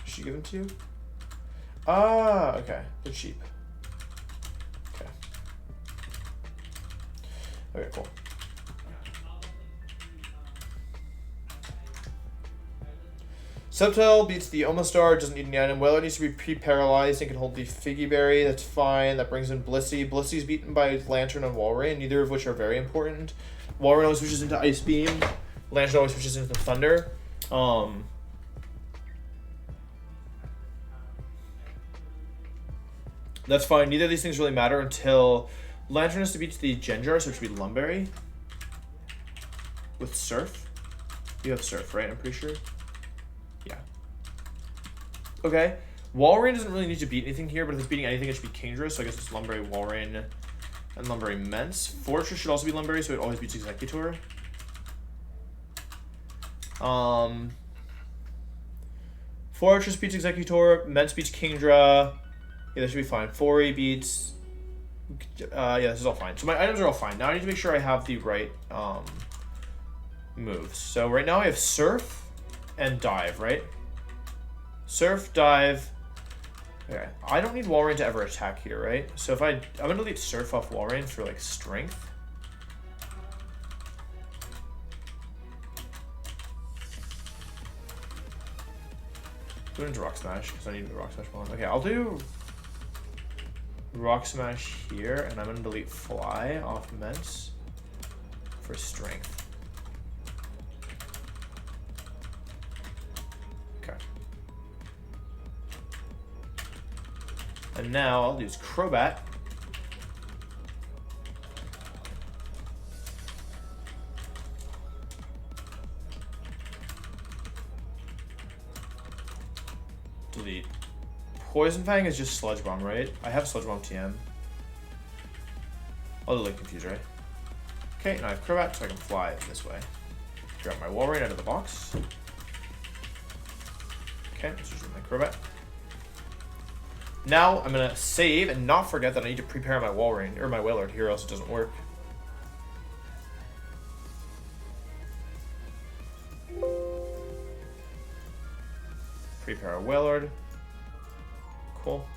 Did she give them to you? Ah, okay. They're cheap. Okay. Okay, cool. Subtile beats the Omastar, doesn't need any item. Weller needs to be pre-paralyzed and can hold the Figgy Berry, that's fine. That brings in Blissey. Blissey's beaten by Lantern and Walrein, neither of which are very important. Walrein always switches into Ice Beam. Lantern always switches into Thunder. That's fine. Neither of these things really matter until Lantern has to beat the Genjar, so it should be Lumberry. With Surf. You have Surf, right? I'm pretty sure. Yeah. Okay. Walrein doesn't really need to beat anything here, but if it's beating anything, it should be Kingdra, so I guess it's Lumberry, Walrein, and Lumberry Mence. Fortress should also be Lumberry, so it always beats Executor. Fortress beats Executor, Mence beats Kingdra. Yeah, that should be fine. Fori beats... yeah, this is all fine. So my items are all fine. Now I need to make sure I have the right moves. So right now I have Surf and Dive, right? Surf, Dive. Okay. I don't need Walrein to ever attack here, right? So if I'm going to delete Surf off Walrein for, like, Strength. Go into Rock Smash, because I need the Rock Smash one. Okay, I'll do Rock Smash here, and I'm going to delete Fly off Mence for Strength. Okay. And now I'll use Crobat. Delete. Poison Fang is just Sludge Bomb, right? I have Sludge Bomb TM. I'll delete Confuse, right? Okay, now I have Crobat, so I can fly this way. Grab my Walrein out of the box. Okay, let's use my Crobat. Now I'm gonna save and not forget that I need to prepare my Walrein or my Wailord here, else it doesn't work. Prepare a Wailord. Cool.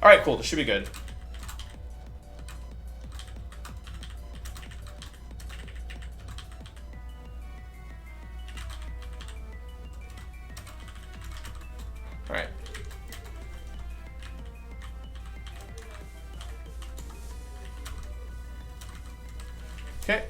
Alright, cool. This should be good. Alright. Okay.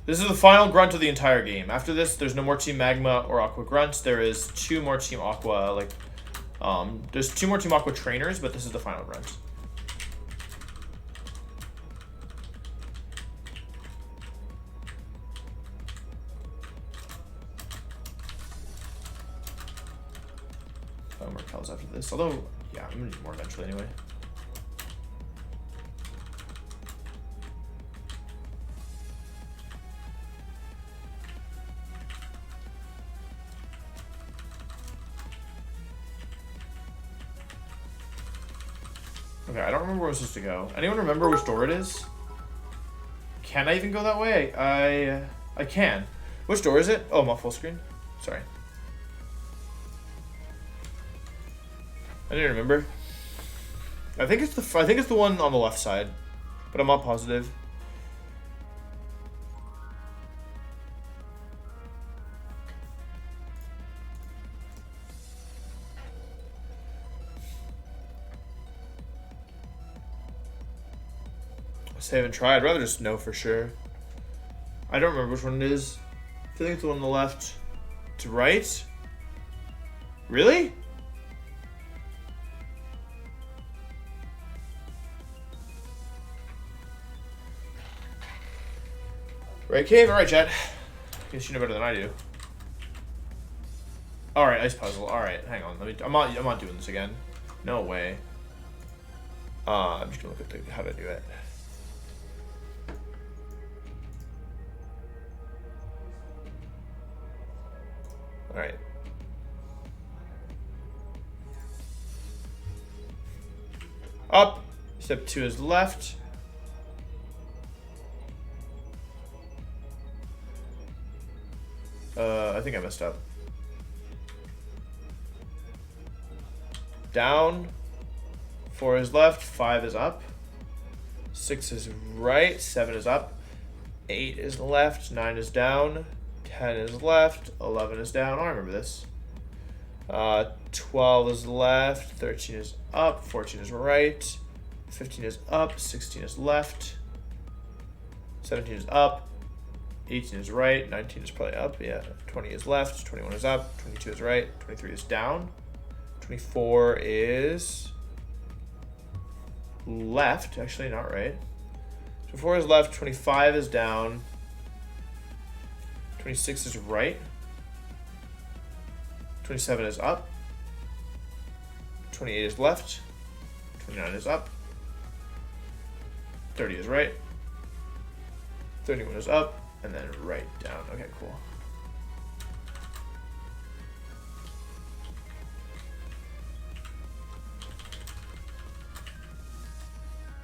This is the final grunt of the entire game. After this, there's no more Team Magma or Aqua grunts. There is 2 more Team Aqua, like, there's 2 more Team Aqua trainers, but this is the final grunt. More cows after this, although, yeah, I'm gonna need more eventually anyway. Okay, I don't remember where I'm supposed to go. Anyone remember which door it is? Can I even go that way? I can. Which door is it? Oh, I'm off full screen. Sorry. I didn't remember. I think it's the one on the left side, but I'm not positive. I haven't tried. I'd rather just know for sure. I don't remember which one it is. I feel like it's the one on the left. To right? Really? Right cave? Alright, chat. Guess you know better than I do. Alright, ice puzzle. Alright, hang on. I'm not doing this again. No way. I'm just gonna look at how to do it. Alright. Up. Step 2 is left. I think I messed up. Down. 4 is left. 5 is up. 6 is right. 7 is up. 8 is left. 9 is down. 10 is left. 11 is down. Oh, I remember this. 12 is left. 13 is up. 14 is right. 15 is up. 16 is left. 17 is up. 18 is right. 19 is probably up. Yeah. 20 is left. 21 is up. 22 is right. 23 is down. 24 is left. Actually, not right. 24 is left. 25 is down. 26 is right. 27 is up. 28 is left. 29 is up. 30 is right. 31 is up. And then right down. Okay, cool.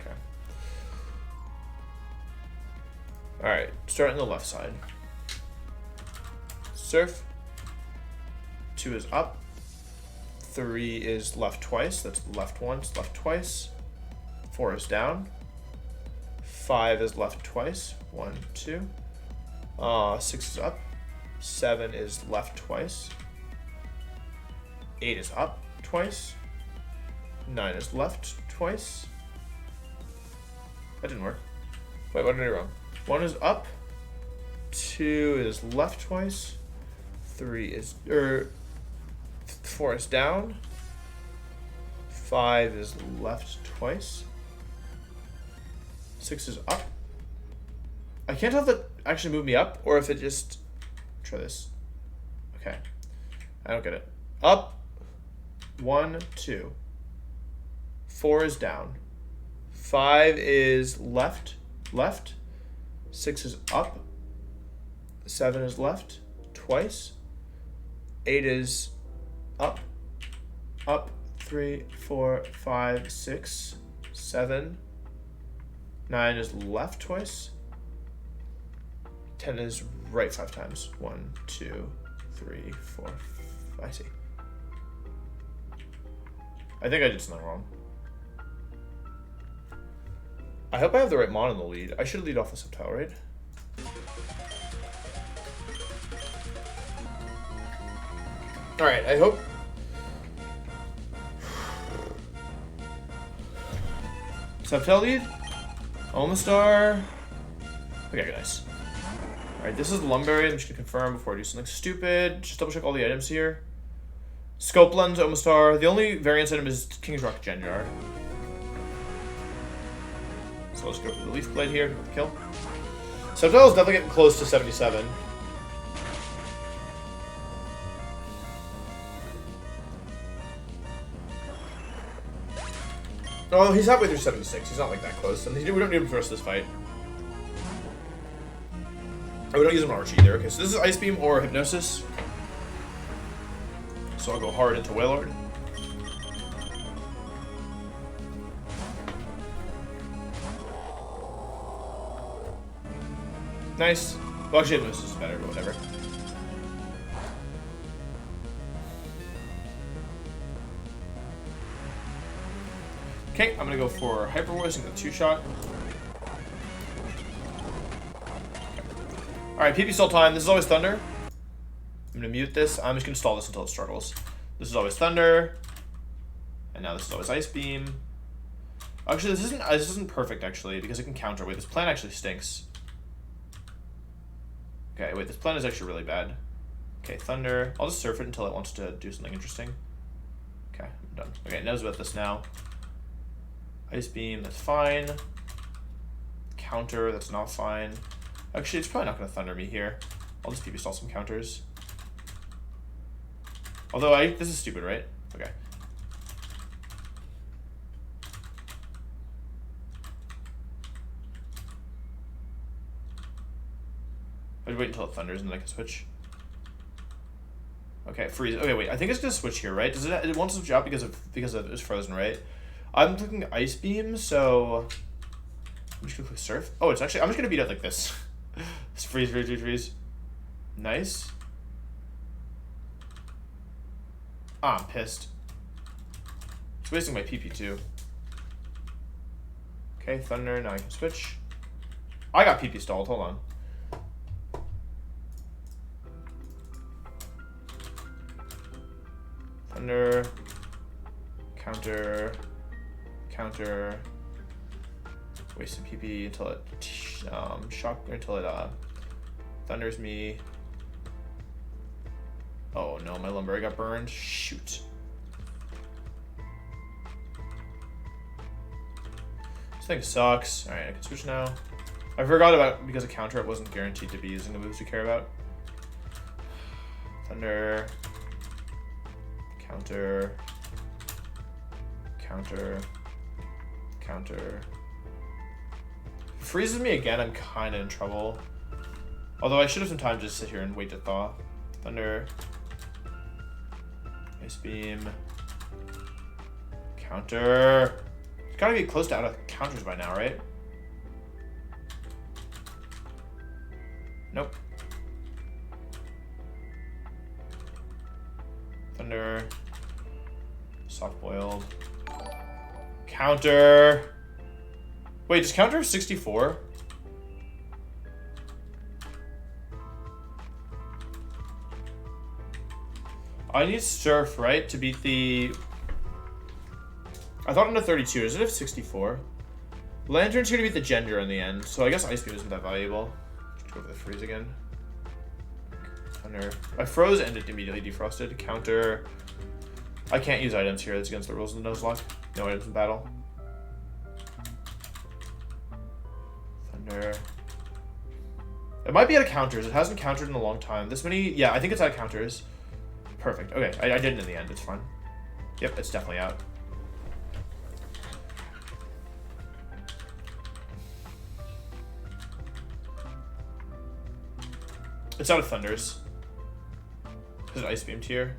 Okay. All right, start on the left side. Surf. 2 is up. 3 is left twice. That's left once, left twice. 4 is down. 5 is left twice. 1, 2. 6 is up. 7 is left twice. 8 is up twice. 9 is left twice. That didn't work. Wait, what did I do wrong? 1 is up. 2 is left twice. 3 is 4 is down. 5 is left twice. 6 is up. I can't tell if that actually moved me up or if it just... Try this. Okay. I don't get it. Up. 1, 2. 4 is down. 5 is left. Left. 6 is up. 7 is left. Twice. 8 is up. Up. 3, 4, 5, 6, 7. 9 is left twice. 10 is right 5 times. 1, 2, 3, 4. I see. I think I did something wrong. I hope I have the right mon in the lead. I should lead off the subtile, right? Alright, I hope... Subtile lead? Omastar. Okay, guys. Alright, this is Lumberry. I'm just gonna confirm before I do something stupid. Just double check all the items here. Scope Lens, Omastar. The only variance item is King's Rock Genjar. So let's go for the Leaf Blade here. Kill. Subtile is definitely getting close to 77. Oh, he's halfway through 76. He's not like that close. And we don't need him for the rest of this fight. Oh, we don't use him on Arch either. Okay, so this is Ice Beam or Hypnosis. So I'll go hard into Wailord. Nice. Well, actually, Hypnosis is better, but whatever. Okay, I'm gonna go for Hyper Voice and go 2-shot. Alright, PP stall time. This is always Thunder. I'm gonna mute this. I'm just gonna stall this until it struggles. This is always Thunder. And now this is always Ice Beam. Actually, this isn't perfect actually, because it can counter. Wait, this plan actually stinks. Okay, wait, this plan is actually really bad. Okay, Thunder. I'll just surf it until it wants to do something interesting. Okay, I'm done. Okay, it knows about this now. Ice Beam, that's fine. Counter, that's not fine. Actually, it's probably not going to Thunder me here. I'll just PP stall some counters. Although, this is stupid, right? Okay. I'd wait until it thunders and then I can switch. Okay, freeze. Okay, wait. I think it's gonna switch here, right? Does it? It wants to switch out because of it's frozen, right? I'm clicking ice beam, so I'm just gonna click surf. Oh, it's actually, I'm just gonna beat it like this. It's freeze, freeze, freeze, freeze. Nice. Ah, I'm pissed. It's wasting my PP too. Okay, thunder, now I can switch. I got PP stalled, hold on. Thunder, counter, counter, wasted PP until it until it thunders me. Oh no, my lumber got burned. Shoot. This thing sucks. Alright, I can switch now. I forgot about, because of counter, it wasn't guaranteed to be using the moves we care about. Thunder. Counter. Counter. Counter. If it freezes me again, I'm kind of in trouble. Although I should have some time to just sit here and wait to thaw. Thunder. Ice beam. Counter. It's gotta get close to out of counters by now, right? Nope. Thunder. Soft boiled. Counter. Wait, does counter 64? I need surf, right, to beat the... I thought into 32. Is it a 64? Lantern's gonna beat the gender in the end, so I guess ice beam isn't that valuable. Just go for the freeze again. Thunder. I froze and it immediately defrosted. Counter. I can't use items here. That's against the rules of the Nuzlocke. No items in battle. Thunder. It might be out of counters. It hasn't countered in a long time. This many... Yeah, I think it's out of counters. Perfect. Okay, I did it in the end. It's fine. Yep, it's definitely out. It's out of thunders. There's an ice beam tier.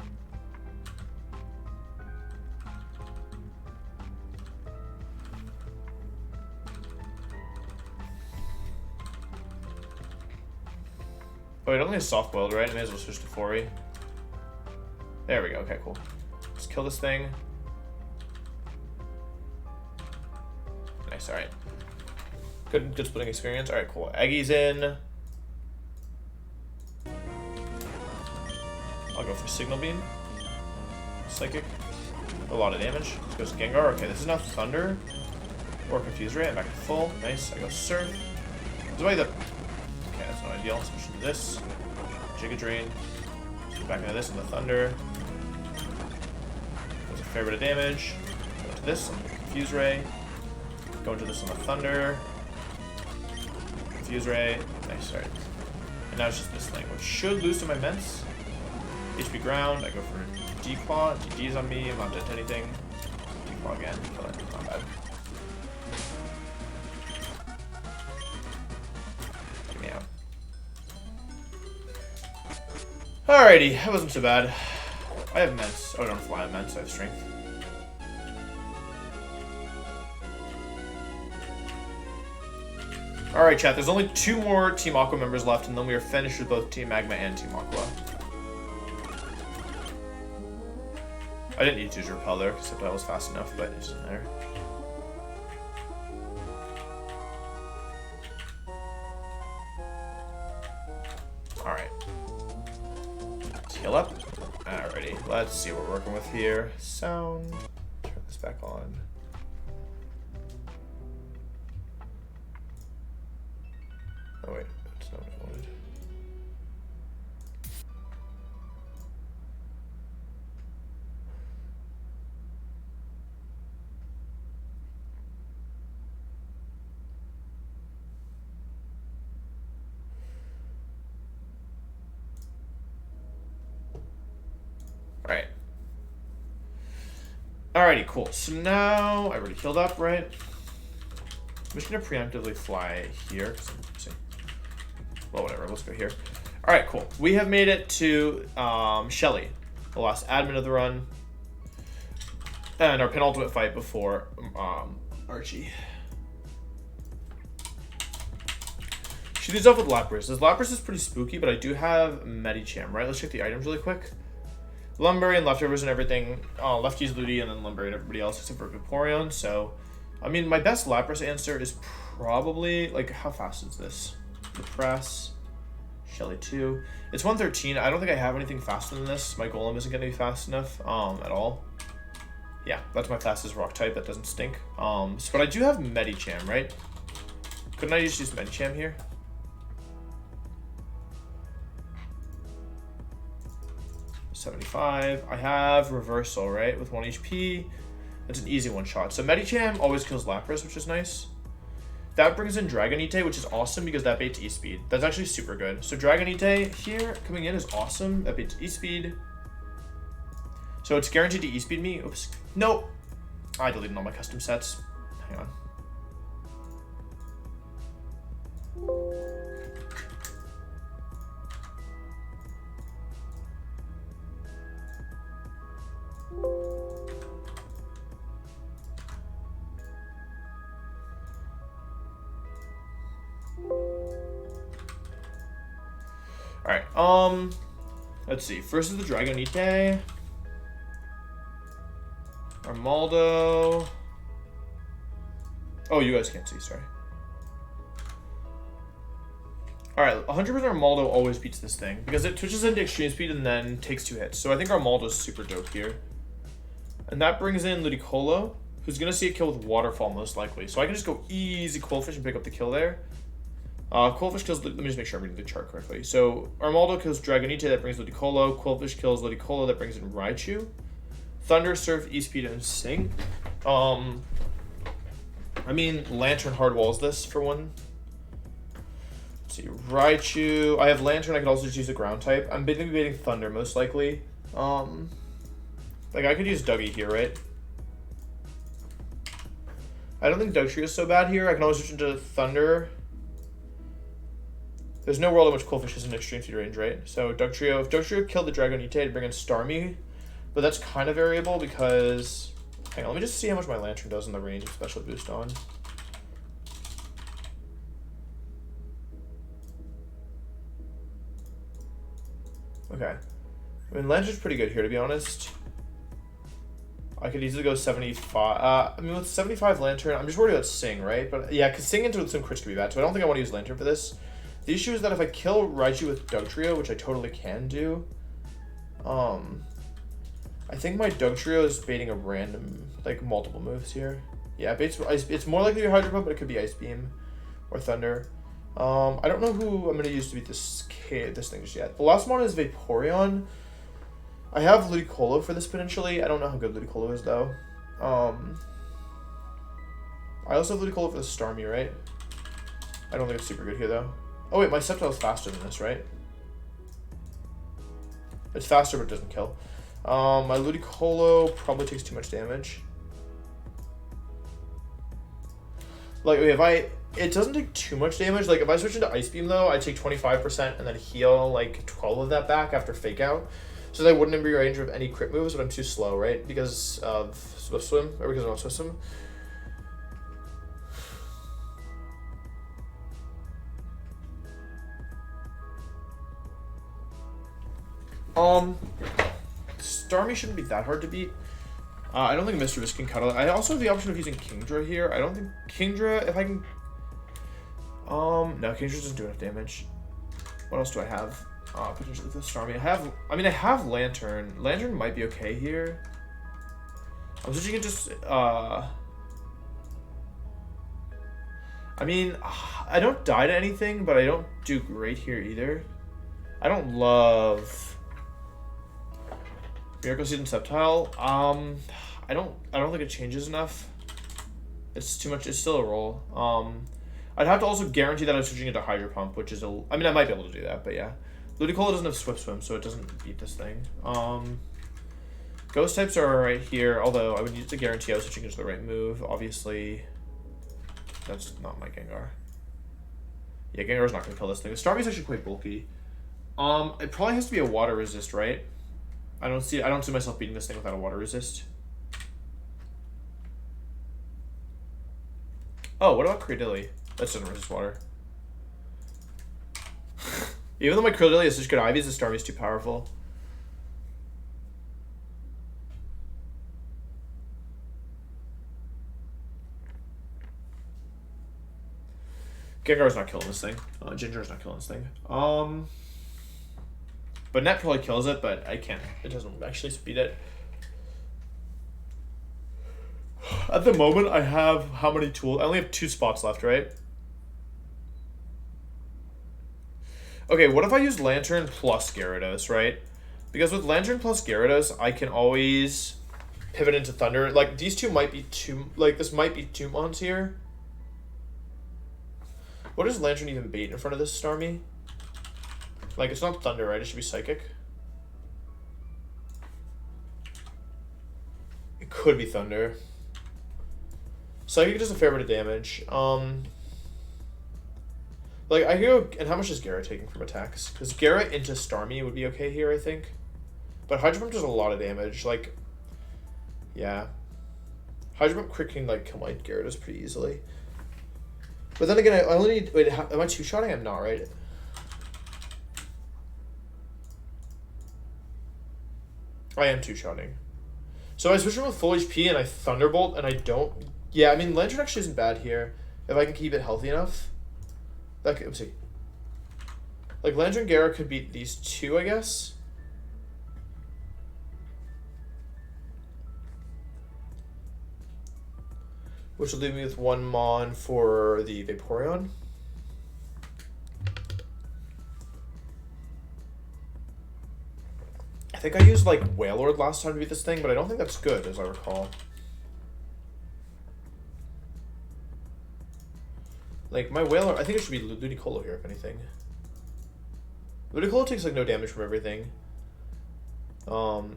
Oh, it only has soft boiled, right? I may as well switch to 4E. There we go. Okay, cool. Just kill this thing. Nice. All right. Good splitting experience. All right, cool. Aggie's in. I'll go for signal beam. Psychic. A lot of damage. Let's go to Gengar. Okay, this is now thunder or confuse ray. I'm back to full. Nice. I go surf. This way the. Okay, that's not ideal. Switch to this. Giga Drain. Back into this and the thunder. Does a fair bit of damage. Go to this and the confuse ray. Go into this on the thunder. Confuse ray. Nice. Alright. And now it's just this thing, which should lose to my Ments. HP ground. I go for D-Claw. DD's on me. I'm not dead to anything. D-Claw again. Kill it. Not bad. Get me out. Alrighty, that wasn't so bad. I have Ments. Oh, I don't fly on Ments, I have strength. Alright, chat, there's only 2 more Team Aqua members left, and then we are finished with both Team Magma and Team Aqua. I didn't need to use Repel there, because Repel was fast enough, but it doesn't matter. Alright. Let's heal up. Alrighty, let's see what we're working with here. Sound. Turn this back on. Oh wait, that's not what I wanted. Alright. Alrighty, cool. So now I already healed up, right? I'm just gonna preemptively fly here. Well, whatever. Let's go here. Alright, cool. We have made it to Shelly, the last admin of the run. And our penultimate fight before Archie. She leads off with Lapras. This Lapras is pretty spooky, but I do have Medicham, right? Let's check the items really quick. Lumbering, leftovers and everything. Lefty's Ludi, and then Lumbering and everybody else except for Vaporeon. So, I mean, my best Lapras answer is probably, like, how fast is this? The press. Shelly 2. It's 113. I don't think I have anything faster than this. My Golem isn't going to be fast enough at all. Yeah, that's my fastest rock type. That doesn't stink. But I do have Medicham, right? Couldn't I just use Medicham here? $75. I have Reversal, right? With 1 HP. That's an easy one shot. So Medicham always kills Lapras, which is nice. That brings in Dragonite, which is awesome because that baits E-Speed. That's actually super good. So Dragonite here coming in is awesome. That baits E-Speed. So it's guaranteed to E-Speed me. Oops. Nope. I deleted all my custom sets. Hang on. Alright, let's see. First is the Dragonite. Armaldo. Oh, you guys can't see, sorry. Alright, 100% Armaldo always beats this thing because it switches into extreme speed and then takes 2 hits. So I think Armaldo's super dope here. And that brings in Ludicolo, who's going to see a kill with Waterfall most likely. So I can just go easy Quillfish and pick up the kill there. Quillfish kills, let me just make sure I'm reading the chart correctly. So Armaldo kills Dragonite, that brings Ludicolo. Quillfish kills Ludicolo, that brings in Raichu. Thunder, Surf, E-Speed, and Sing. I mean, Lantern hard walls this for one. Let's see, Raichu. I have Lantern, I could also just use a ground type. I'm debating Thunder most likely. Like I could use Dougie here, right? I don't think Dugtrio is so bad here. I can always switch into Thunder. There's no world in which Quillfish is in extreme speed range, right? So Dugtrio, if Dugtrio killed the Dragonite, it'd bring in Starmie. But that's kind of variable because... Hang on, let me just see how much my Lantern does in the range of special boost on. Okay. I mean, Lantern's pretty good here, to be honest. I could easily go 75. I mean, with 75 Lantern, I'm just worried about Sing, right? But yeah, because Sing into some crits could be bad, so I don't think I want to use Lantern for this. The issue is that if I kill Raichu with Dugtrio, which I totally can do, I think my Dugtrio is baiting a random, like, multiple moves here. Yeah, it's more likely to be Hydro Pump, but it could be Ice Beam or Thunder. I don't know who I'm going to use to beat this thing just yet. The last one is Vaporeon. I have Ludicolo for this potentially. I don't know how good Ludicolo is, though. I also have Ludicolo for the Starmie, right? I don't think it's super good here, though. Oh, wait, my Sceptile is faster than this, right? It's faster, but it doesn't kill. My Ludicolo probably takes too much damage. Like, if it doesn't take too much damage. Like, if I switch into Ice Beam, though, I take 25% and then heal, like, 12 of that back after Fake Out. So they wouldn't be in range of any crit moves, but I'm too slow, right? Because of Swift Swim, or because I'm on Swift Swim. Starmie shouldn't be that hard to beat. I don't think Mischievous can cut it. I also have the option of using Kingdra here. I don't think Kingdra, if I can... no, Kingdra doesn't do enough damage. What else do I have? Potentially with Starmie. I have Lantern. Lantern might be okay here. I'm switching it just, I mean, I don't die to anything, but I don't do great here either. I don't love Miracle Seed and Sceptile. I don't think it changes enough. It's too much. It's still a roll. I'd have to also guarantee that I'm switching into Hydro Pump, which is I mean, I might be able to do that, but yeah. Ludicolo doesn't have Swift Swim, so it doesn't beat this thing. Ghost types are right here, although I would need to guarantee I was switching into the right move. Obviously, that's not my Gengar. Yeah, Gengar's not gonna kill this thing. The Starmie's actually quite bulky. It probably has to be a water resist, right? I don't see myself beating this thing without a water resist. Oh, what about Cradilly? That doesn't resist water. Even though my Cradilly has such good Ivies, the Starmie's too powerful. Gengar's not killing this thing. Ginger's not killing this thing. But Net probably kills it, but I can't. It doesn't actually speed it. At the moment, I have how many tools? I only have 2 spots left, right? Okay, what if I use Lantern plus Gyarados, right? Because with Lantern plus Gyarados, I can always pivot into Thunder. Like, these two might be two... Like, this might be 2 mons here. What does Lantern even bait in front of this Starmie? Like, it's not Thunder, right? It should be Psychic. It could be Thunder. Psychic does a fair bit of damage. Like, I could go... And how much is Gyara taking from attacks? Because Gyara into Starmie would be okay here, I think. But Hydro Pump does a lot of damage. Like, yeah. Hydro Pump crit can, like, kill my Gyarados pretty easily. But then again, I only need... Wait, am I 2-shotting? I'm not, right? I am 2-shotting. So I switch from with full HP and I Thunderbolt and I don't... Yeah, I mean, Lantern actually isn't bad here. If I can keep it healthy enough. Like, let's see. Like, Lantern Gyara could beat these 2, I guess. Which will leave me with 1 Mon for the Vaporeon. I think I used, like, Wailord last time to beat this thing, but I don't think that's good, as I recall. Like, my Wailord... I think it should be Ludicolo here, if anything. Ludicolo takes, like, no damage from everything.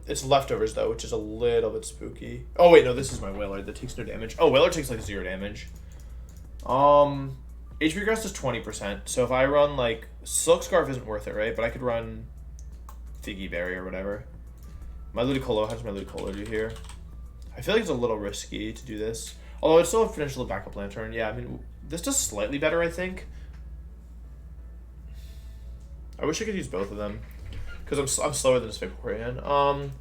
It's leftovers, though, which is a little bit spooky. Oh, wait, no, this is my Wailord that takes no damage. Oh, Wailord takes, like, 0 damage. HP Grass does 20%, so if I run, like... Silk Scarf isn't worth it, right? But I could run... Figgy Berry or whatever. My Ludicolo, how does my Ludicolo do here? I feel like it's a little risky to do this. Although it's still a potential backup Lantern. Yeah, I mean, this does slightly better, I think. I wish I could use both of them. Because I'm slower than this Vaporeon.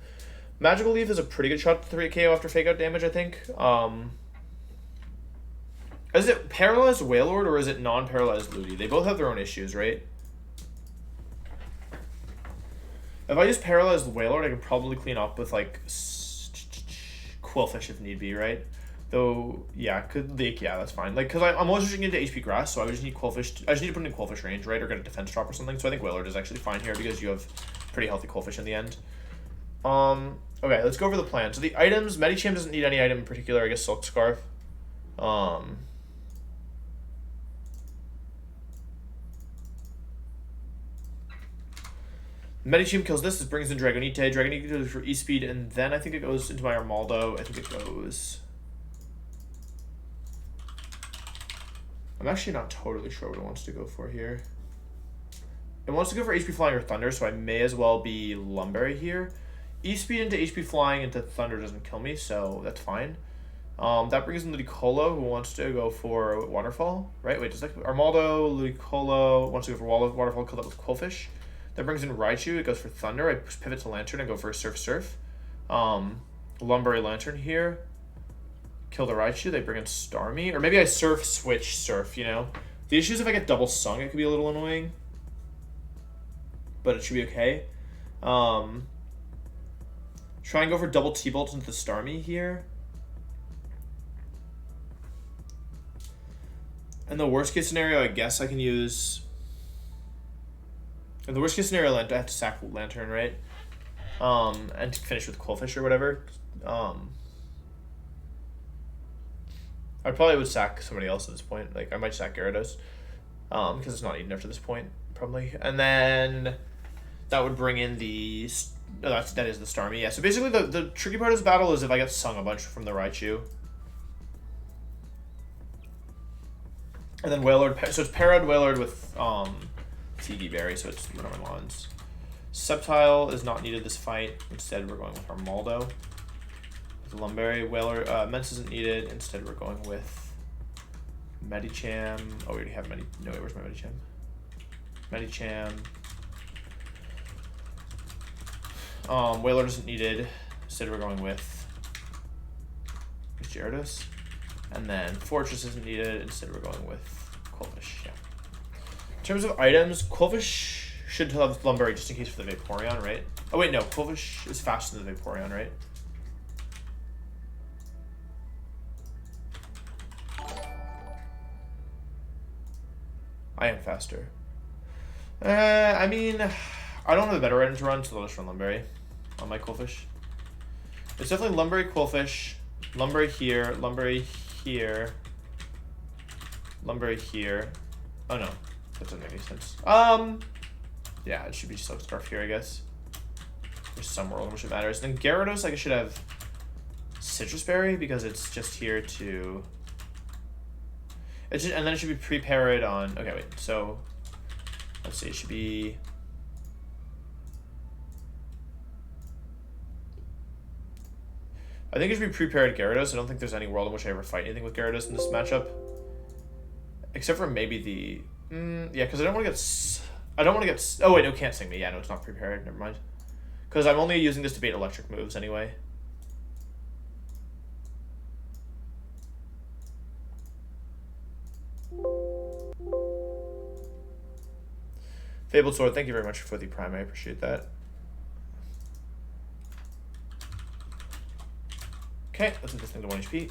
Magical Leaf is a pretty good shot to 3 KO after Fake Out damage, I think. Is it Paralyzed Wailord or is it non-paralyzed Ludi? They both have their own issues, right? If I use Paralyzed Wailord, I can probably clean up with, like, Quillfish if need be, right? Though, yeah, could leak, yeah, that's fine. Like, because I'm always switching into HP Grass, so I would just need Quillfish. I just need to put in Quillfish range, right? Or get a defense drop or something. So I think Wailord is actually fine here because you have pretty healthy Quillfish in the end. Okay, let's go over the plan. So the items, Medicham doesn't need any item in particular, I guess Silk Scarf. Medicham kills this brings in Dragonite. Dragonite goes for E-Speed, and then I think it goes into my Armaldo. I think it goes... I'm actually not totally sure what it wants to go for here. It wants to go for HP Flying or Thunder, so I may as well be Lumberry here. E-Speed into HP Flying into Thunder doesn't kill me, so that's fine. That brings in Ludicolo, who wants to go for Waterfall, right? Wait, does that... Armaldo, Ludicolo wants to go for Waterfall, kill that with Quillfish. That brings in Raichu, it goes for Thunder. I pivot to Lantern and go for a Surf. Lumberry Lantern here. Kill the Raichu, they bring in Starmie. Or maybe I switch Surf, you know? The issue is if I get double Sung, it could be a little annoying. But it should be okay. Try and go for double T-Bolt into the Starmie here. In the worst case scenario, I guess I can use... In the worst case scenario, I have to sack Lantern, right? And finish with Quillfish or whatever. I probably would sack somebody else at this point. Like, I might sack Gyarados. Because it's not eaten after this point, probably. And then that would bring in the... Oh, that is the Starmie, yeah. So basically, the tricky part of this battle is if I get Sung a bunch from the Raichu. And then Wailord... So it's Parad Wailord with... Figgy Berry, so it's one of my Mons. Sceptile is not needed this fight. Instead, we're going with Armaldo. With Lumberry, Wailord, Mence isn't needed. Instead, we're going with Medicham. Oh, we already have Medi. No, wait, where's my Medicham? Medicham. Whaler isn't needed. Instead, we're going with Gyarados. And then Fortress isn't needed. Instead, we're going with Qwilfish. Yeah. In terms of items, Qwilfish should have Lumberry just in case for the Vaporeon, right? Oh, wait, no. Qwilfish is faster than the Vaporeon, right? I am faster. I mean, I don't have a better item to run, so I'll just run Lumberry on my Qwilfish. It's definitely Lumberry, Qwilfish, Lumberry here, Lumberry here, Lumberry here. Oh no, that doesn't make any sense. Yeah, it should be Silk Scarf here, I guess. There's some world in which it matters. And then Gyarados, I should have Citrus Berry because it's just here to. It's just, and then it should be prepared on. Okay, wait. So let's see. It should be. I think it should be prepared Gyarados. I don't think there's any world in which I ever fight anything with Gyarados in this matchup, except for maybe the. Yeah, because I don't want to get. I don't want to get. Oh wait, no, can't sing me. Yeah, no, it's not prepared. Never mind. Because I'm only using this to bait electric moves anyway. Fabled Sword, thank you very much for the prime. I appreciate that. Okay, let's hit this thing to 1 HP.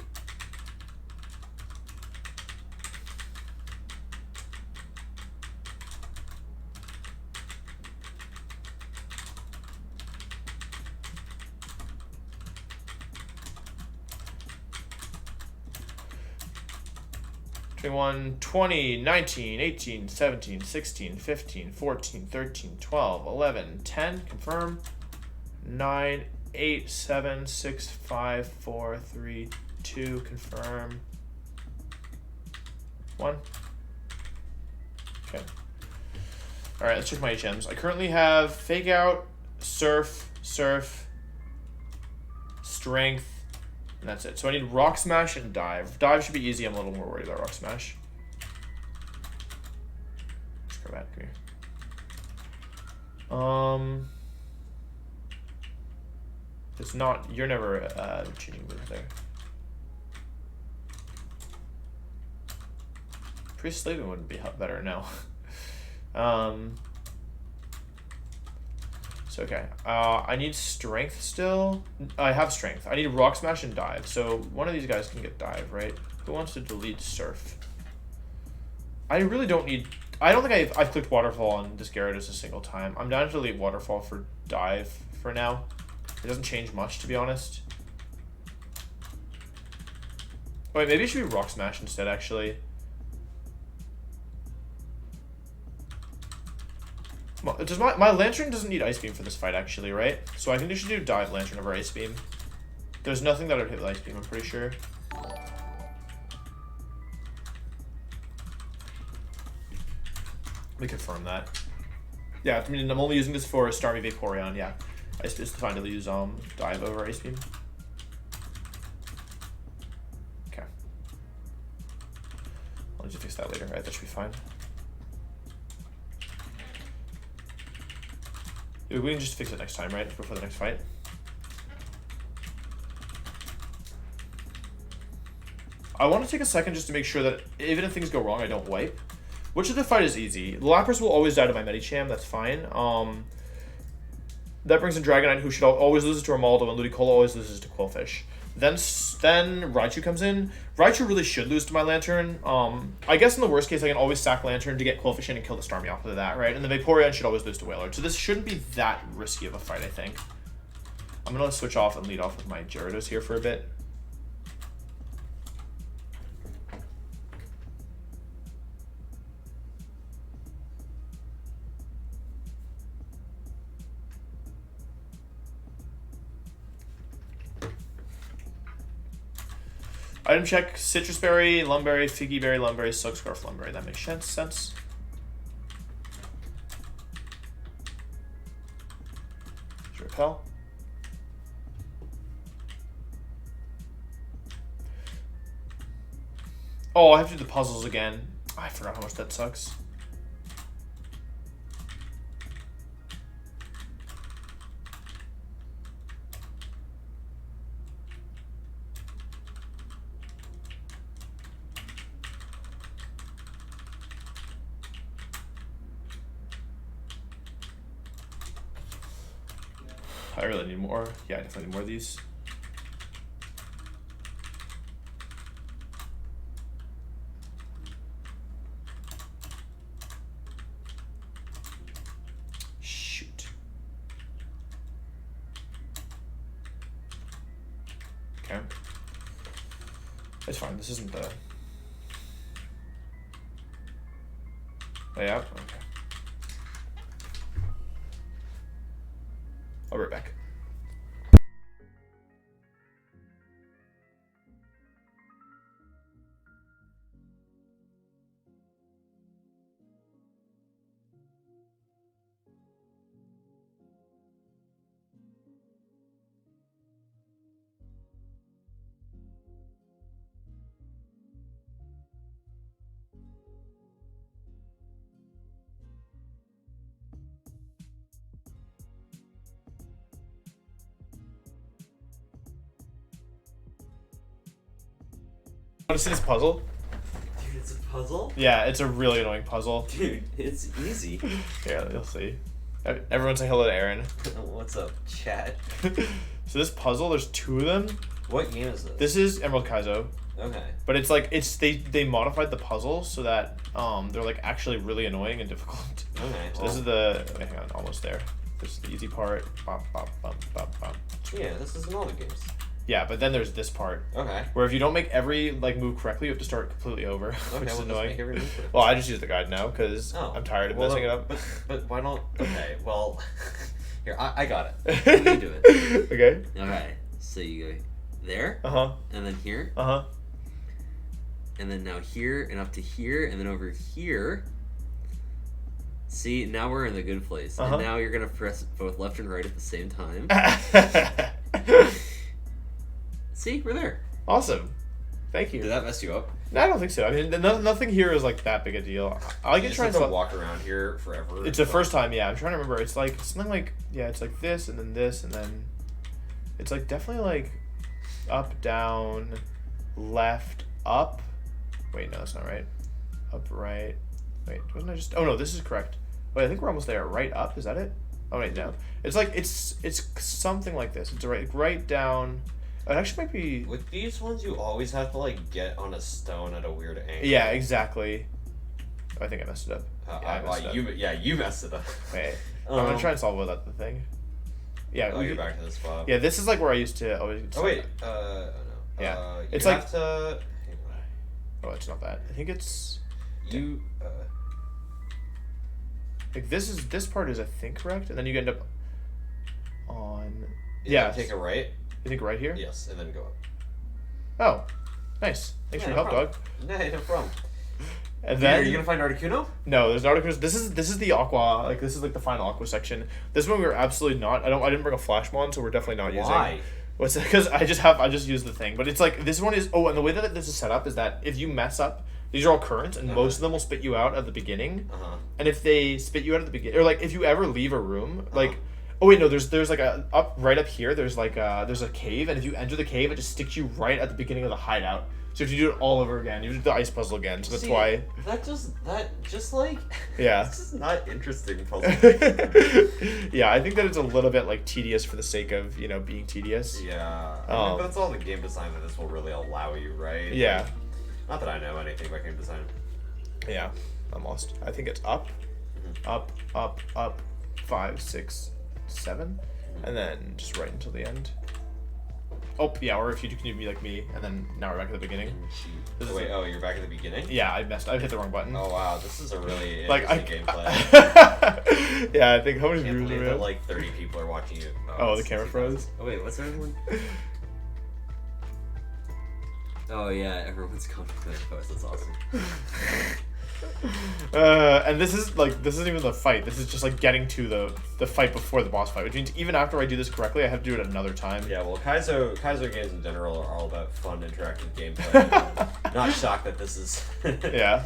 21, 20, 19, 18, 17, 16, 15, 14, 13, 12, 11, 10, confirm. 9, 8, 7, 6, 5, 4, 3, 2, confirm. 1. Okay. Alright, let's check my HMs. I currently have Fake Out, Surf, Strength, and that's it. So I need Rock Smash and Dive. Dive should be easy. I'm a little more worried about Rock Smash. Let's go back here. It's not. You're never cheating move there. Priest Slaving wouldn't be better now. So okay, I need Strength still. I have Strength. I need Rock Smash and Dive. So one of these guys can get Dive, right? Who wants to delete Surf? I really don't need. I don't think I've clicked Waterfall on this Gyarados a single time. I'm down to delete Waterfall for Dive for now. It doesn't change much, to be honest. Wait, maybe it should be Rock Smash instead, actually. Does my Lantern doesn't need Ice Beam for this fight, actually, right? So I think they should do Dive Lantern over Ice Beam. There's nothing that would hit with Ice Beam, I'm pretty sure. Let me confirm that. Yeah, I mean, I'm only using this for Starmie Vaporeon, yeah. It's fine to use Dive over Ice Beam. Okay. I'll just fix that later, right? That should be fine. We can just fix it next time, right? Before the next fight. I want to take a second just to make sure that even if things go wrong, I don't wipe. Which of the fight is easy? Lapras will always die to my Medicham, that's fine. That brings in Dragonite, who should always loses to Romaldo, and Ludicolo always loses to Qwilfish. Then Raichu comes in. Raichu really should lose to my Lantern. I guess in the worst case, I can always sack Lantern to get Qwilfish in and kill the Starmie off of that, right? And the Vaporeon should always lose to Wailord. So this shouldn't be that risky of a fight, I think. I'm going to switch off and lead off with my Gyarados here for a bit. Item check, Citrus Berry, Lumberry, Figgy Berry, Lumberry, Silk Scarf, Lumberry. That makes sense. Repel. Oh, I have to do the puzzles again. I forgot how much that sucks. I really need more. Yeah, I definitely need more of these. Shoot. Okay. It's fine. This isn't the... layout. Okay. I'll be right back. Want to see this puzzle? Dude, it's a puzzle? Yeah, it's a really annoying puzzle. Dude, it's easy. Yeah, you'll see. Everyone say hello to Aaron. What's up, chat? So this puzzle, there's 2 of them. What game is this? This is Emerald Kaizo. Okay. But it's like they modified the puzzle so that they're like actually really annoying and difficult. Okay. So this is the hang on, almost there. This is the easy part. Bop, bop, bop, bop, bop. Yeah, this is in all the games. Yeah, but then there's this part. Okay. Where if you don't make every like move correctly, you have to start completely over, Okay, which is well, annoying. Make every move Well, I just use the guide now because I'm tired of messing it up. But why not? Okay, well, here I got it. What are you doing? Okay. Okay, so you go there. And then here. And then now here and up to here and then over here. See, now we're in the good place. And now you're gonna press both left and right at the same time. See, we're there. Awesome. Thank you. Did that mess you up? No, I don't think so. I mean, nothing here is like that big a deal. I like to try to walk around here forever. It's the first time, yeah. I'm trying to remember. It's like something like, yeah, it's like this and then this and then it's like definitely like up, down, left, up. Wait, no, that's not right. Up, right. Wait, wasn't I just... Oh, no, this is correct. Wait, I think we're almost there. Right, up, is that it? Oh, wait, down. It's like, it's something like this. It's right, down... It actually might be... With these ones, you always have to, like, get on a stone at a weird angle. Yeah, exactly. Oh, I think I messed it up. You messed it up. Wait, I'm gonna try and solve it without the thing. Yeah. Oh, you're back to the spot. Yeah, this is like where I used to always... Oh, wait. No. Yeah. It's you like... have to... Oh, it's not that. I think it's... You... Like, this part is, I think, correct, and then you end up on... Yeah. Take a right. You think right here? Yes, and then go up. Oh, nice. Thanks for your help, dog. No problem. And then are you gonna find Articuno? No, there's an Articuno. This is the Aqua. Like this is like the final Aqua section. This one we were absolutely not. I didn't bring a flash mod, so we're definitely not using. Why? What's it? Because I just used the thing. But it's like this one is. Oh, and the way that this is set up is that if you mess up, these are all currents, and most of them will spit you out at the beginning. And if they spit you out at the beginning, or like if you ever leave a room, like. Oh wait, no. There's like a right up here. There's like there's a cave, and if you enter the cave, it just sticks you right at the beginning of the hideout. So if you do it all over again, you do the ice puzzle again. So that's why. That just like. Yeah. This is not interesting puzzle. Yeah, I think that it's a little bit like tedious for the sake of being tedious. Yeah. I mean, that's all the game design that this will really allow you, right? Yeah. Not that I know anything about game design. Yeah, I'm lost. I think it's up, up, 5, 6. 7, and then just right until the end. Oh yeah, or if you can be like me, and then now we're back at the beginning. You're back at the beginning? Yeah, I hit the wrong button. Oh wow, this is a really like interesting gameplay. Yeah, I think how many viewers are there? Like 30 people are watching you. Oh, the camera froze. Oh wait, what's everyone? Oh yeah, everyone's going to the post. That's awesome. And this isn't even the fight. This is just like getting to the fight before the boss fight, which means even after I do this correctly, I have to do it another time. Yeah, well, Kaizo games in general are all about fun, interactive gameplay. Not shocked that this is. Yeah,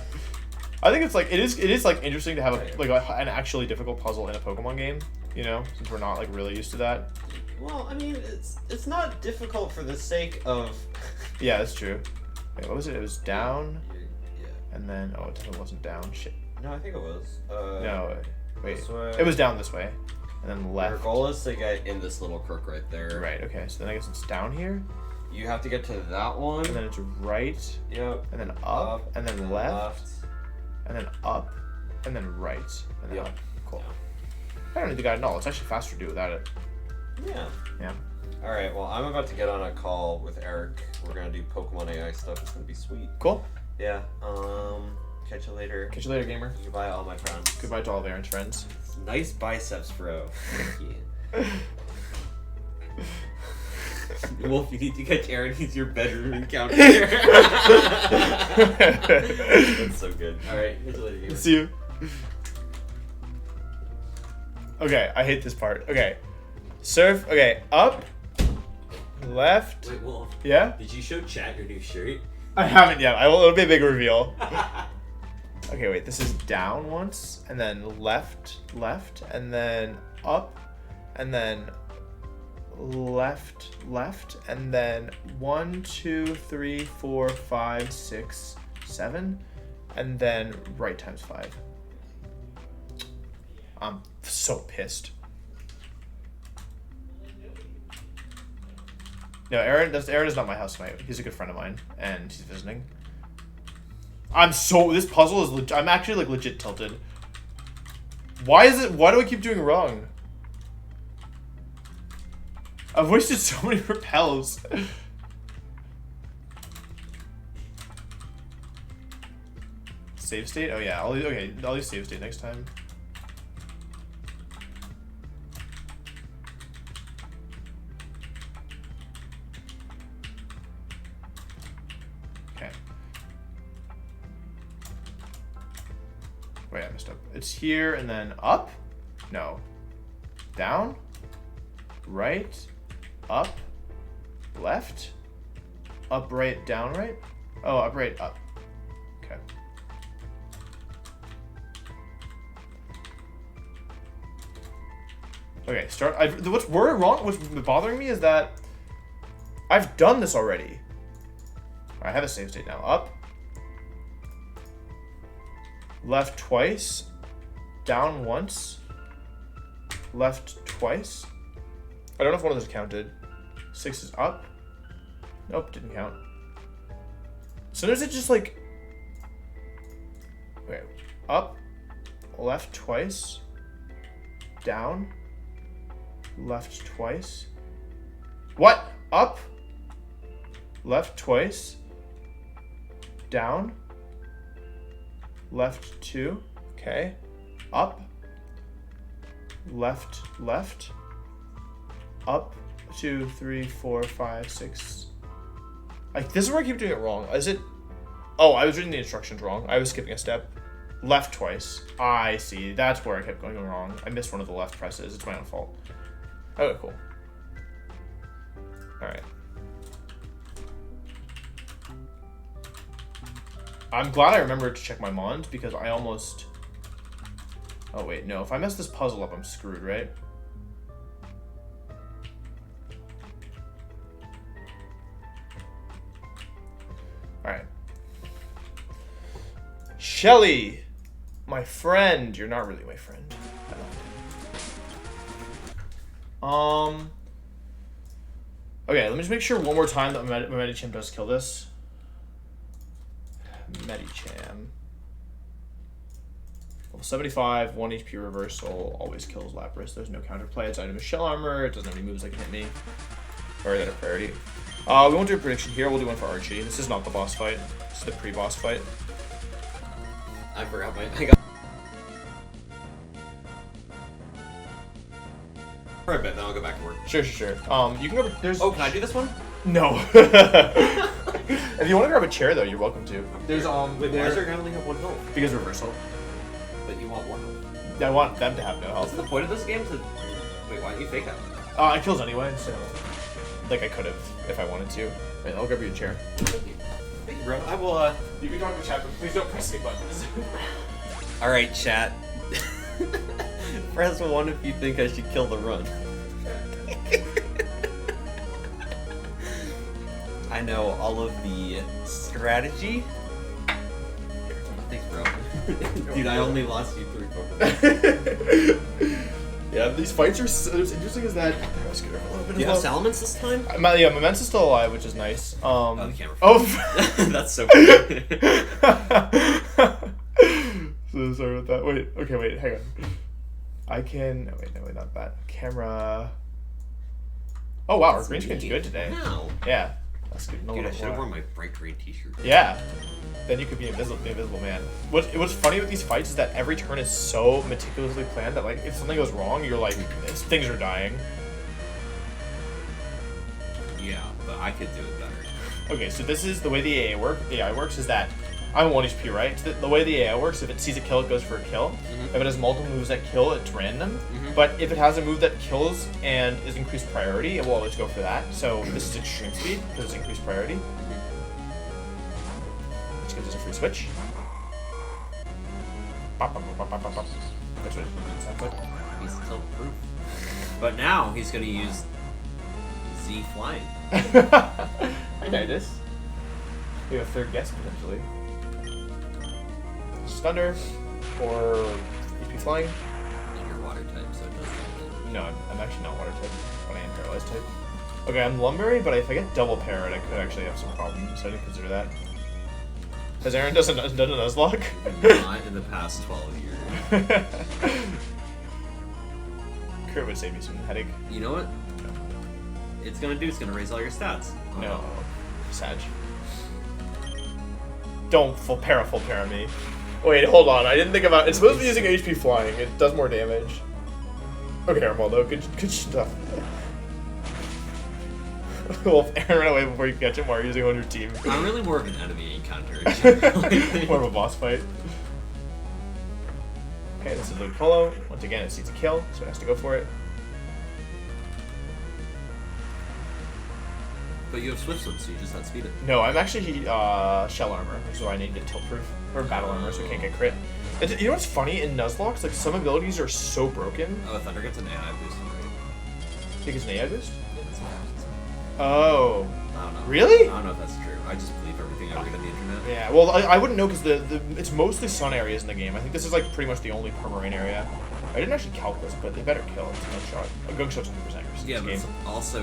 I think it's like it is like interesting to have an actually difficult puzzle in a Pokemon game. You know, since we're not like really used to that. Well, I mean, it's not difficult for the sake of. Yeah, that's true. Wait, what was it? It was down. Yeah. And then it definitely wasn't down. Shit. No, I think it was. No, wait. This way. It was down this way, and then left. Your goal is to get in this little crook right there. Right. Okay. So then I guess it's down here. You have to get to that one. And then it's right. Yep. And then up and then left. And then up, and then right, and then up. Cool. Yeah. I don't need the guide at all. It's actually faster to do without it. Yeah. Yeah. All right. Well, I'm about to get on a call with Eric. We're gonna do Pokemon AI stuff. It's gonna be sweet. Cool. Yeah. Catch you later. Catch you later, gamer. Goodbye, all my friends. Goodbye to all of Aaron's friends. Nice biceps, bro. Thank you. Wolf, you need to catch Aaron. He's your bedroom encounter. That's so good. All right. Catch you later, gamer. See you. Okay, I hate this part. Okay. Surf. Okay, up, left. Wait, Wolf. Yeah? Did you show chat your new shirt? I haven't yet. It'll be a big reveal. Okay, wait. This is down once, and then left, and then up, and then left, and then 1, 2, 3, 4, 5, 6, 7, and then right times 5. I'm so pissed. No, Aaron is not my housemate. He's a good friend of mine, and he's visiting. This puzzle is legit. I'm actually like legit tilted. Why do I keep doing wrong? I've wasted so many repels. Save state? Oh yeah, I'll use save state next time. Okay. Wait, I messed up. It's here and then up? No. Down? Right? Up? Left? Up, right, down, right? Oh, up, right, up. Okay. Okay, start. What's bothering me is that I've done this already. I have a save state now. Up. Left twice. Down once. Left twice. I don't know if one of those counted. 6 is up. Nope, didn't count. Sometimes it just like... Okay. Up. Left twice. Down. Left twice. What? Up. Left twice. Down. Left 2. Okay. Up. Left. Up. 2, 3, 4, 5, 6. Like, this is where I keep doing it wrong. Is it? Oh, I was reading the instructions wrong. I was skipping a step. Left twice. I see. That's where I kept going wrong. I missed one of the left presses. It's my own fault. Okay, cool. Alright. I'm glad I remembered to check my mons because I almost... Oh, wait. No, if I mess this puzzle up, I'm screwed, right? Alright. Shelly! My friend. You're not really my friend. Okay, let me just make sure one more time that my Medicham does kill this. Medicham. Level 75, 1 HP reversal, always kills Lapras. There's no counterplay. Its item is shell armor. It doesn't have any moves that can hit me. Or that are priority. We won't do a prediction here. We'll do one for Archie. This is not the boss fight. This is the pre-boss fight. I forgot my... I got... For a bit, then I'll go back to work. Sure. You can go... There's... Oh, can I do this one? No. If you want to grab a chair, though, you're welcome to. There's Wait, why does our guy only have 1 health? Because reversal. But you want 1 health. I want them to have no health. What's the point of this game to... Wait, why don't you fake out? It kills anyway, so... Like, I could have, if I wanted to. Wait, I'll grab you a chair. Thank you, bro. I will, You can talk to chat, but please don't press any buttons. Alright, chat. Press 1 if you think I should kill the run. I know all of the strategy. Thanks, bro. Dude, I only lost you 3 Pokemon. Yeah, these fights are so interesting as that. Do you have Salamence this time? Yeah, Moment's is still alive, which is nice. Oh, the camera. That's so funny. So sorry about that. Wait, okay, wait, hang on. I can. No, wait, not that. Camera. Oh wow, our green screen's good today. Wow. Yeah, that's good. Dude, I should have worn my bright green t-shirt. Yeah. Then you could be invisible man. What's funny with these fights is that every turn is so meticulously planned that like if something goes wrong, you're like things are dying. Yeah, but I could do it better. Okay, so this is the way the AI works is that I'm 1 HP, right? So the way the AI works, if it sees a kill, it goes for a kill. If it has multiple moves that kill, it's random. But if it has a move that kills and is increased priority, it will always go for that. So this is extreme speed because it's increased priority. Which gives us a free switch. That's what it sounds like. He's still proof. But now he's gonna use Z flying. I know this. We have a 3rd guest potentially. Thunder or HP flying. And you're water type, so it doesn't. No, I'm actually not water type, but I am paralyzed type. Okay, I'm lumberry, but if I get double parrot, I could actually have some problems, so I didn't consider that. Has Aaron done a Nuzlocke? Not in the past 12 years. Crit would save me some headache. You know what? It's gonna raise all your stats. Oh. No. Sag. Don't full para me. Wait, hold on. I didn't think about. It's supposed to be using HP flying. It does more damage. Okay, Armando, good stuff. Well, if Aaron ran away before you catch him, why are you using on your team? I'm really more of an enemy encounter. More of a boss fight. Okay, this is Luke Polo. Once again, it sees a kill, so it has to go for it. But you have Swift Swim, so you just have to speed it. No, I'm actually Shell Armor, which is why I need to Tilt Proof. Or Battle Armor, so I can't get crit. You know what's funny? In Nuzlocke, like, some abilities are so broken. Oh, Thunder gets an AI boost. I think it's an AI boost? Yeah, that's what happens. Oh. I don't know. Really? I don't know if that's true. I just believe everything I read on the internet. Yeah, well, I wouldn't know because it's mostly sun areas in the game. I think this is, like, pretty much the only permarain area. I didn't actually calc this, but they better kill. It's a gunshot. A gunshot's 100% accuracy. Yeah, but game. it's also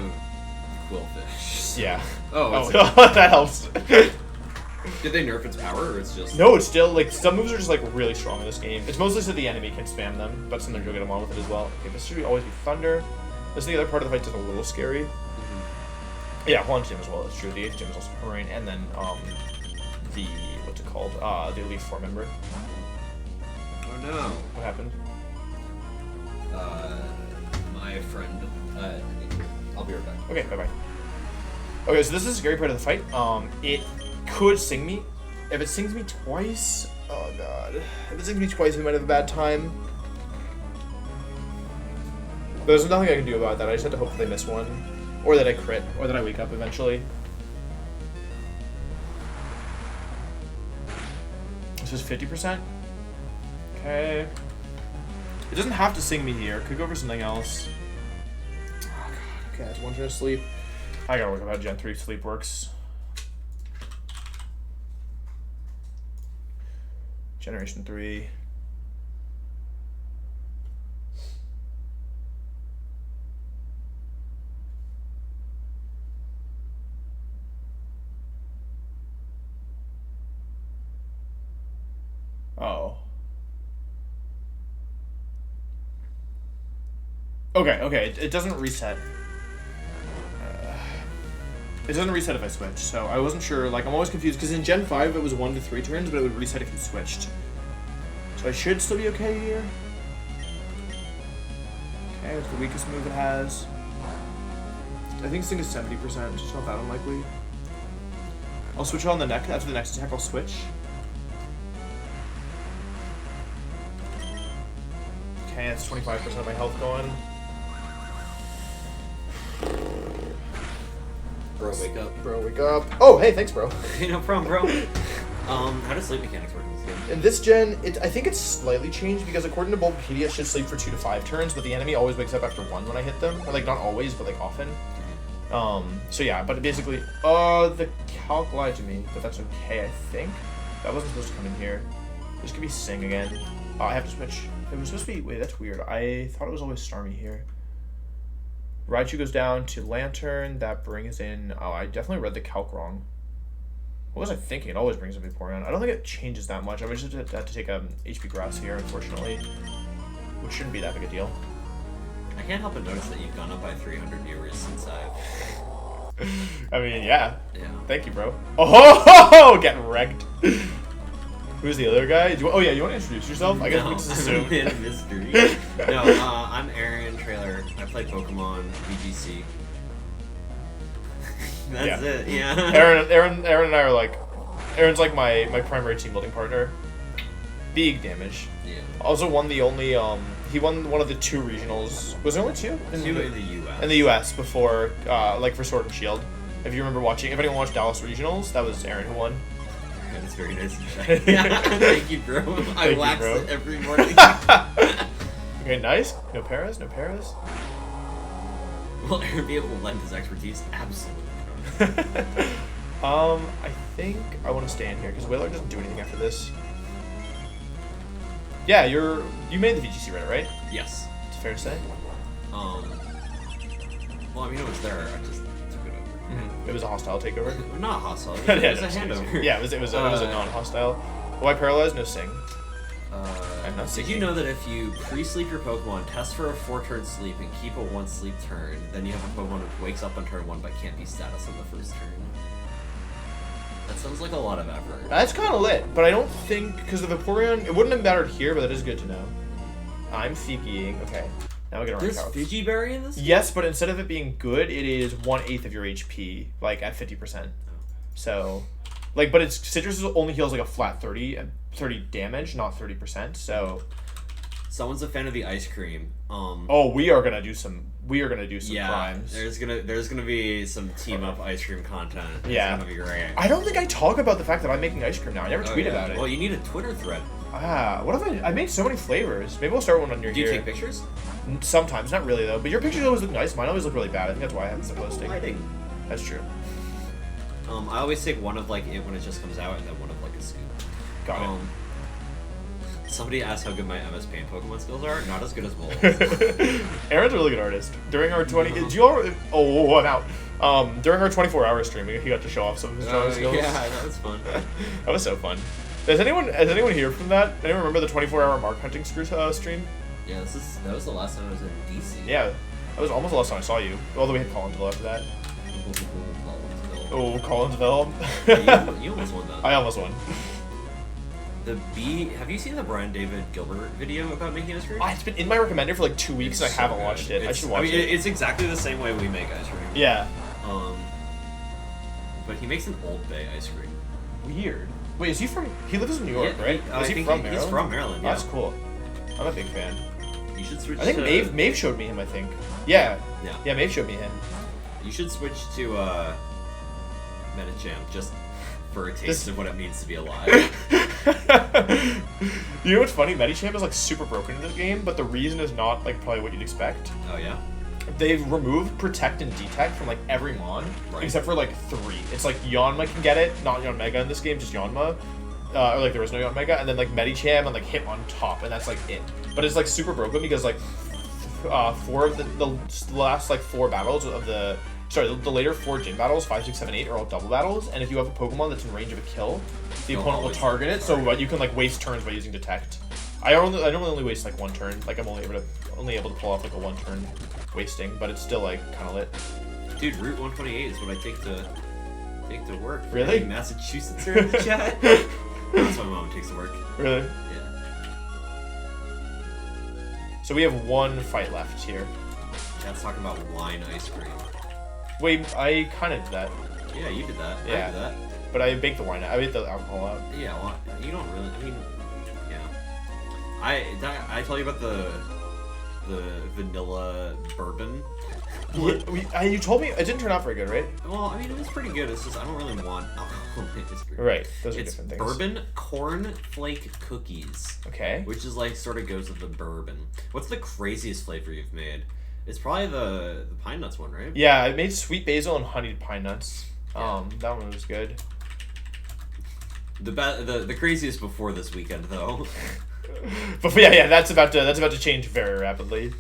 Quillfish. Yeah. Oh, that helps. Did they nerf its power, or it's just... No, it's still, like, some moves are just, like, really strong in this game. It's mostly so the enemy can spam them, but sometimes you'll get along with it as well. Okay, this should always be Thunder. This is the other part of the fight that's a little scary. Yeah, Juan's gym as well, that's true. The 8th gym is also Permarine, and then, the, what's it called? The Elite 4 member. Oh no. What happened? My friend, I'll be right back. Okay, bye-bye. Okay, so this is a scary part of the fight. It could sing me. If it sings me twice, oh god. If it sings me twice, we might have a bad time. But there's nothing I can do about that. I just have to hope that they miss one. Or that I crit. Or that I wake up eventually. This is 50%. Okay. It doesn't have to sing me here. It could go for something else. Oh god. Okay, that's one turn of sleep. I gotta work out how Gen 3 sleep works. Generation 3. Oh. Okay, it doesn't reset. It doesn't reset if I switch, so I wasn't sure. Like, I'm always confused, because in Gen 5 it was 1 to 3 turns, but it would reset if you switched. So I should still be okay here. Okay, that's the weakest move it has. I think Sting is 70%, which is not that unlikely. I'll switch it on the neck. After the next attack, I'll switch. Okay, that's 25% of my health going. Bro, wake up. Bro, wake up. Oh, hey, thanks, bro. No problem, bro. How does sleep mechanics work in this game? In this gen, I think it's slightly changed because according to Bulbapedia, it should sleep for 2 to 5 turns, but the enemy always wakes up after 1 when I hit them. Or, like, not always, but, like, often. So yeah, but basically, the calc lied to me, but that's okay, I think. That wasn't supposed to come in here. This could be Sing again. Oh, I have to switch. It was supposed to be, wait, that's weird. I thought it was always Starmie here. Raichu goes down to Lantern, that brings in, oh, I definitely read the calc wrong. What was I thinking? It always brings in Vaporeon. I don't think it changes that much. I would just have to take HP Grass here, unfortunately. Which shouldn't be that big a deal. I can't help but notice that you've gone up by 300 viewers since I've... I mean, yeah. Yeah. Thank you, bro. Oh, getting wrecked. Who's the other guy? You want to introduce yourself? I guess we just assume. I'm a mystery. No, I'm Aaron Trailer. I play Pokemon VGC. That's it. Yeah. Aaron and I are like, Aaron's like my primary team building partner. Big damage. Yeah. Also won the only he won one of the 2 regionals. Was there only 2? Two in the US. In the US before like for Sword and Shield. If you remember watching, if anyone watched Dallas regionals, that was Aaron who won. That's very nice. Thank you, bro. I wax it every morning. Okay, nice. No Paras, no Paras. Will Aaron be able to lend his expertise? Absolutely. I think I want to stay in here because Whaler doesn't do anything after this. Yeah, you made the VGC Reddit, right? Yes. It's fair to say. Well, I mean, it was there. I just took it over. Mm-hmm. It was a hostile takeover. Not hostile. It was a handover. Yeah, it was a non-hostile. Why paralyzed? No Sing. I'm not Did you know that if you pre-sleep your Pokemon, test for a 4-turn sleep, and keep a 1-sleep turn, then you have a Pokemon that wakes up on turn 1 but can't be status on the first turn? That sounds like a lot of effort. That's kind of lit, but I don't think, because the Vaporeon, it wouldn't have mattered here, but that is good to know. I'm Fikiing. Okay, now we get There's Fijiberry in this? Yes, but instead of it being good, it is 1/8 of your HP, like at 50%. So, like, but its Citrus only heals like a flat 30 damage, not 30%. So, someone's a fan of the ice cream. Oh, we are gonna do some crimes. There's gonna be some team up ice cream content. It's gonna be great. I don't think I talk about the fact that I'm making ice cream now. I never tweet about it. Well, you need a Twitter thread. What if I made so many flavors? Maybe we'll start one on your. Do you take pictures? Sometimes, not really though. But your pictures always look nice. Mine always look really bad. I think that's why I haven't been posting. Lighting. That's true. I always take one of like it when it just comes out, and then one of like a scoop. Got it. Somebody asked how good my MS Paint Pokemon skills are. Not as good as Wolf. Aaron's a really good artist. During our 20, did you all? Oh, I'm out. During our 24-hour stream, he got to show off some of his drawing skills. Yeah, that was fun. That was so fun. Has anyone here from that? Anyone remember the 24-hour Mark Hunting stream? Yeah, that was the last time I was in DC. Yeah, that was almost the last time I saw you. Although we had Collinsville after that. Oh, Collinsville. Yeah, you almost won that. I almost won. Have you seen the Brian David Gilbert video about making ice cream? It's been in my recommended for like 2 weeks and I haven't watched it. I should watch it. It's exactly the same way we make ice cream. Yeah. But he makes an Old Bay ice cream. Weird. Wait, is he from? He lives in New York, right? Is he from Maryland? He's from Maryland. Yeah. That's cool. I'm a big fan. You should switch. I think Maeve showed me him. I think. Yeah. Yeah, Maeve showed me him. You should switch to Medicham just for a taste of what it means to be alive. You know what's funny? Medicham is like super broken in this game, but the reason is not like probably what you'd expect. Oh yeah. They've removed Protect and Detect from like every mon, except for like 3. It's like Yanma can get it, not Yanmega in this game, just Yanma. Or like there was no Yanmega, and then like Medicham and like Hit on top, and that's like it. But it's like super broken because like 4 of the last like 4 battles of the later 4 gym battles, 5, 6, 7, 8 are all double battles, and if you have a Pokemon that's in range of a kill, the opponent will target it. So you can like waste turns by using Detect. I normally only waste like 1 turn. Like I'm only able to pull off like a 1 turn wasting, but it's still like kind of lit. Dude, Route 128 is what I take to work. Really? Hey, Massachusetts are in the chat. That's what my mom takes to work. Really? Yeah. So we have 1 fight left here. Chat's talking about wine ice cream. Wait, I kind of did that. Yeah, you did that. Yeah. I did that. but I baked the wine out. I baked the alcohol out. Yeah, well, you don't really. I mean, yeah. I tell you about the vanilla bourbon. You told me it didn't turn out very good, right? Well, I mean, it was pretty good. It's just I don't really want alcohol in it. Right, those are different things. Bourbon corn flake cookies. Okay. Which is like sort of goes with the bourbon. What's the craziest flavor you've made? It's probably the pine nuts one, right? Yeah, I made sweet basil and honeyed pine nuts. Yeah. That one was good. The craziest before this weekend though. But yeah, that's about to change very rapidly.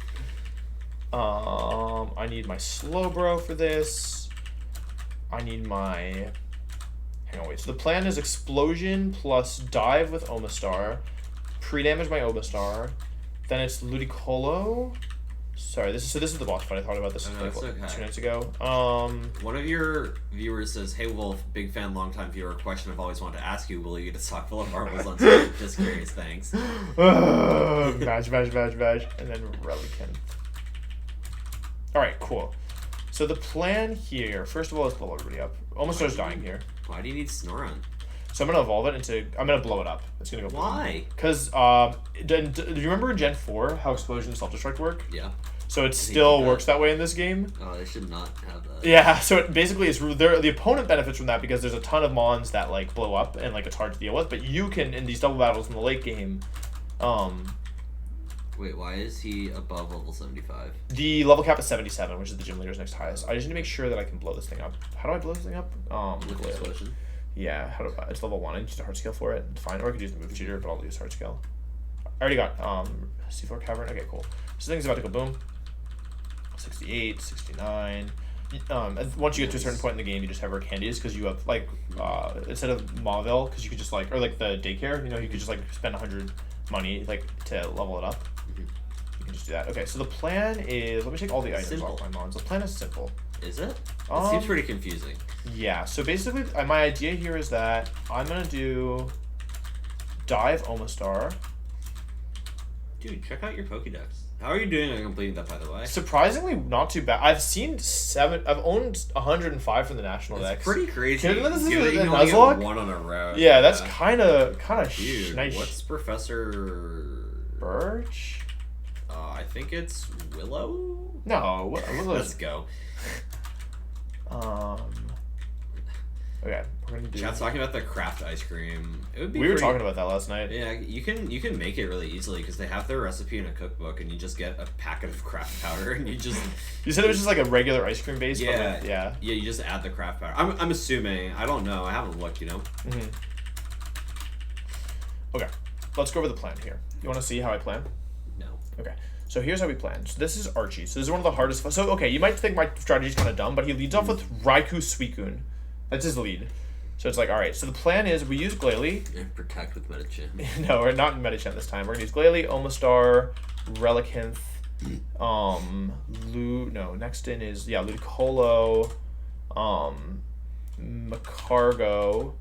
I need my slow bro for this. I need my. Hang on, wait. So the plan is explosion plus dive with Omastar, pre-damage my Omastar, then it's Ludicolo. Sorry, this is the boss fight. I thought about this like 2 minutes ago. One of your viewers says, "Hey Wolf, big fan, long time viewer. Question I've always wanted to ask you: will you get a sock full of marbles on stage? Just curious, thanks." Badge, and then Relicanth. All right, cool. So the plan here, first of all, let's blow everybody up. Omastar's dying here. Why do you need Snorunt? So I'm gonna evolve it into. I'm gonna blow it up. It's gonna go. Why? Because do you remember in Gen 4 how explosion and self-destruct work? Yeah. So it still works that way in this game. Oh, they should not have that. Yeah. So it basically is the opponent benefits from that because there's a ton of mons that like blow up and like it's hard to deal with. But you can in these double battles in the late game. Wait, why is he above level 75? The level cap is 77, which is the gym leader's next highest. I just need to make sure that I can blow this thing up. How do I blow this thing up? With explosion. Yeah, it's level 1. I used a hard scale for it. It's fine. Or I could use the move cheater, but I'll use hard scale. I already got Seafloor cavern. Okay, cool. So the thing's about to go boom. 68, 69. Once you get to a certain point in the game, you just have rare candies because you have like instead of Mauville, because you could just like or like the daycare, you could just like spend 100 money like to level it up. Mm-hmm. You can just do that. Okay, so the plan is let me take all the items off my mons. The plan is simple. Is it? It seems pretty confusing. Yeah, so basically my idea here is that I'm gonna do dive Omastar. Dude, check out your Pokédex. How are you doing on completing that, by the way? Surprisingly, not too bad. I've owned 105 from the national That's decks. pretty crazy. Can this Given that is you a can only get Nuzlocke? One on a row. Yeah, that's kind of Dude, nice. what's Professor Birch? I think it's Willow. No, Let's go. Okay, we're gonna do. Chat's talking about the craft ice cream. It would be. We were talking about that last night. Yeah, you can make it really easily because they have their recipe in a cookbook, and you just get a packet of craft powder, and you just. You said it was just like a regular ice cream base. Yeah, but yeah. Yeah, you just add the craft powder. I'm assuming. I don't know. I haven't looked. Mm-hmm. Okay, let's go over the plan here. You want to see how I plan? No. Okay. So here's how we plan. So this is Archie. So this is one of the hardest. So okay, you might think my strategy's kind of dumb, but he leads off with Raikou Suicune. That's his lead. So it's like, all right. So the plan is we use Glalie. And protect with Medicham. No, we're not in Medicham this time. We're gonna use Glalie, Omastar, Relicanth, next in is Ludicolo, Macargo,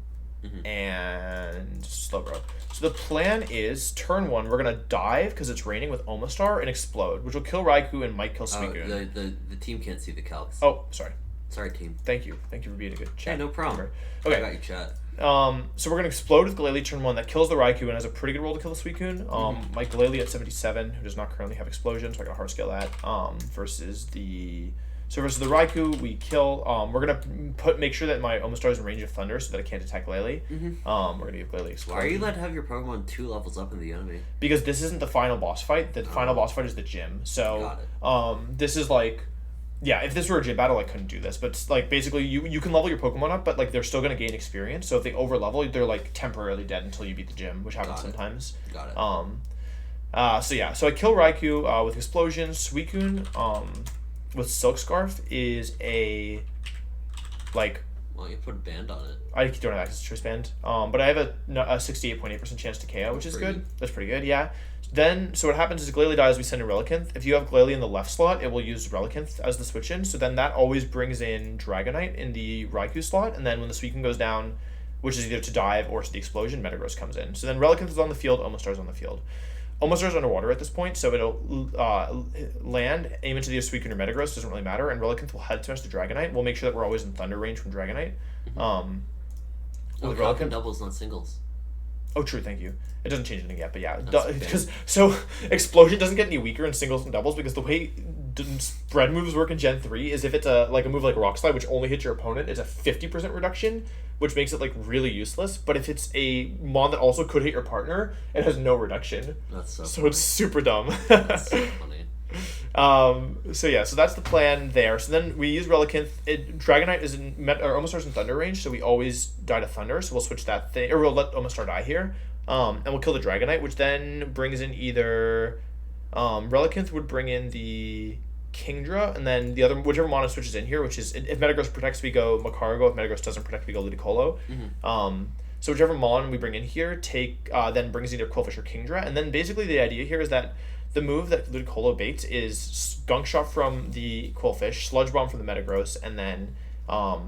and Slowbro. So the plan is turn 1, we're gonna dive because it's raining with Omastar and explode, which will kill Raikou and might kill Suicune. The team can't see the calcs. Oh, sorry. Sorry, team. Thank you for being a good chat. Hey, no problem. Okay. I got your chat. So we're gonna explode with Glalie turn 1. That kills the Raikou and has a pretty good roll to kill the Suicune. My Glalie at 77, who does not currently have explosion, so I got a hard scale that. Versus the Raikou, we kill. We're gonna make sure that my Omastar is in range of Thunder so that it can't attack Glalie. We're gonna give Glalie explosion. Why are you allowed to have your Pokemon 2 levels up in the enemy? Because this isn't the final boss fight. The final boss fight is the gym. So this is like. Yeah, if this were a gym battle, I couldn't do this. But like basically, you can level your Pokemon up, but like they're still gonna gain experience. So if they over level, they're like temporarily dead until you beat the gym, which happens sometimes. Got it. So I kill Raikou with explosion. Suicune with Silk Scarf is a like. Why don't you put a band on it? I don't have access to Choice Band. But I have a 68.8% chance to KO, which is good. That's pretty good. Yeah. Then, so what happens is Glalie dies, we send in Relicanth. If you have Glalie in the left slot, it will use Relicanth as the switch in. So then that always brings in Dragonite in the Raikou slot. And then when the Suicune goes down, which is either to dive or to the explosion, Metagross comes in. So then Relicanth is on the field, Omastar's on the field. Omastar's underwater at this point, so it'll land, aim into the Suicune or Metagross, doesn't really matter. And Relicanth will head smash the Dragonite. We'll make sure that we're always in Thunder range from Dragonite. Oh, cock and doubles, not singles. Oh, true. Thank you. It doesn't change anything yet, but yeah, because so explosion doesn't get any weaker in singles and doubles because the way spread moves work in Gen 3 is if it's a move like Rock Slide, which only hits your opponent, it's a 50% reduction, which makes it like really useless. But if it's a mon that also could hit your partner, it has no reduction. That's so. So it's super dumb. That's so funny. So yeah, so that's the plan there. So then we use Relicanth. Dragonite is in Omastar's in Thunder range, so we always die to Thunder. So we'll switch that thing, or we'll let Omastar die here. And we'll kill the Dragonite, which then brings in either Relicanth would bring in the Kingdra, and then the other whichever mana switches in here, which is if Metagross protects, we go Magcargo. If Metagross doesn't protect, we go Ludicolo. So whichever mon we bring in here then brings either Quillfish or Kingdra, and then basically the idea here is that the move that Ludicolo baits is Gunk Shot from the Quillfish, Sludge Bomb from the Metagross, and then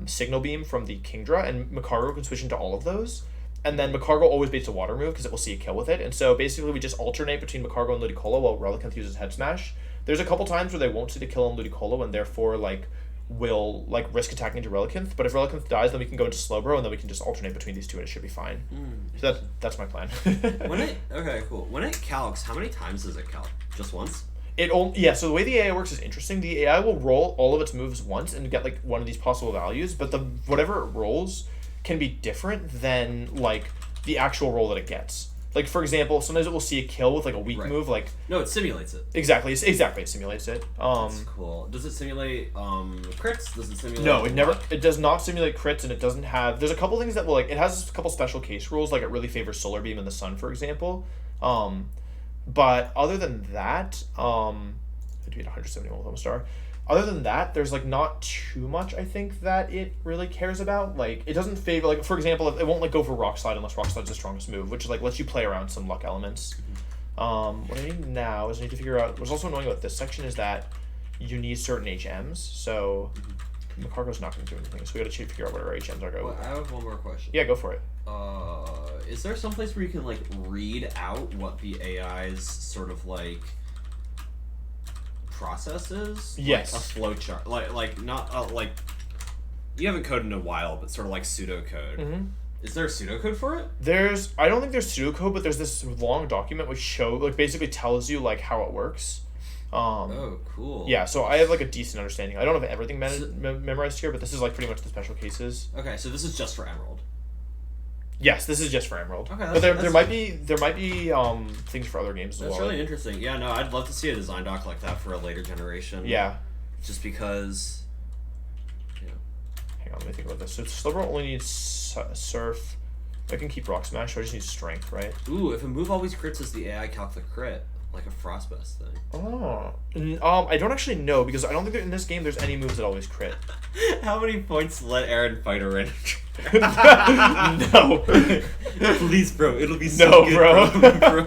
Signal Beam from the Kingdra, and Magcargo can switch into all of those. And then Magcargo always baits a water move because it will see a kill with it. And so basically we just alternate between Magcargo and Ludicolo while Relicanth uses Head Smash. There's a couple times where they won't see the kill on Ludicolo and therefore will risk attacking into Relicanth. But if Relicanth dies, then we can go into Slowbro and then we can just alternate between these two and it should be fine. So that's my plan. Okay, cool. When it calcs, how many times does it calc? Just once? So the way the AI works is interesting. The AI will roll all of its moves once and get one of these possible values, but whatever it rolls can be different than the actual roll that it gets. For example, sometimes it will see a kill with a weak move. No, it simulates it. Exactly, it simulates it. That's cool. Does it simulate crits? Does it simulate? No, it does not simulate crits, and it doesn't have. There's a couple things that will it has a couple special case rules, it really favors Solar Beam in the Sun, for example. But other than that, I beat 171 with Homestar. Other than that, there's not too much I think that it really cares about. It doesn't favor for example, it won't go for Rock Slide unless Rock Slide's the strongest move, which lets you play around some luck elements. What I need now is I need to figure out what's also annoying about this section is that you need certain HMs. So Magcargo's not going to do anything, so we got to figure out what our HMs are. Well, I have one more question. Yeah, go for it. Is there some place where you can read out what the AI's sort of process is? Yes. A flow chart. Not you haven't coded in a while, but sort of pseudocode. Mm-hmm. Is there a pseudocode for it? I don't think there's pseudocode, but there's this long document which basically tells you how it works. Oh, cool. Yeah, so I have a decent understanding. I don't have everything memorized here, but this is pretty much the special cases. Okay, so this is just for Emerald. Yes, this is just for Emerald. Okay, but there might be things for other games as well. That's really interesting. Yeah, no, I'd love to see a design doc like that for a later generation. Yeah. Just because. Hang on, let me think about this. So Slowbro only needs Surf. I can keep Rock Smash, so I just need Strength, right? Ooh, if a move always crits, does the AI calc the crit? Like a Frostbust thing. Oh. I don't actually know, because I don't think in this game there's any moves that always crit. How many points let Aaron fight a random No. Please, bro. It'll be so good, bro.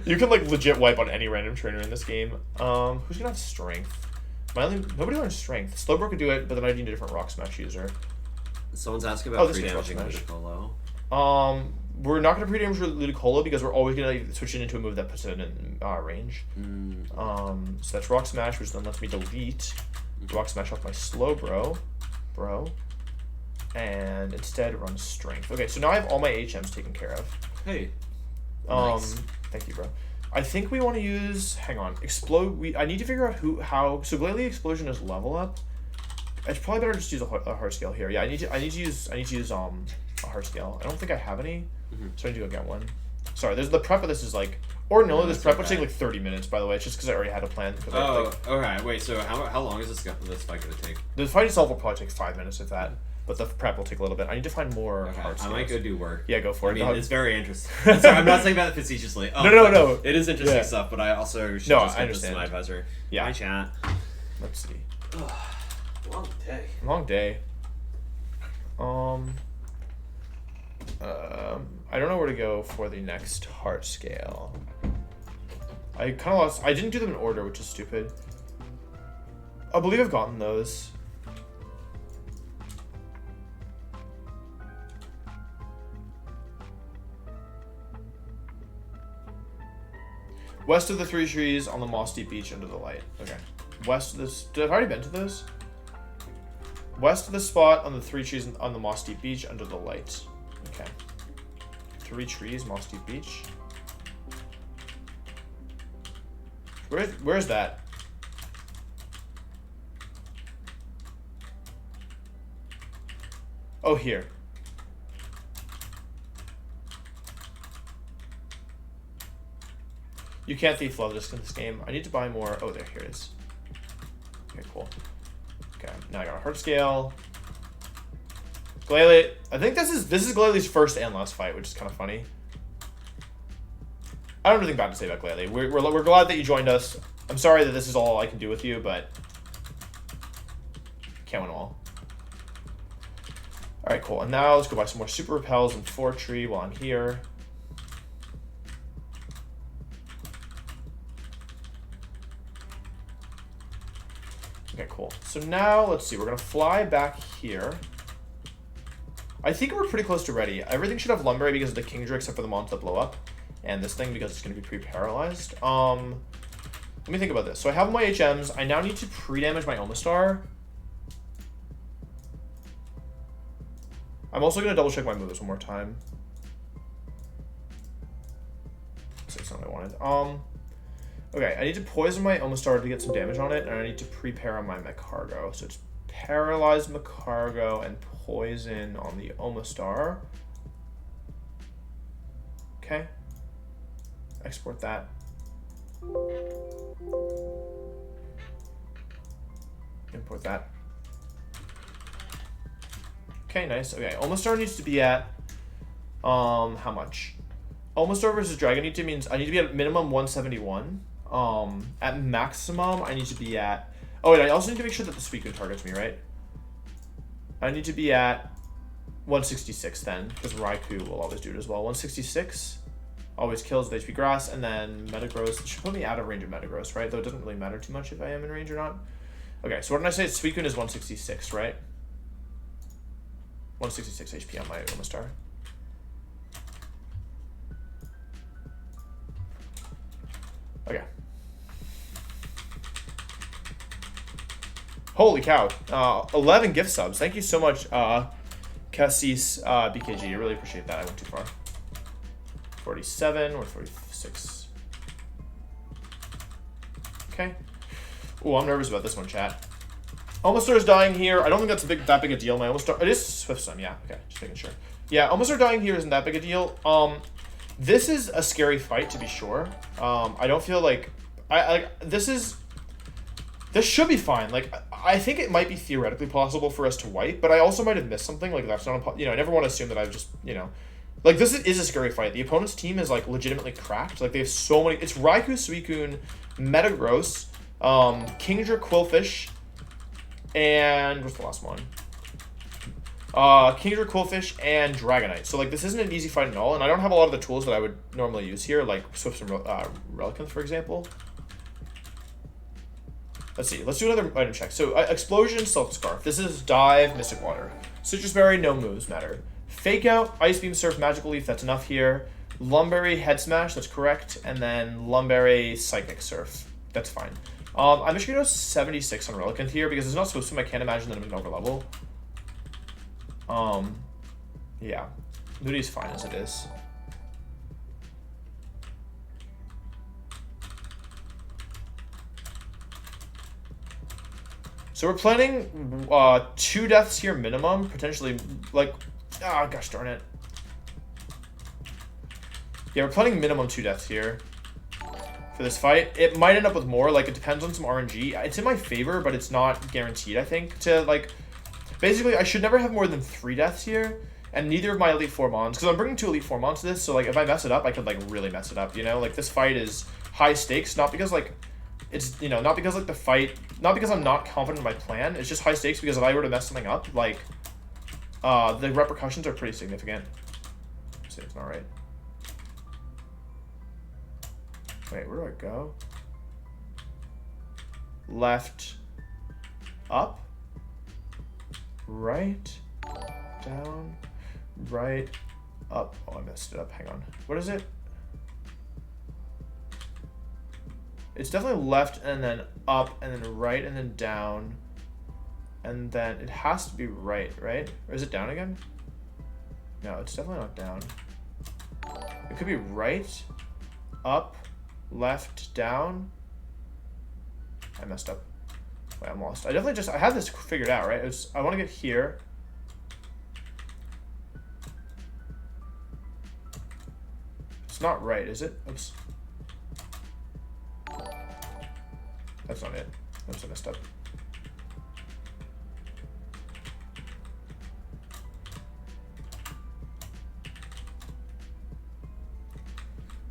You can legit wipe on any random trainer in this game. Who's gonna have Strength? Nobody learns Strength. Slowbro could do it, but then I need a different Rock Smash user. Someone's asking about pre-damaging Ludicolo. We're not going to pre-damage Ludicolo because we're always going to switch it into a move that puts it in range. So that's Rock Smash, which then lets me delete Rock Smash off my Slowbro, and instead run Strength. Okay, so now I have all my HMs taken care of. Hey. Nice. Thank you, bro. I think we want to use. Hang on, Explode. I need to figure out how. So Glalie Explosion is level up. It's probably better to just use a heart scale here. Yeah, I need to use a heart scale. I don't think I have any, so I need to go get one. Sorry, the prep of this is ordinarily this prep would take 30 minutes. By the way, it's just because I already had a plan. Okay. Wait. So how long is this fight gonna take? The fight itself will probably take 5 minutes, if that. But the prep will take a little bit. I need to find more heart scales. I might go do work. Yeah, go for it. It's very interesting. Sorry, I'm not saying that facetiously. No. It is interesting stuff, but I also should just get this to my advisor. Yeah. Hi, chat. Let's see. Long day. Long day. I don't know where to go for the next heart scale. I kind of lost. I didn't do them in order, which is stupid. I believe I've gotten those. West of the 3 trees on the moss deep beach under the light. Okay. West of this. Have I already been to those? West of the spot on the 3 trees on the Moss Deep Beach under the light. Okay. 3 trees, Moss Deep Beach. Where's that? Oh, here. You can't thief love this in this game. I need to buy more. Oh, here it is. Okay, cool. Okay, now I got a heart scale. Glalie. I think this is Glalie's first and last fight, which is kind of funny. I don't have anything bad to say about Glalie. We're glad that you joined us. I'm sorry that this is all I can do with you, but can't win them all. All right, cool. And now let's go buy some more super repels and Fortree while I'm here. Okay, cool. So now let's see. We're gonna fly back here. I think we're pretty close to ready. Everything should have lumber because of the Kingdra except for the mons that blow up. And this thing because it's going to be pre-paralyzed. Let me think about this. So I have my HMs. I now need to pre-damage my Omastar. I'm also going to double-check my moves one more time. That's not what I wanted. Okay, I need to poison my Omastar to get some damage on it, and I need to pre-para my Macargo. So it's paralyze Macargo and poison on the Omastar. Okay. Export that. Import that. Okay, nice. Okay, Omastar needs to be at how much? Omastar versus Dragon means I need to be at minimum 171. At maximum I need to be at, oh wait, I also need to make sure that the Suicune targets me, right? I need to be at 166 then, because Raikou will always do it as well. 166. Always kills with HP Grass, and then Metagross. It should put me out of range of Metagross, right? Though it doesn't really matter too much if I am in range or not. Okay, so what did I say? Suicune is 166, right? 166 HP on my Omastar. Okay. Holy cow. 11 gift subs. Thank you so much, Cassis BKG. I really appreciate that. I went too far. 47 or 46. Okay. Oh, I'm nervous about this one, chat. Omastar is dying here. I don't think that's that big a deal. My Omastar, it is Swift Swim, yeah. Okay, just making sure. Yeah, Omastar dying here isn't that big a deal. This is a scary fight to be sure. I don't feel like this should be fine. Like I think it might be theoretically possible for us to wipe, but I also might have missed something. Like that's not, I never want to assume that I've just, like this is a scary fight. The opponent's team is like legitimately cracked. Like they have so many. It's Raikou, Suicune, Metagross, Kingdra, Quillfish, and what's the last one? Kingdra, Quillfish, and Dragonite. So like this isn't an easy fight at all, and I don't have a lot of the tools that I would normally use here, like Swifts and Relicanth, for example. Let's see. Let's do another item check. So Explosion, Silk Scarf. This is Dive, Mystic Water. Citrus Berry, no moves matter. Fake Out, Ice Beam, Surf, Magical Leaf. That's enough here. Lumberry, Head Smash. That's correct. And then Lumberry, Psychic Surf. That's fine. I'm just gonna go 76 on Relicanth here because it's not supposed to. I can't imagine that I'm an over level. Yeah, Moody's fine as it is. So we're planning 2 deaths here minimum, potentially like, gosh darn it. Yeah, we're planning minimum 2 deaths here for this fight. It might end up with more, like it depends on some RNG. It's in my favor, but it's not guaranteed, I think, to like, basically I should never have more than 3 deaths here, and neither of my Elite Four Mons, because I'm bringing 2 Elite Four Mons to this, so like if I mess it up, I could like really mess it up, like this fight is high stakes, not because like, it's, not because like the fight, not because I'm not confident in my plan, it's just high stakes because if I were to mess something up, like, the repercussions are pretty significant. See, it's not right. Wait, where do I go? Left, up, right, down, right, up. Oh, I messed it up. Hang on. What is it? It's definitely left and then up and then right and then down. And then it has to be right? Or is it down again? No, it's definitely not down. It could be right, up, left, down. I messed up. Wait, I'm lost. I had this figured out, right? I want to get here. It's not right, is it? Oops. That's not it. Oops, I messed up.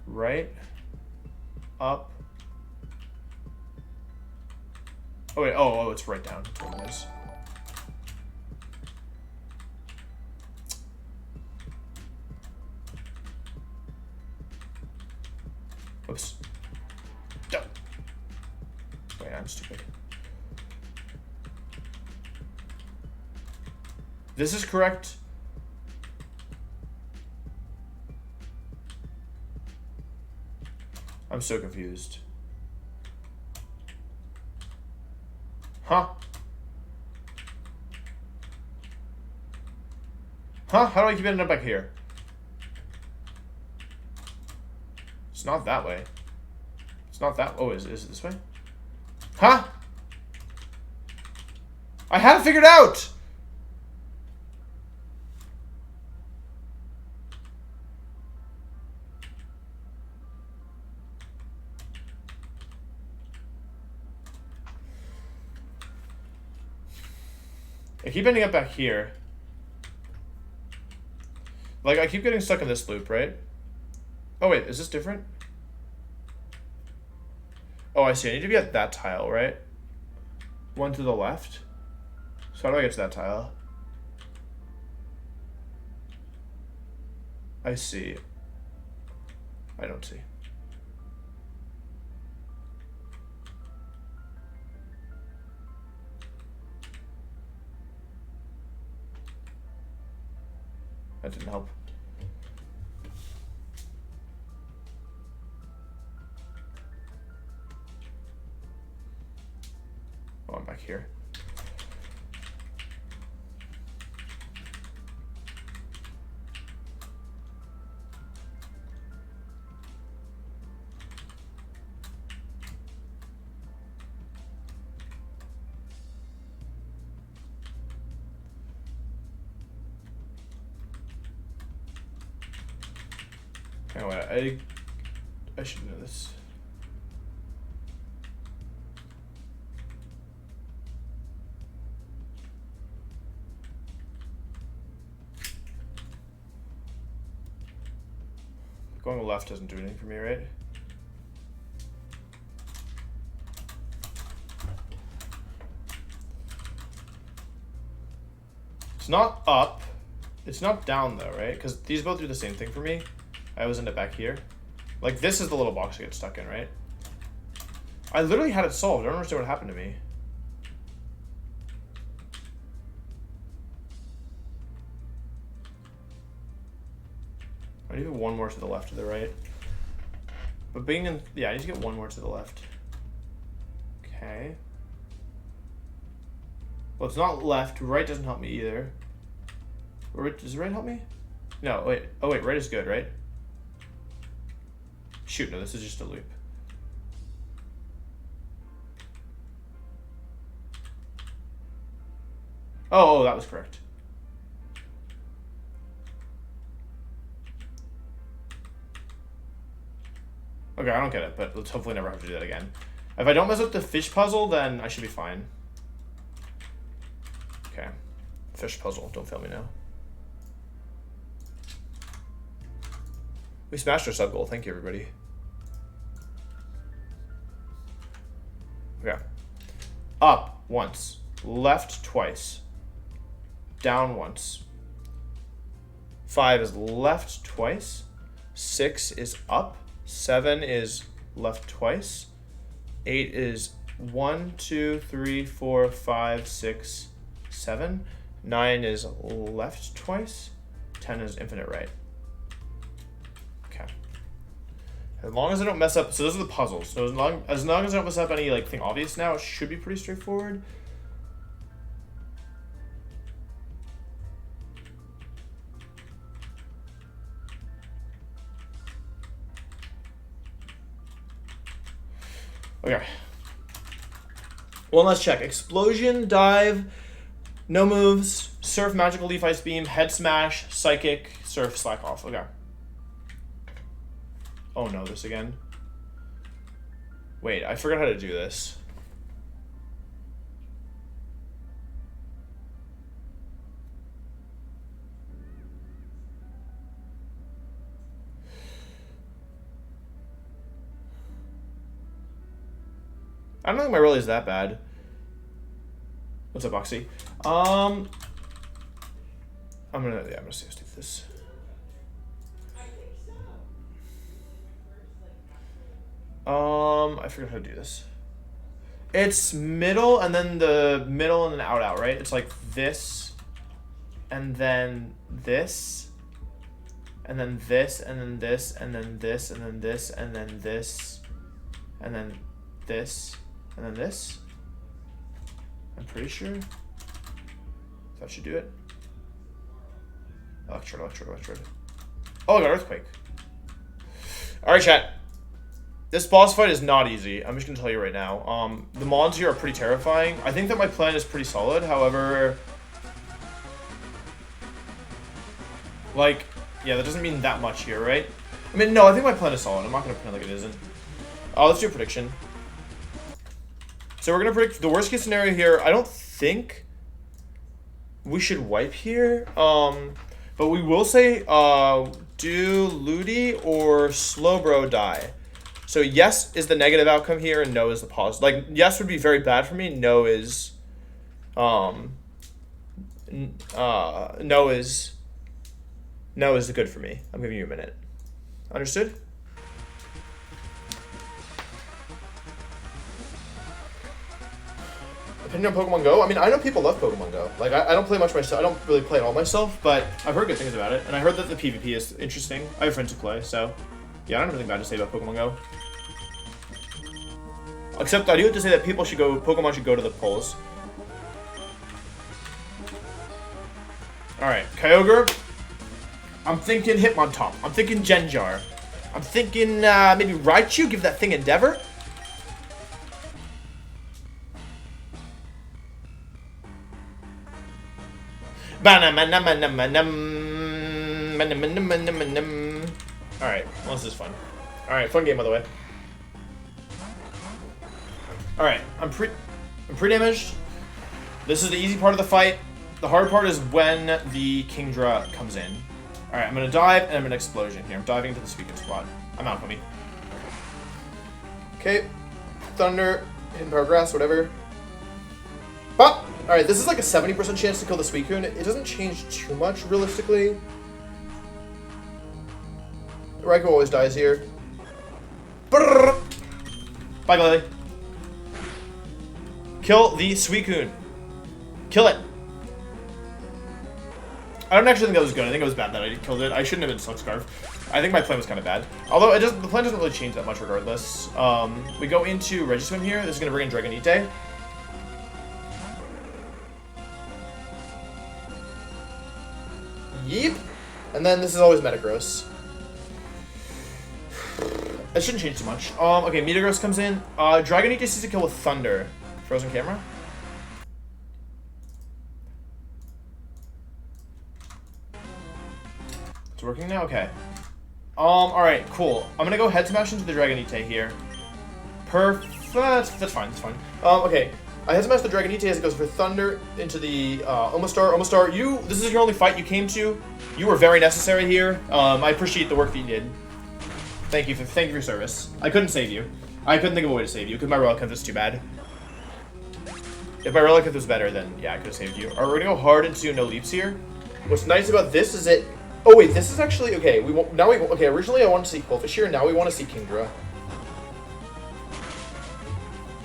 Right, up. Oh wait, oh, it's right down. That's what it is. Whoops. Duh. Wait, I'm stupid. This is correct. I'm so confused. Huh? Huh? How do I keep ending up back here? It's not that way. It's not that. Oh, is it this way? Huh? I had it figured out! I keep ending up back here. Like, I keep getting stuck in this loop, right? Oh, wait, is this different? Oh, I see. I need to be at that tile, right? One to the left. So how do I get to that tile? I see. I don't see. That didn't help. Oh, I'm back here. Anyway, I should know this. Going left doesn't do anything for me, right? It's not up. It's not down though, right? Because these both do the same thing for me. I always end up back here. Like, this is the little box I get stuck in, right? I literally had it solved. I don't understand what happened to me. I need to get one more to the left or the right. But being in... Yeah, I need to get one more to the left. Okay. Well, it's not left. Right doesn't help me either. Or does right help me? No, wait. Oh, wait. Right is good, right? Shoot, no, this is just a loop. Oh, that was correct. Okay, I don't get it, but let's hopefully never have to do that again. If I don't mess up the fish puzzle, then I should be fine. Okay. Fish puzzle, don't fail me now. We smashed our sub goal. Thank you, everybody. Okay. Up once. Left twice. Down once. 5 is left twice. 6 is up. 7 is left twice. 8 is 1, 2, 3, 4, 5, 6, 7. 9 is left twice. 10 is infinite right. As long as I don't mess up, so those are the puzzles. So as long as I don't mess up any like thing obvious now, it should be pretty straightforward. Okay. One last check. Explosion, dive, no moves, surf, magical leaf, ice beam, head smash, psychic, surf, slack off. Okay. Oh no, this again. Wait, I forgot how to do this. I don't think my rally is that bad. What's up, Oxy? I'm gonna see us do this. I forgot how to do this. It's middle and then the middle and then out, right? It's like this, and then this, and then this, and then this, and then this, and then this, and then this, and then this, and then this. I'm pretty sure that should do it. Electrode. Oh, I got earthquake. All right, chat. This boss fight is not easy. I'm just gonna tell you right now. The mons here are pretty terrifying. I think that my plan is pretty solid. However, like, yeah, that doesn't mean that much here, right? I mean, no, I think my plan is solid. I'm not gonna pretend like it isn't. Let's do a prediction. So we're gonna predict the worst case scenario here. I don't think we should wipe here. But we will say do Ludi or Slowbro die. So yes is the negative outcome here, and no is the positive. Like, yes would be very bad for me. No is, no is good for me. I'm giving you a minute. Understood? Opinion on Pokemon Go? I mean, I know people love Pokemon Go. Like, I don't play much myself. I don't really play it all myself, but I've heard good things about it. And I heard that the PvP is interesting. I have friends who play, so yeah, I don't have anything bad to say about Pokemon Go. Except I do have to say that Pokemon should go to the polls. Alright, Kyogre. I'm thinking Hitmontop. I'm thinking Genjar. I'm thinking maybe Raichu, give that thing Endeavor. Alright, well, this is fun. Alright, fun game, by the way. Alright, I'm pre-damaged. This is the easy part of the fight. The hard part is when the Kingdra comes in. Alright, I'm gonna dive and I'm gonna explosion here. I'm diving into the speaking spot. I'm out, homie. Okay. Thunder, hidden power grass, whatever. Pop! Alright, this is like a 70% chance to kill the Suicune. It doesn't change too much, realistically. Raikou always dies here. Brrr. Bye, Lily. Kill the Suicune. Kill it. I don't actually think that was good. I think it was bad that I killed it. I shouldn't have been Silk Scarf. I think my plan was kind of bad. Although the plan doesn't really change that much regardless. We go into Regiswim here. This is going to bring in Dragonite. Yeep. And then this is always Metagross. It shouldn't change too much. Okay, Metagross comes in. Dragonite sees a kill with Thunder. Frozen camera. It's working now? Okay. Alright, cool. I'm gonna go head smash into the Dragonite here. Perfect. That's fine, okay. I head smash the Dragonite as it goes for Thunder into the Omastar. Omastar, this is your only fight you came to. You were very necessary here. I appreciate the work that you did. Thank you for your service. I couldn't save you. I couldn't think of a way to save you because my Relicanth is too bad. If my Relicanth was better, then yeah, I could have saved you. Alright, we're gonna go hard into no leaps here. What's nice about this is it. Oh wait, this is actually okay. Okay, originally I wanted to see Quillfish here, now we want to see Kingdra.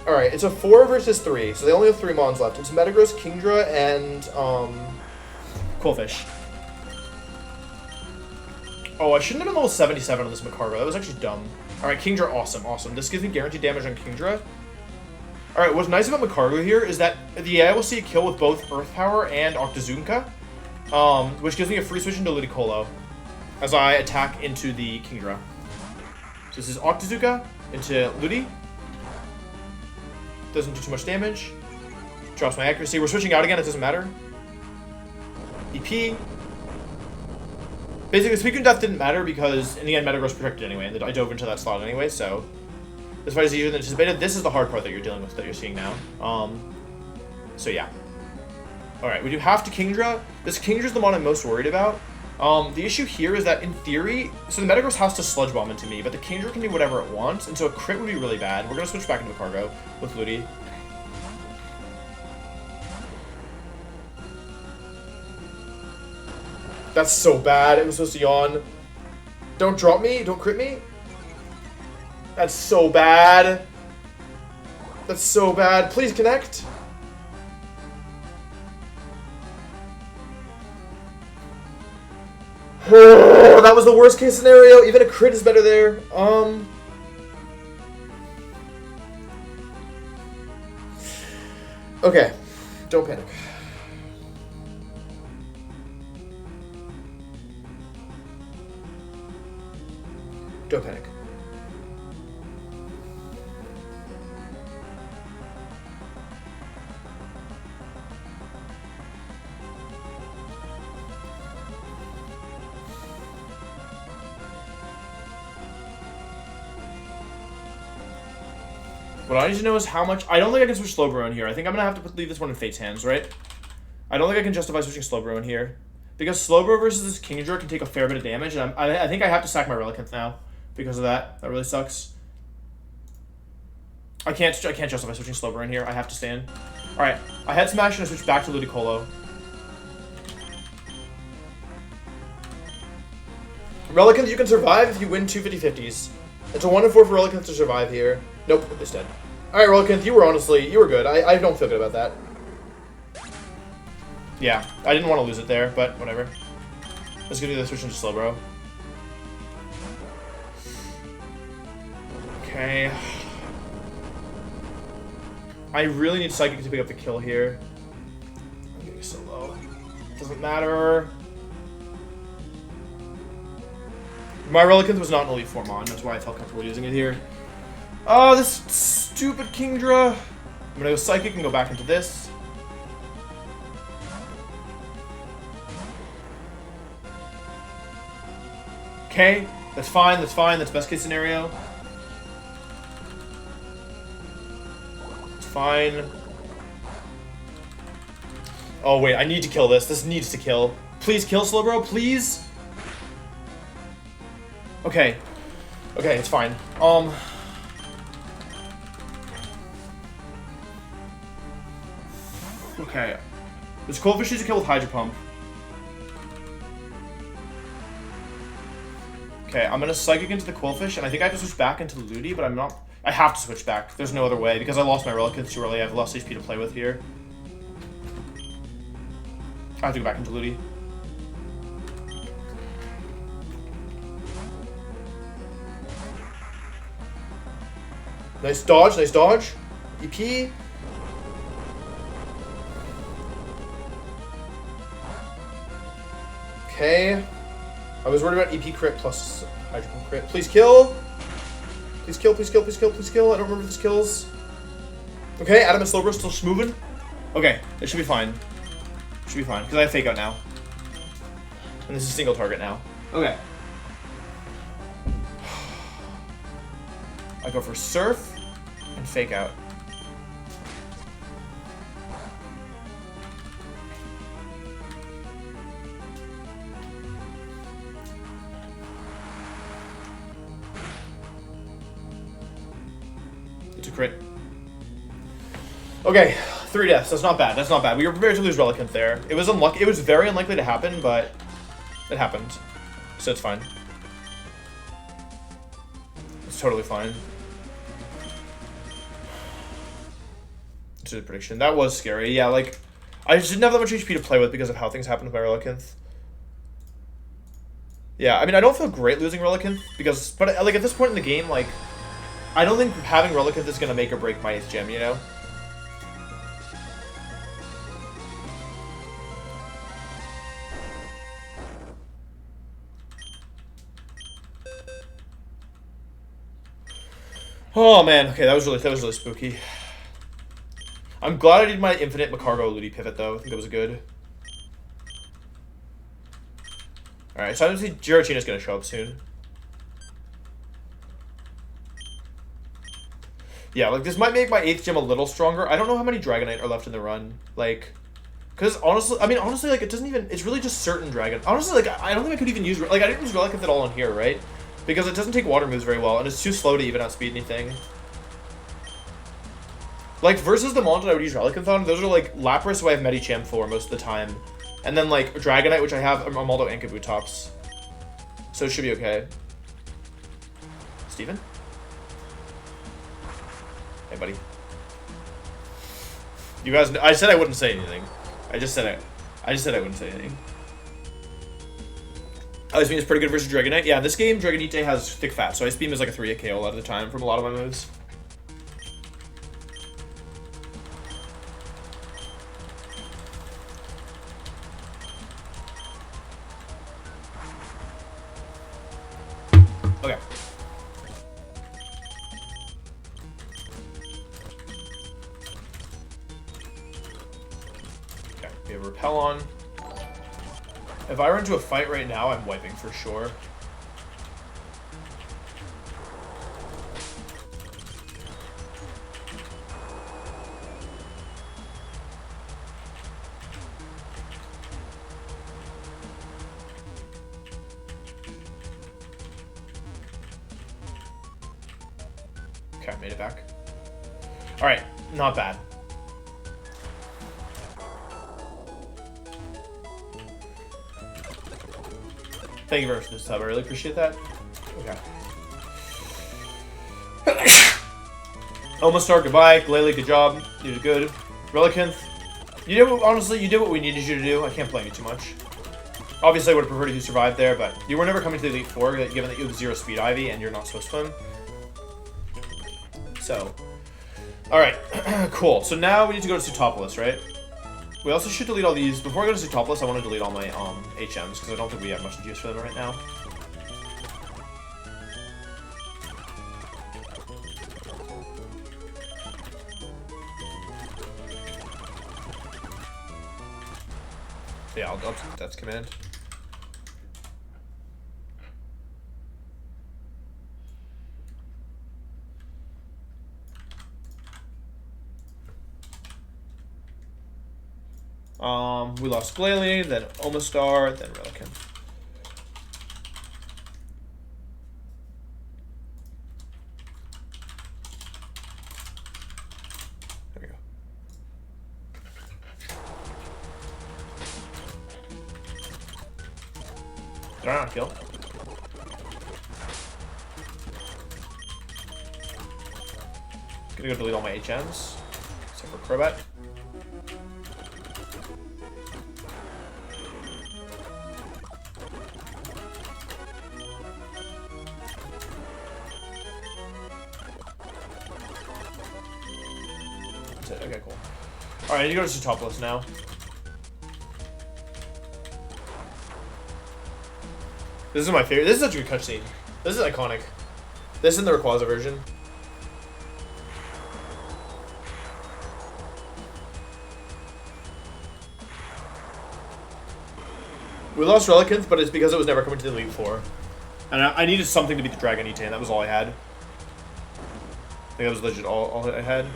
Alright, it's a 4 versus 3, so they only have 3 mons left. It's Metagross, Kingdra, and Quillfish. Oh, I shouldn't have been level 77 on this Macargo. That was actually dumb. Alright, Kingdra, awesome. This gives me guaranteed damage on Kingdra. Alright, what's nice about Macargo here is that the AI will see a kill with both Earth Power and Octazooka, which gives me a free switch into Ludicolo as I attack into the Kingdra. So this is Octazooka into Ludi. Doesn't do too much damage. Drops my accuracy. We're switching out again. It doesn't matter. EP. Basically, Speaking Death didn't matter because in the end, Metagross protected anyway, and I dove into that slot anyway, so this fight is easier than anticipated. This is the hard part that you're dealing with, that you're seeing now. So yeah. Alright, we do half to Kingdra. This Kingdra's the one I'm most worried about. The issue here is that, in theory, so the Metagross has to Sludge Bomb into me, but the Kingdra can do whatever it wants, and so a crit would be really bad. We're going to switch back into a Cargo with Ludi. That's so bad. It was supposed to yawn. Don't drop me. Don't crit me. That's so bad. That's so bad. Please connect. Oh, that was the worst case scenario. Even a crit is better there. Okay. Don't panic. Don't panic. What I need to know is how much... I don't think I can switch Slowbro in here. I think I'm going to have to leave this one in Fate's hands, right? I don't think I can justify switching Slowbro in here. Because Slowbro versus this Kingdra can take a fair bit of damage, and I think I have to sack my Relicanth now because of that. That really sucks. I can't justify switching Slowbro in here. I have to stay in. Alright, I had Smash and I switched back to Ludicolo. Relicanth, you can survive if you win two 50-50s. It's a 1 in 4 for Relicanth to survive here. Nope, it's dead. Alright, Relicanth, you were good. I don't feel good about that. Yeah, I didn't want to lose it there, but whatever. Let's go do the switch into Slowbro. Okay. I really need Psychic to pick up the kill here. I'm getting so low. Doesn't matter. My Relicanth was not an Elite Four Mon, that's why I felt comfortable using it here. Oh, this stupid Kingdra. I'm gonna go Psychic and go back into this. Okay, that's fine, that's best case scenario. It's fine. Oh wait, I need to kill this. This needs to kill. Please kill Slowbro, please. Okay. Okay, it's fine. Okay. This Coldfish needs to kill with Hydro Pump. Okay, I'm gonna Psychic into the Quillfish, and I think I have to switch back into the Ludi, but I'm not... I have to switch back. There's no other way, because I lost my Relicanth too early. I have less HP to play with here. I have to go back into Ludi. Nice dodge, nice dodge. EP. Okay. I was worried about EP crit plus Hydro Pump crit. Please kill! Please kill, please kill, please kill, please kill. I don't remember if this kills. Okay, Adam and Slowbro still schmoving. Okay, it should be fine. It should be fine, because I have Fake Out now. And this is single target now. Okay. I go for Surf and Fake Out. It's a crit. Okay, 3 deaths. That's not bad. That's not bad. We were prepared to lose Relicanth there. It was unlucky. It was very unlikely to happen, but it happened. So it's fine. It's totally fine. To the prediction. That was scary. Yeah, like, I just didn't have that much HP to play with because of how things happened with my Relicanth. Yeah, I mean, I don't feel great losing Relicanth because, but like at this point in the game, like, I don't think having Relicanth is gonna make or break my 8th gem, you know? Oh man, okay, that was really spooky. I'm glad I did my infinite Macargo Ludi pivot, though. I think that was good. Alright, so I see Giratina's going to show up soon. Yeah, like, this might make my 8th gym a little stronger. I don't know how many Dragonite are left in the run. Like, because honestly, like, it doesn't even, it's really just certain Dragon. Honestly, like, I don't think I could even use, like, I didn't use Relicanth at all in here, right? Because it doesn't take water moves very well, and it's too slow to even outspeed anything. Like, versus the Molten I would use Relicanth on, those are, like, Lapras, who I have Medicham for most of the time. And then, like, Dragonite, which I have Amaldo and Kabutops. So it should be okay. Steven? Hey, buddy. You guys, I said I wouldn't say anything. I just said I wouldn't say anything. Ice Beam is pretty good versus Dragonite. Yeah, this game, Dragonite has thick fat, so Ice Beam is like a 3-hit KO a lot of the time from a lot of my moves. Okay. Okay, we have Repel on. If I run into a fight right now, I'm wiping for sure. Okay, made it back. Alright, not bad. Thank you very much for the sub. I really appreciate that. Okay. Almost start. Goodbye. Glalie, good job. You did good. Relicanth, you did what, honestly, you did what we needed you to do. I can't blame you too much. Obviously, I would have preferred if you survived there, but you were never coming to the Elite Four, given that you have 0 Speed Ivy and you're not supposed to swim. So, alright. Cool. So now we need to go to Sootopolis, right? We also should delete all these. Before I go to Sootopolis, I want to delete all my HMs, because I don't think we have much use for them right now. Yeah, I'll that's command. We lost Glalie, then Omastar, then Relicanth. There we go. Did I not kill? Gonna go delete all my HMs, except for Crobat. Okay, cool. Alright, I need to go to Sootopolis now. This is my favorite. This is such a good cutscene. This is iconic. This and the Rayquaza version. We lost Relicanth, but it's because it was never coming to the Elite Four. And I needed something to beat the Dragonite, and that was all I had. I think that was legit all I had.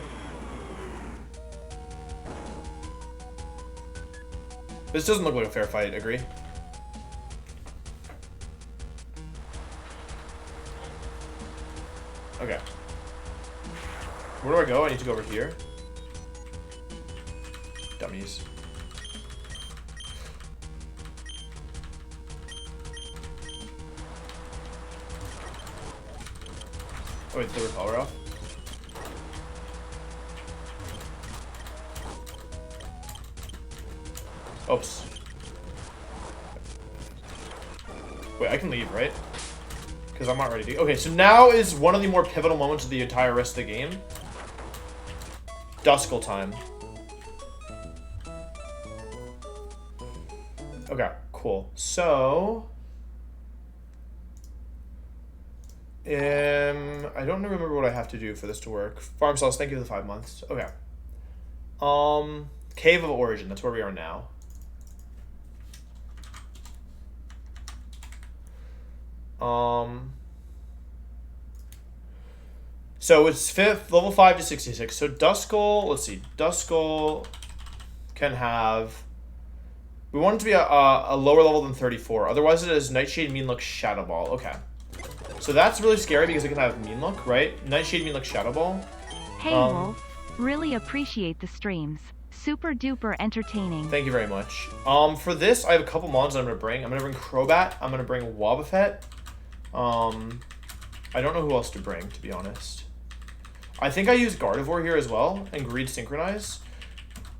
This doesn't look like a fair fight, agree? Okay. Where do I go? I need to go over here. Dummies. Oh wait, the repeller off? Oops. Wait, I can leave, right? Because I'm not ready to... Okay, so now is one of the more pivotal moments of the entire rest of the game. Duskull time. Okay, cool. So... I don't remember what I have to do for this to work. Farm Sauce, thank you for the 5 months. Okay. Cave of Origin. That's where we are now. So it's level 5 to 66. So Duskull, let's see. Duskull can have... We want it to be a lower level than 34. Otherwise it is Nightshade, Mean Look, Shadow Ball. Okay. So that's really scary because it can have Mean Look, right? Nightshade, Mean Look, Shadow Ball. Hey, Wolf. Really appreciate the streams. Super duper entertaining. Thank you very much. For this, I have a couple mons that I'm going to bring. I'm going to bring Crobat. I'm going to bring Wobbuffet. I don't know who else to bring, to be honest. I think I use Gardevoir here as well, and Greed Synchronize.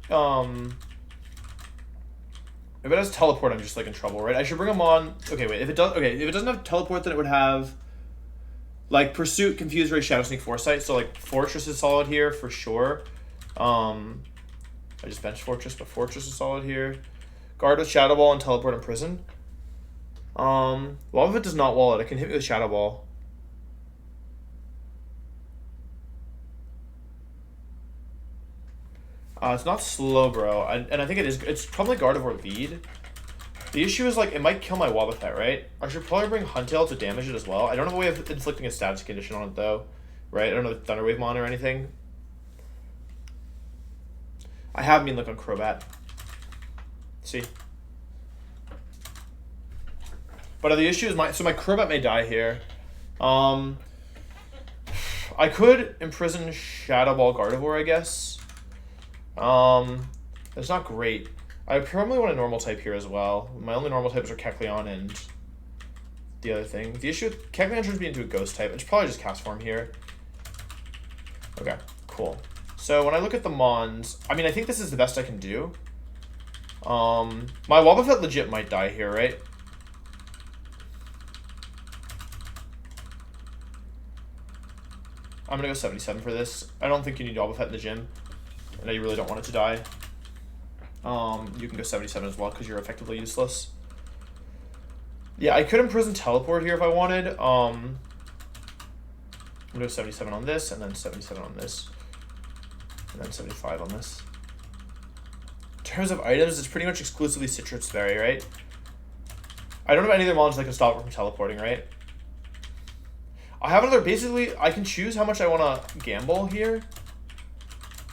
If it has Teleport, I'm just like in trouble, right? I should bring a mon. Okay, wait. If it doesn't have Teleport, then it would have like Pursuit, Confuse Ray, Shadow Sneak, Foresight. So like Fortress is solid here for sure. I just benched Fortress, but Fortress is solid here. Guard with Shadow Ball and Teleport and Prison. Wobbuffet does not wall it. I can hit me with Shadow Ball. It's not Slowbro, and I think it is. It's probably Gardevoir lead. The issue is like it might kill my Wobbuffet, right? I should probably bring Huntail to damage it as well. I don't have a way of inflicting a status condition on it though, right? I don't know the Thunderwave mon or anything. I have Mean Look on Crobat. See. But the issue is my Crobat may die here. I could imprison Shadow Ball Gardevoir, I guess. It's not great. I probably want a normal type here as well. My only normal types are Kecleon and the other thing. The issue with Kecleon turns me into a ghost type. It's probably just Cast Form here. Okay, cool. So when I look at the mons, I mean, I think this is the best I can do. My Wobbuffet legit might die here, right? I'm gonna go 77 for this. I don't think you need Wobbuffet in the gym. I know you really don't want it to die. You can go 77 as well because you're effectively useless. Yeah, I could imprison Teleport here if I wanted. I'm gonna go 77 on this, and then 77 on this, and then 75 on this. In terms of items, it's pretty much exclusively Citrus Berry, right? I don't have any other mons that can stop it from teleporting, right? I have another, basically, I can choose how much I want to gamble here.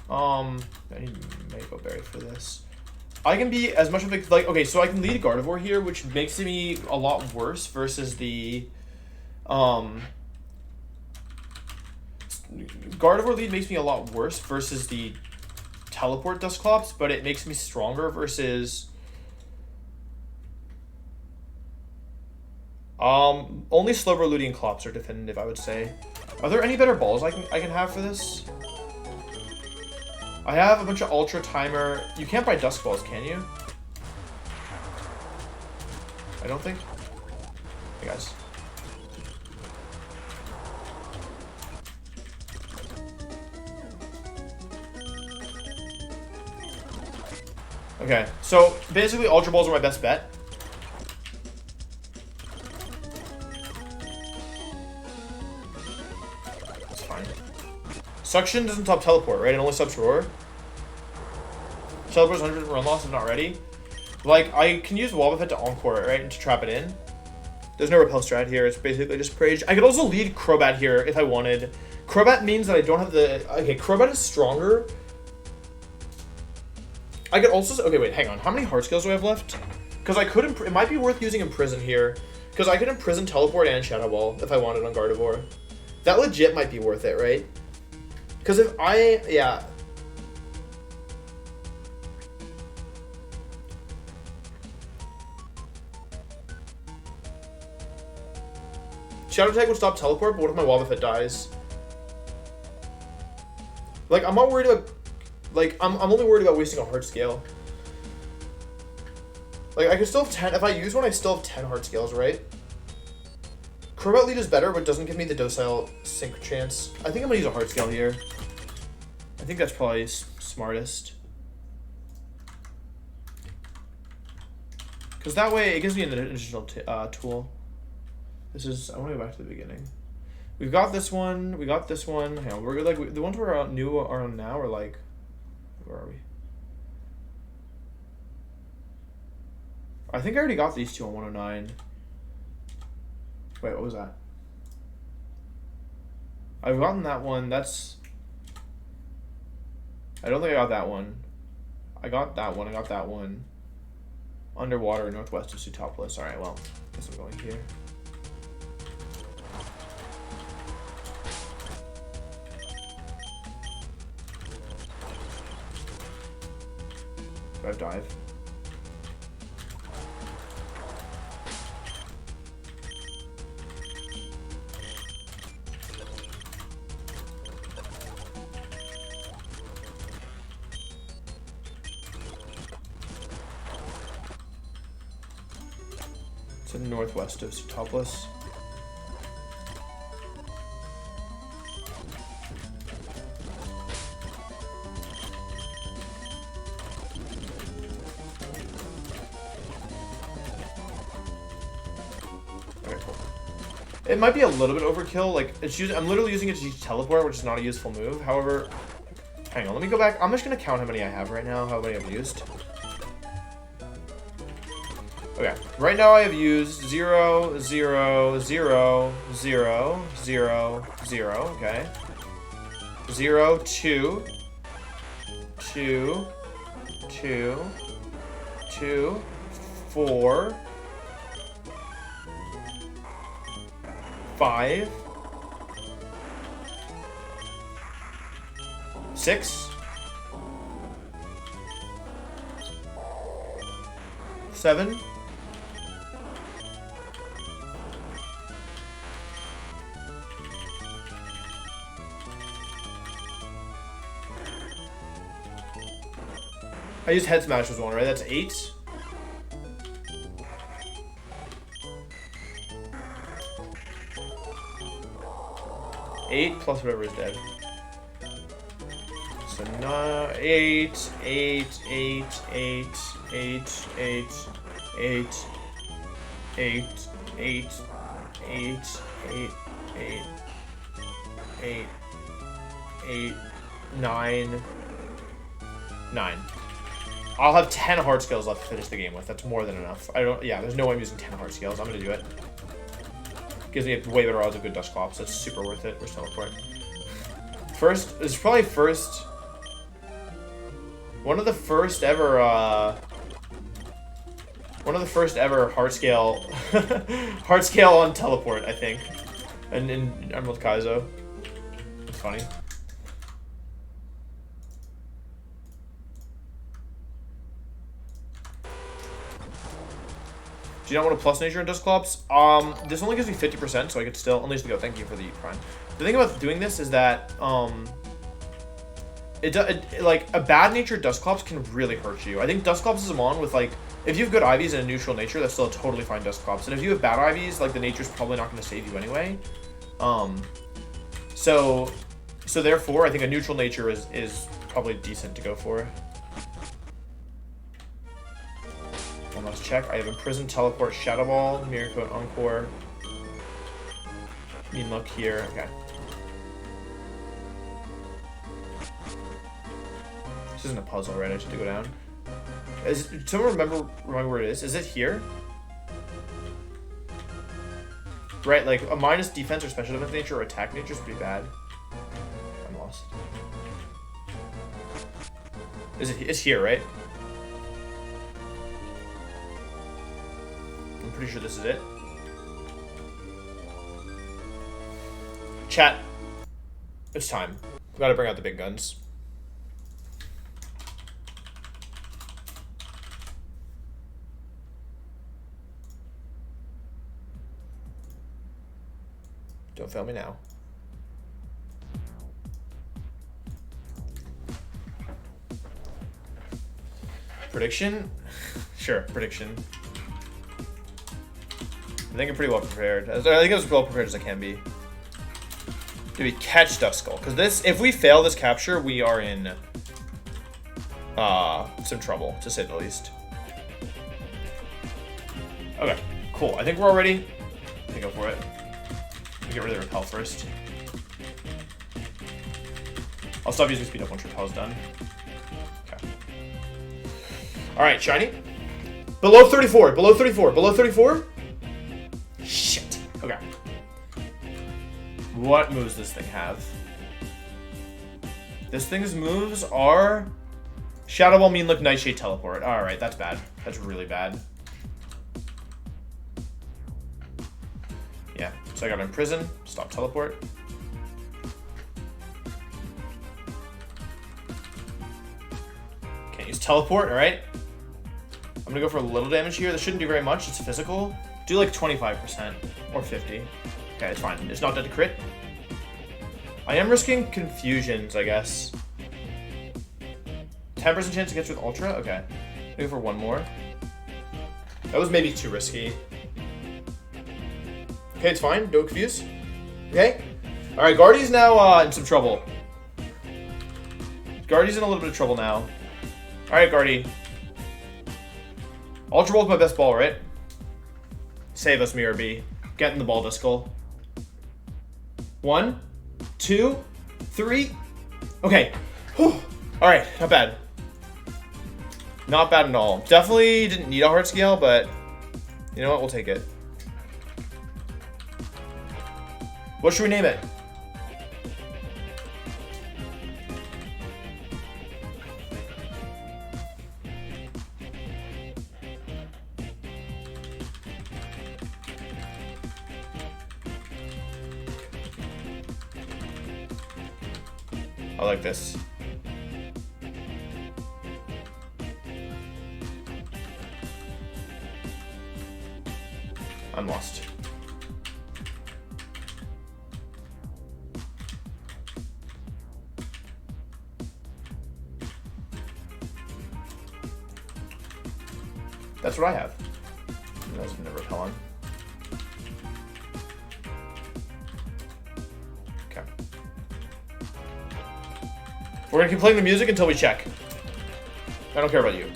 I need Mango Berry for this. I can be as much of a, like, okay, so I can lead Gardevoir here, which makes me a lot worse versus the, Gardevoir lead makes me a lot worse versus the Teleport Dusclops, but it makes me stronger versus, only Slowbro, Ludi, and Clops are definitive, I would say. Are there any better balls I can have for this? I have a bunch of Ultra Timer. You can't buy Dusk Balls, can you? I don't think. Hey, guys. Okay, so basically Ultra Balls are my best bet. That's fine. Suction doesn't top Teleport, right? It only subs Roar. Teleport's 100% run loss if not ready. Like, I can use Wobbuffet to Encore it, right? And to trap it in. There's no Repel strat here. It's basically just Prage. I could also lead Crobat here if I wanted. Crobat means that I don't have the... Okay, Crobat is stronger. I could also... Okay, wait, hang on. How many heart scales do I have left? Because I could... It might be worth using Imprison here. Because I could Imprison, Teleport, and Shadow Ball if I wanted on Gardevoir. That legit might be worth it, right? Because if I... Yeah. Shadow Tag would stop Teleport, but what if my Wobbuffet dies? Like, I'm not worried about... Like, I'm only worried about wasting a heart scale. Like, I could still have 10... If I use one, I still have 10 heart scales, right? Crobat lead is better, but doesn't give me the docile sync chance. I think I'm gonna use a heart scale here. I think that's probably smartest. Because that way, it gives me an additional tool. This is... I want to go back to the beginning. We've got this one. We got this one. Hang on, we're like... The ones we're new are on now are like... Where are we? I think I already got these two on 109. Wait, what was that? I've gotten that one. That's... I don't think I got that one. I got that one. I got that one. Underwater, northwest of Sutopolis. Alright, well, I guess I'm going here. Do I have dive? It's in northwest of Sutopolis. Okay, cool. It might be a little bit overkill. Like I'm literally using it to teleport, which is not a useful move. However, hang on, let me go back. I'm just gonna count how many I have right now, how many I've used. Okay, right now I have used 0, 0, 0, 0, 0, 0, okay. 0, 2, 2, 2, 2, 4, 5, 6, 7, 8. I used head smash as one, right? That's 8. Eight plus whatever is dead. So 9, 8, 8, 8, 8, 8, 8, 8, 8, 8, 8, 8, 8, 8, 8, 9, 9. I'll have 10 heart scales left to finish the game with. That's more than enough. There's no way I'm using 10 heart scales. I'm gonna do it. Gives me way better odds of good Dusclops. That's super worth it. We're teleport. One of the first ever heart scale on teleport, I think. And I'm with Kaizo. It's funny. Do you not want to plus nature in Dusclops? This only gives me 50%, so I could still... Unleash the Go. Thank you for the prime. The thing about doing this is that, like, a bad natured Dusclops can really hurt you. I think Dusclops is on with, like... If you have good Ivies and a neutral nature, that's still a totally fine Dusclops. And if you have bad Ivies, like, the nature's probably not going to save you anyway. So therefore, I think a neutral nature is probably decent to go for. One last check. I have Imprison, Teleport, Shadow Ball, Mirror Coat, Encore. Mean Look here. Okay. This isn't a puzzle, right? I just have to go down. Does someone remember where it is? Is it here? Right, like a minus defense or special defense nature or attack nature is pretty bad. I'm lost. It's here, right? I'm pretty sure this is it. Chat. It's time. We gotta bring out the big guns. Don't fail me now. Prediction? Sure, prediction. I think I'm pretty well prepared. I think I'm as well prepared as I can be. Do we catch Duskull? Because this, if we fail this capture, we are in some trouble, to say the least. Okay, cool. I think we're all ready. Let me go for it. Let me get rid of the repel first. I'll stop using speed up once repel's done. Alright, shiny. Below 34, below 34, below 34. Shit. Okay. What moves does this thing have? This thing's moves are Shadow Ball, Mean Look, Nightshade, Teleport. Alright, that's bad. That's really bad. Yeah, so I got Imprison, stop Teleport. Can't use Teleport, alright. I'm gonna go for a little damage here. This shouldn't do very much, it's physical. Do like 25% or 50. Okay, it's fine. It's not dead to crit. I am risking Confusions, I guess. 10% chance it gets with Ultra? Okay. Maybe for one more. That was maybe too risky. Okay, it's fine. Don't confuse. Okay. Alright, Guardy's now in some trouble. Guardy's in a little bit of trouble now. Alright, Guardy. Ultra Ball's my best ball, right? Save us, Mirror B. Get in the ball, Duskull. 1, 2, 3. Okay. Alright, not bad. Not bad at all. Definitely didn't need a hard scale, but you know what? We'll take it. What should we name it? I like this. I'm lost. That's what I have. That was never repel on. Okay. We're gonna keep playing the music until we check. I don't care about you.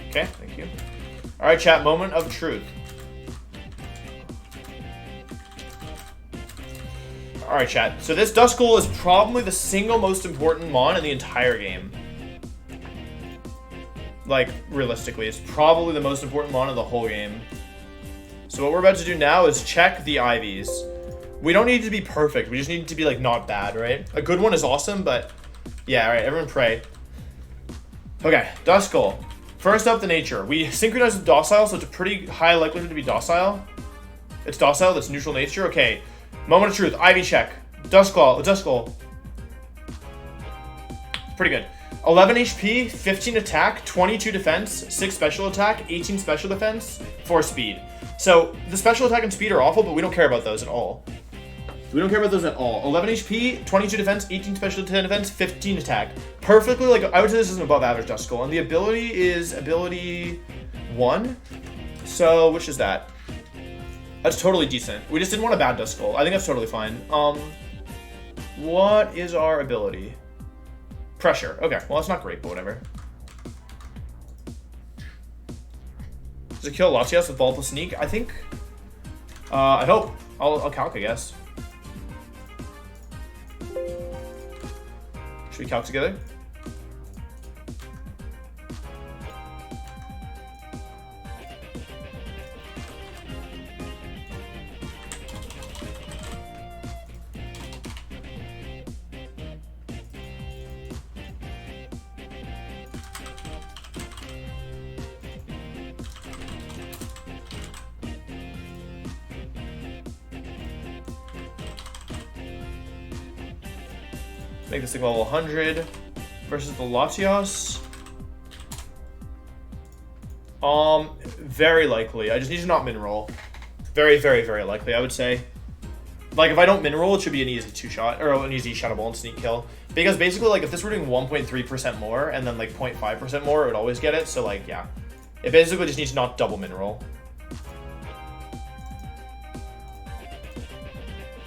Okay, thank you. Alright, chat, moment of truth. Alright, chat. So this Duskull is probably the single most important mon in the entire game. Like, realistically, it's probably the most important mon in the whole game. So what we're about to do now is check the IVs. We don't need to be perfect. We just need to be, like, not bad, right? A good one is awesome, but yeah, alright, everyone pray. Okay, Duskull. First up, the nature. We synchronize with docile, so it's a pretty high likelihood to be docile. It's docile, that's neutral nature. Okay, moment of truth. IV check. Duskull. Pretty good. 11 HP, 15 attack, 22 defense, 6 special attack, 18 special defense, 4 speed. So the special attack and speed are awful, but we don't care about those at all. We don't care about those at all. 11 HP, 22 defense, 18 special defense, 15 attack. Perfectly, like, I would say this is an above average Duskull. And the ability is ability 1. So, which is that? That's totally decent. We just didn't want a bad Duskull. I think that's totally fine. What is our ability? Pressure. Okay, well, that's not great, but whatever. Does it kill Latias with Ball plus Sneak? I think. I hope. I'll calc, I guess. Should we calc together? Make this thing level 100 versus the Latios. Very likely. I just need to not min roll. Very, very, very likely, I would say. Like, if I don't min roll, it should be an easy 2-shot, or an easy Shadow Ball and Sneak kill. Because basically, like, if this were doing 1.3% more, and then, like, 0.5% more, it would always get it. So, like, yeah. It basically just needs to not double min roll.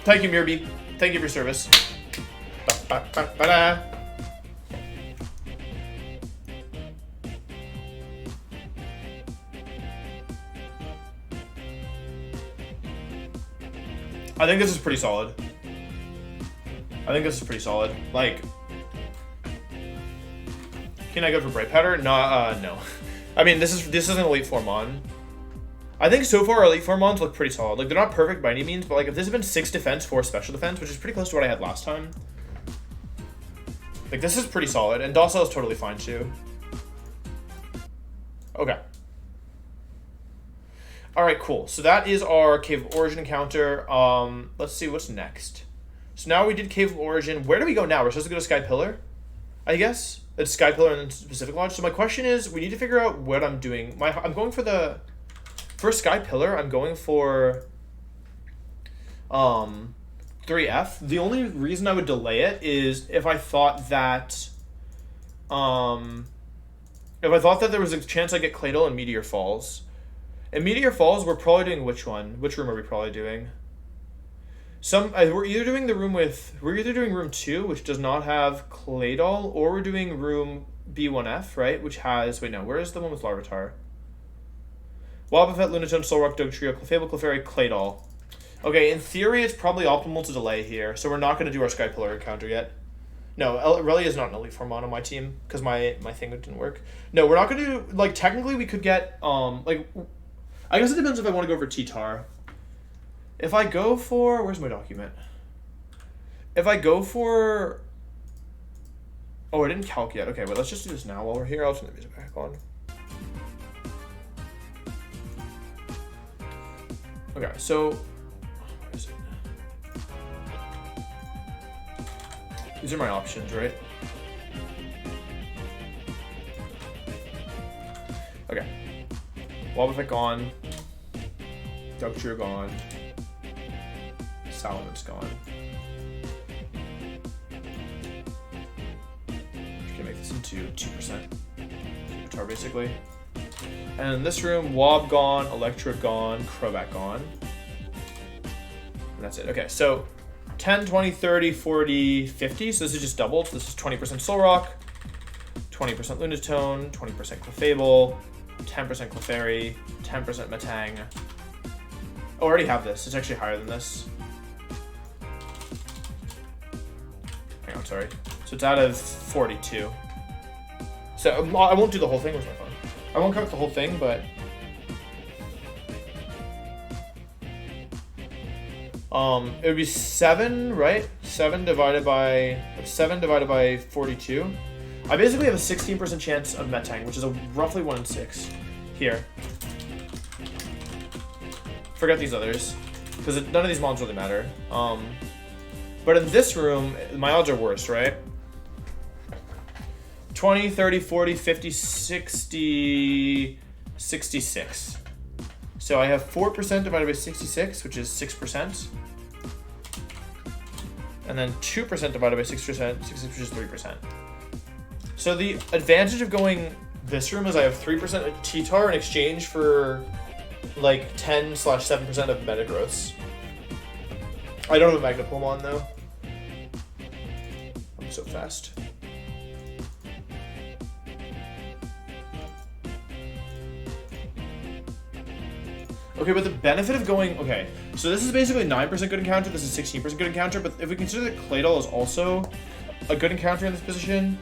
Thank you, Mirby. Thank you for your service. Ba-da. I think this is pretty solid. Like, Can I go for Bright Powder? No. I mean, this is an Elite Four Mon. I think so far our Elite Four Mons look pretty solid. Like, they're not perfect by any means, but like if this had been 6 defense, 4 special defense, which is pretty close to what I had last time. Like, this is pretty solid, and Docile is totally fine too. Okay. Alright, cool. So that is our Cave of Origin encounter. Let's see what's next. So now we did Cave of Origin. Where do we go now? We're supposed to go to Sky Pillar, I guess. It's Sky Pillar and then Pacific Lodge. So my question is, we need to figure out what I'm doing. I'm going for the... For Sky Pillar, I'm going for 3F. The only reason I would delay it is if I thought that there was a chance I get Claydol and Meteor Falls. And Meteor Falls, we're probably doing which one? Which room are we probably doing? We're either doing room 2, which does not have Claydol, or we're doing room B1F, right? Which has where is the one with Larvitar? Wobbuffet, Lunatone, Solrock, Dugtrio, Clefable, Clefairy, Claydol. Okay, in theory, it's probably optimal to delay here, so we're not going to do our Sky Pillar encounter yet. No, Relia is not an Elite Four Mon on my team, because my thing didn't work. No, we're not going to do... Like, technically, we could get, I guess it depends if I want to go for T-Tar. If I go for... Where's my document? If I go for... Oh, I didn't calc yet. Okay, wait, let's just do this now while we're here. I'll turn the music back on. Okay, so... Where is it? These are my options, right? Okay. Wobbuffet gone. Dugtrio gone. Salaman's gone. Just gonna make this into 2%. Guitar, basically. And in this room, Wob gone, Electra gone, Crobat gone. And that's it. Okay, so 10, 20, 30, 40, 50. So this is just doubled. So this is 20% Solrock, 20% Lunatone, 20% Clefable, 10% Clefairy, 10% Metang. Oh, I already have this. It's actually higher than this. Hang on, sorry. So it's out of 42. So I won't do the whole thing. Where's my phone? I won't count the whole thing, but... it would be 7, right? 7 divided by 42. I basically have a 16% chance of Metang, which is a roughly 1 in 6 here. Forget these others, because none of these mons really matter. But in this room, my odds are worse, right? 20, 30, 40, 50, 60, 66. So I have 4% divided by 66, which is 6%. And then 2% divided by 6%, 66, which is 3%. So the advantage of going this room is I have 3% of T-Tar in exchange for like 10/7% of Metagross. I don't have a Magnapomon though. I'm so fast. Okay, but the benefit of going... Okay, so this is basically 9% good encounter, this is 16% good encounter, but if we consider that Claydol is also a good encounter in this position...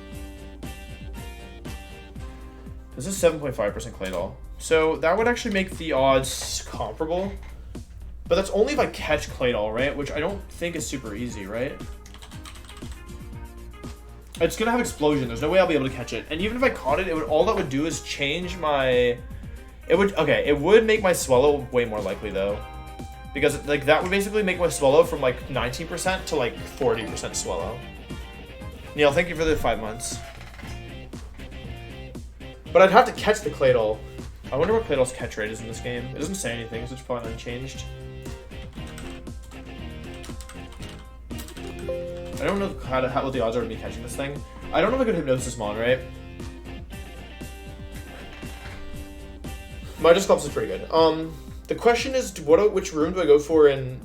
This is 7.5% Claydol. So that would actually make the odds comparable. But that's only if I catch Claydol, right? Which I don't think is super easy, right? It's gonna have Explosion, there's no way I'll be able to catch it. And even if I caught it, all that would do is change my... It would make my Swallow way more likely though. Because like that would basically make my Swallow from like 19% to like 40% Swallow. Neil, thank you for the 5 months. But I'd have to catch the Claydol. I wonder what Claydol's catch rate is in this game. It doesn't say anything, so it's probably unchanged. I don't know what the odds are of me catching this thing. I don't have a good Hypnosis Mon, right? My Disclops is pretty good. The question is, which room do I go for in...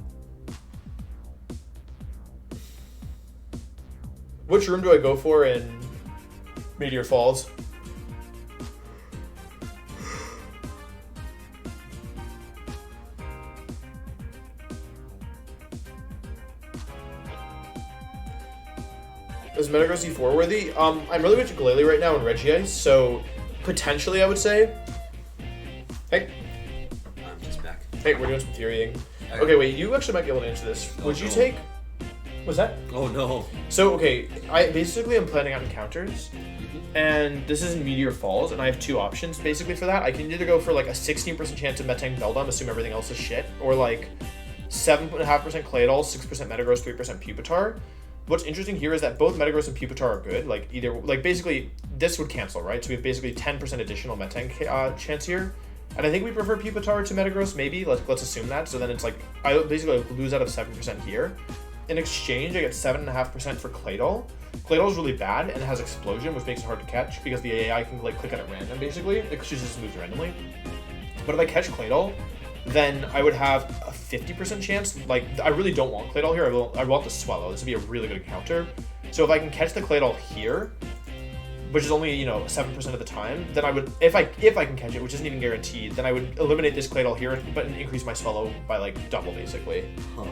Which room do I go for in Meteor Falls? Is Metagross E4 worthy? I'm really with Glalie right now in Regice, so potentially I would say. Hey. I'm just back. Hey, we're doing some theorying. Okay, wait, you actually might be able to answer this. Would you take... What's that? Oh no. So, okay, I basically am planning out encounters, and this is in Meteor Falls, and I have two options basically for that. I can either go for like a 16% chance of Metang Beldum, assume everything else is shit, or like 7.5% Claydol, 6% Metagross, 3% Pupitar. What's interesting here is that both Metagross and Pupitar are good. Like either, like basically this would cancel, right? So we have basically 10% additional Metang chance here. And I think we prefer Pupitar to Metagross, maybe. Let's assume that. So then it's like, I basically lose out of 7% here. In exchange, I get 7.5% for Claydol. Claydol is really bad and it has Explosion, which makes it hard to catch because the AI can like click at it random, basically. It just moves randomly. But if I catch Claydol, then I would have a 50% chance. Like, I really don't want Claydol here. I want the Swallow. This would be a really good encounter. So if I can catch the Claydol here, which is only, 7% of the time, then I would, if I can catch it, which isn't even guaranteed, then I would eliminate this Claydol here, but increase my Swallow by like double, basically. Huh.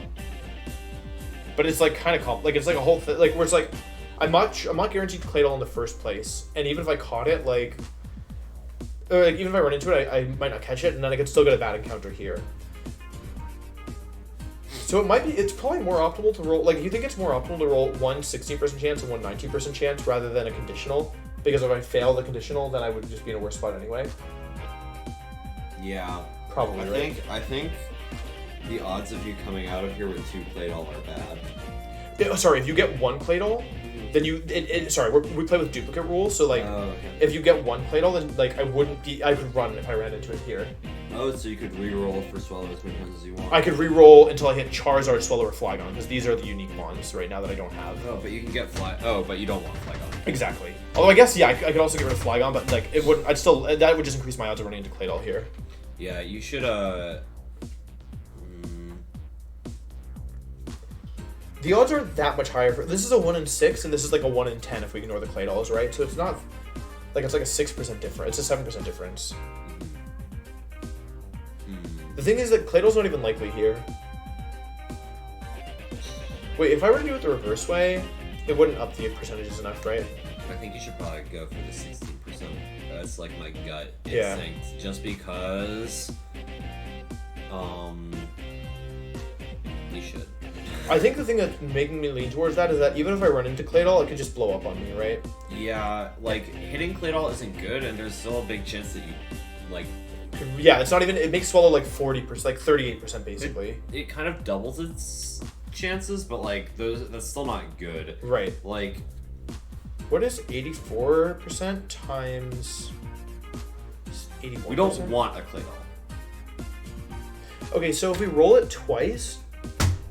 But it's like kind of like it's like a whole thing, like where it's like I'm not guaranteed Claydol in the first place, and even if I caught it, like even if I run into it, I might not catch it, and then I could still get a bad encounter here. So it's probably more optimal to roll, like, you think it's more optimal to roll one 16% chance and one 19% chance rather than a conditional? Because if I fail the conditional, then I would just be in a worse spot anyway. Yeah. Probably, right? I think the odds of you coming out of here with 2 Claydol are bad. Sorry, if you get one Claydol, then we play with duplicate rules, so like, if you get one Claydol, then like I could run if I ran into it here. Oh, so you could re-roll for Swallow as many times as you want. I could re-roll until I hit Charizard, Swallow, or Flygon, because these are the unique ones right now that I don't have. Oh, but you can get but you don't want Flygon. Exactly. Although I guess, yeah, I could also get rid of Flygon, but like, it wouldn't, that would just increase my odds of running into Claydol here. Yeah, you should, The odds aren't that much higher. This is a 1 in 6, and this is like a 1 in 10 if we ignore the Claydols, right? So it's not like it's like a 6% difference. It's a 7% difference. The thing is that Claydol's not even likely here. Wait, if I were to do it the reverse way, it wouldn't up the percentages enough, right? I think you should probably go for the 16%. That's like my gut Yeah. instinct. Just because, you should. I think the thing that's making me lean towards that is that even if I run into Claydol, it could just blow up on me, right? Yeah, like, hitting Claydol isn't good, and there's still a big chance that you, like... Yeah, it's not even... It makes Swallow like 40%, like 38% basically. It kind of doubles its chances, but, like, that's still not good. Right. Like... What is 84% times 81%? We don't want a Claydol. Okay, so if we roll it twice...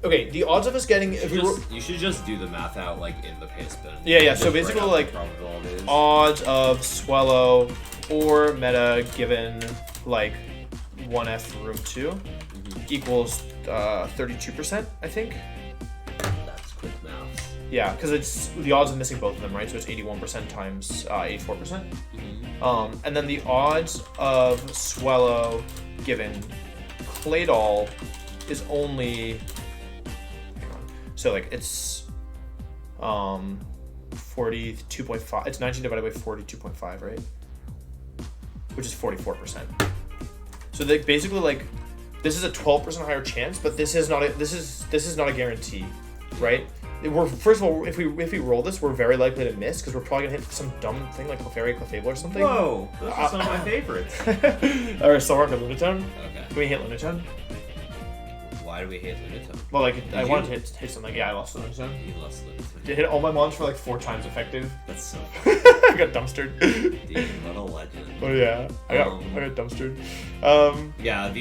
Okay, the odds of us getting... You should just do the math out, like, in the paste bin. Yeah, so basically, like, odds of Swallow or Meta given, like, 1F room 2 equals 32%, I think. That's quick math. Yeah, because it's the odds of missing both of them, right? So it's 81% times 84%. And then the odds of Swallow given Claydol is only... So like it's 42.5. It's 19 divided by 42.5, right? Which is 44%. So they basically like this is a 12% higher chance, but this is not a guarantee, right? First of all, if we roll this, we're very likely to miss because we're probably gonna hit some dumb thing like Clefairy or something. Whoa, those are some of my favorites. Alright, so we're on Lunatone. Okay. Can we hit Lunatone? Why do we hate Lunatone? Well, like, I wanted to hit something. Yeah, I lost Lunatone. You lost Lunatone. Did hit all my mons for like 4 times effective. That's so I got dumpstered. Dude, what a legend. Oh yeah, I got dumpstered. Yeah,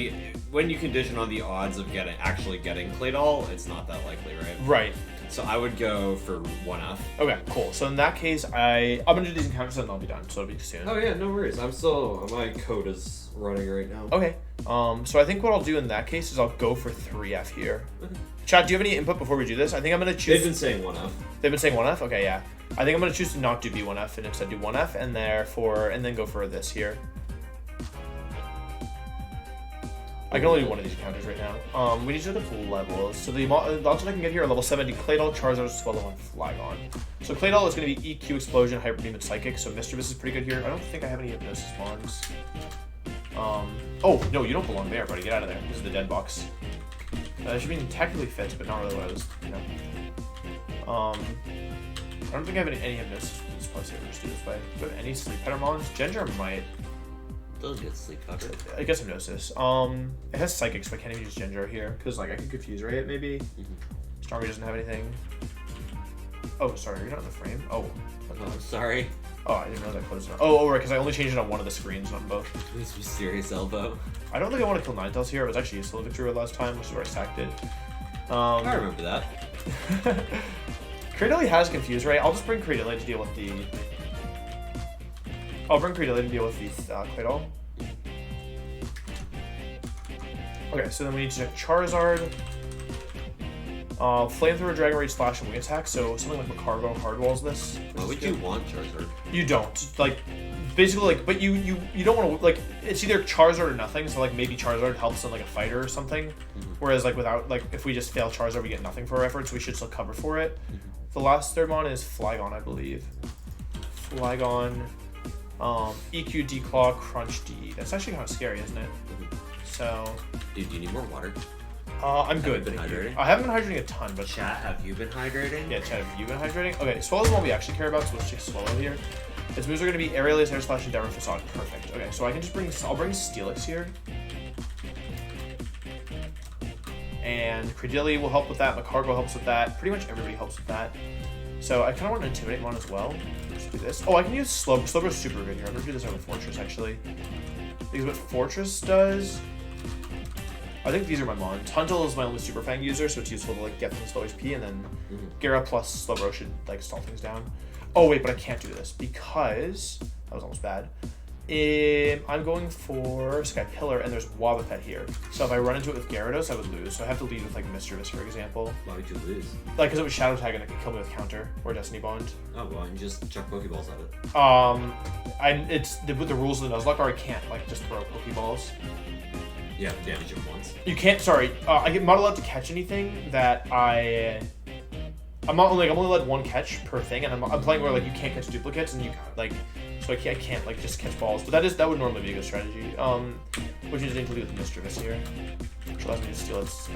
when you condition on the odds of actually getting Claydol, it's not that likely, right? Right. So I would go for 1F. Okay, cool. So in that case, I'm gonna do these encounters and I'll be done. So it'll be soon. Oh yeah, no worries. My code is running right now. Okay. So I think what I'll do in that case is I'll go for 3F here. Chad, do you have any input before we do this? I think I'm gonna choose. They've been saying 1F. They've been saying 1F. Okay, yeah. I think I'm gonna choose to not do B1F and instead do 1F and then go for this here. I can only do one of these encounters right now. We need to look at levels. So the odds that I can get here are level 70 Claydol, Charizard, Swallow, and Flygon. So Claydol is going to be EQ, Explosion, Hyper Beam, and Psychic. So Mischievous is pretty good here. I don't think I have any Hypnosis mons. Oh, no, you don't belong there, buddy. Get out of there. This is the dead box. That should be technically fits, but not really what I was, you know. I don't think I have any Hypnosis in this place here. We'll just do this way. Do I have any Sleep Powder mons? Ginger might. Doesn't get Sleep Powder. I guess Hypnosis. It has Psychic, so I can't even use Ginger here. Because, like, I could Confuse Ray it, maybe. Stormy doesn't have anything. Oh, sorry, you're not in the frame? Oh. Oh, sorry. Oh, I didn't know that closed enough. Oh, right, because I only changed it on one of the screens, not on both. This mysterious elbow. I don't think I want to kill Ninetales here. It was actually useful in Victory last time, which is where I sacked it. I remember that. Cradilly has Confuse Ray. I'll just bring Cradilly to deal with the... I'll bring Cradilly to deal with the Claydol. Okay, so then we need to check Charizard. Flamethrower, Dragon Rage, Slash, and Wing Attack. So something like Macargo hardwalls this. Why would you want Charizard? You don't. Like, basically, like, but you don't want to, like, it's either Charizard or nothing. So, like, maybe Charizard helps in, like, a fighter or something. Whereas, like, without, like, if we just fail Charizard, we get nothing for our efforts. We should still cover for it. The last third mon is Flygon, I believe. Flygon, EQ, Declaw, Crunch, D. That's actually kind of scary, isn't it? So... Dude, do you need more water? I'm good. Been hydrating? I haven't been hydrating a ton, but... Chat, have you been hydrating? Yeah, chat, have you been hydrating? Okay, Swallow's the one we actually care about, so let's check Swallow here. Its moves are going to be Aerialist, Air Slash, Endeavor, Facade. Perfect. Okay, so I can just bring... I'll bring Steelix here. And Cradilly will help with that. Macargo helps with that. Pretty much everybody helps with that. So I kind of want to Intimidate one as well. Let's do this. Oh, I can use Slowbro's super good here. I'm going to do this over Fortress, actually. Because what Fortress does... I think these are my mons. Huntal is my only Super Fang user, so it's useful to like get things to HP, and then Gara plus Slowbro should like stall things down. Oh wait, but I can't do this because that was almost bad. I'm going for Sky Pillar, and there's Wobbuffet here. So if I run into it with Gyarados, I would lose. So I have to lead with like Mischievous, for example. Why would you lose? Like because it was Shadow Tag and it could kill me with Counter or Destiny Bond. Oh well, you just chuck Pokeballs at it. It's with the rules of the Nuzlocke, or I can't like just throw Pokeballs. Yeah, damage it once. You can't. Sorry, I'm not allowed to catch anything that I'm not like I'm only allowed one catch per thing, and I'm playing where like you can't catch duplicates, and you like so I can't like just catch balls. But that would normally be a good strategy. Which is included with Mischievous here, which allows me to steal its.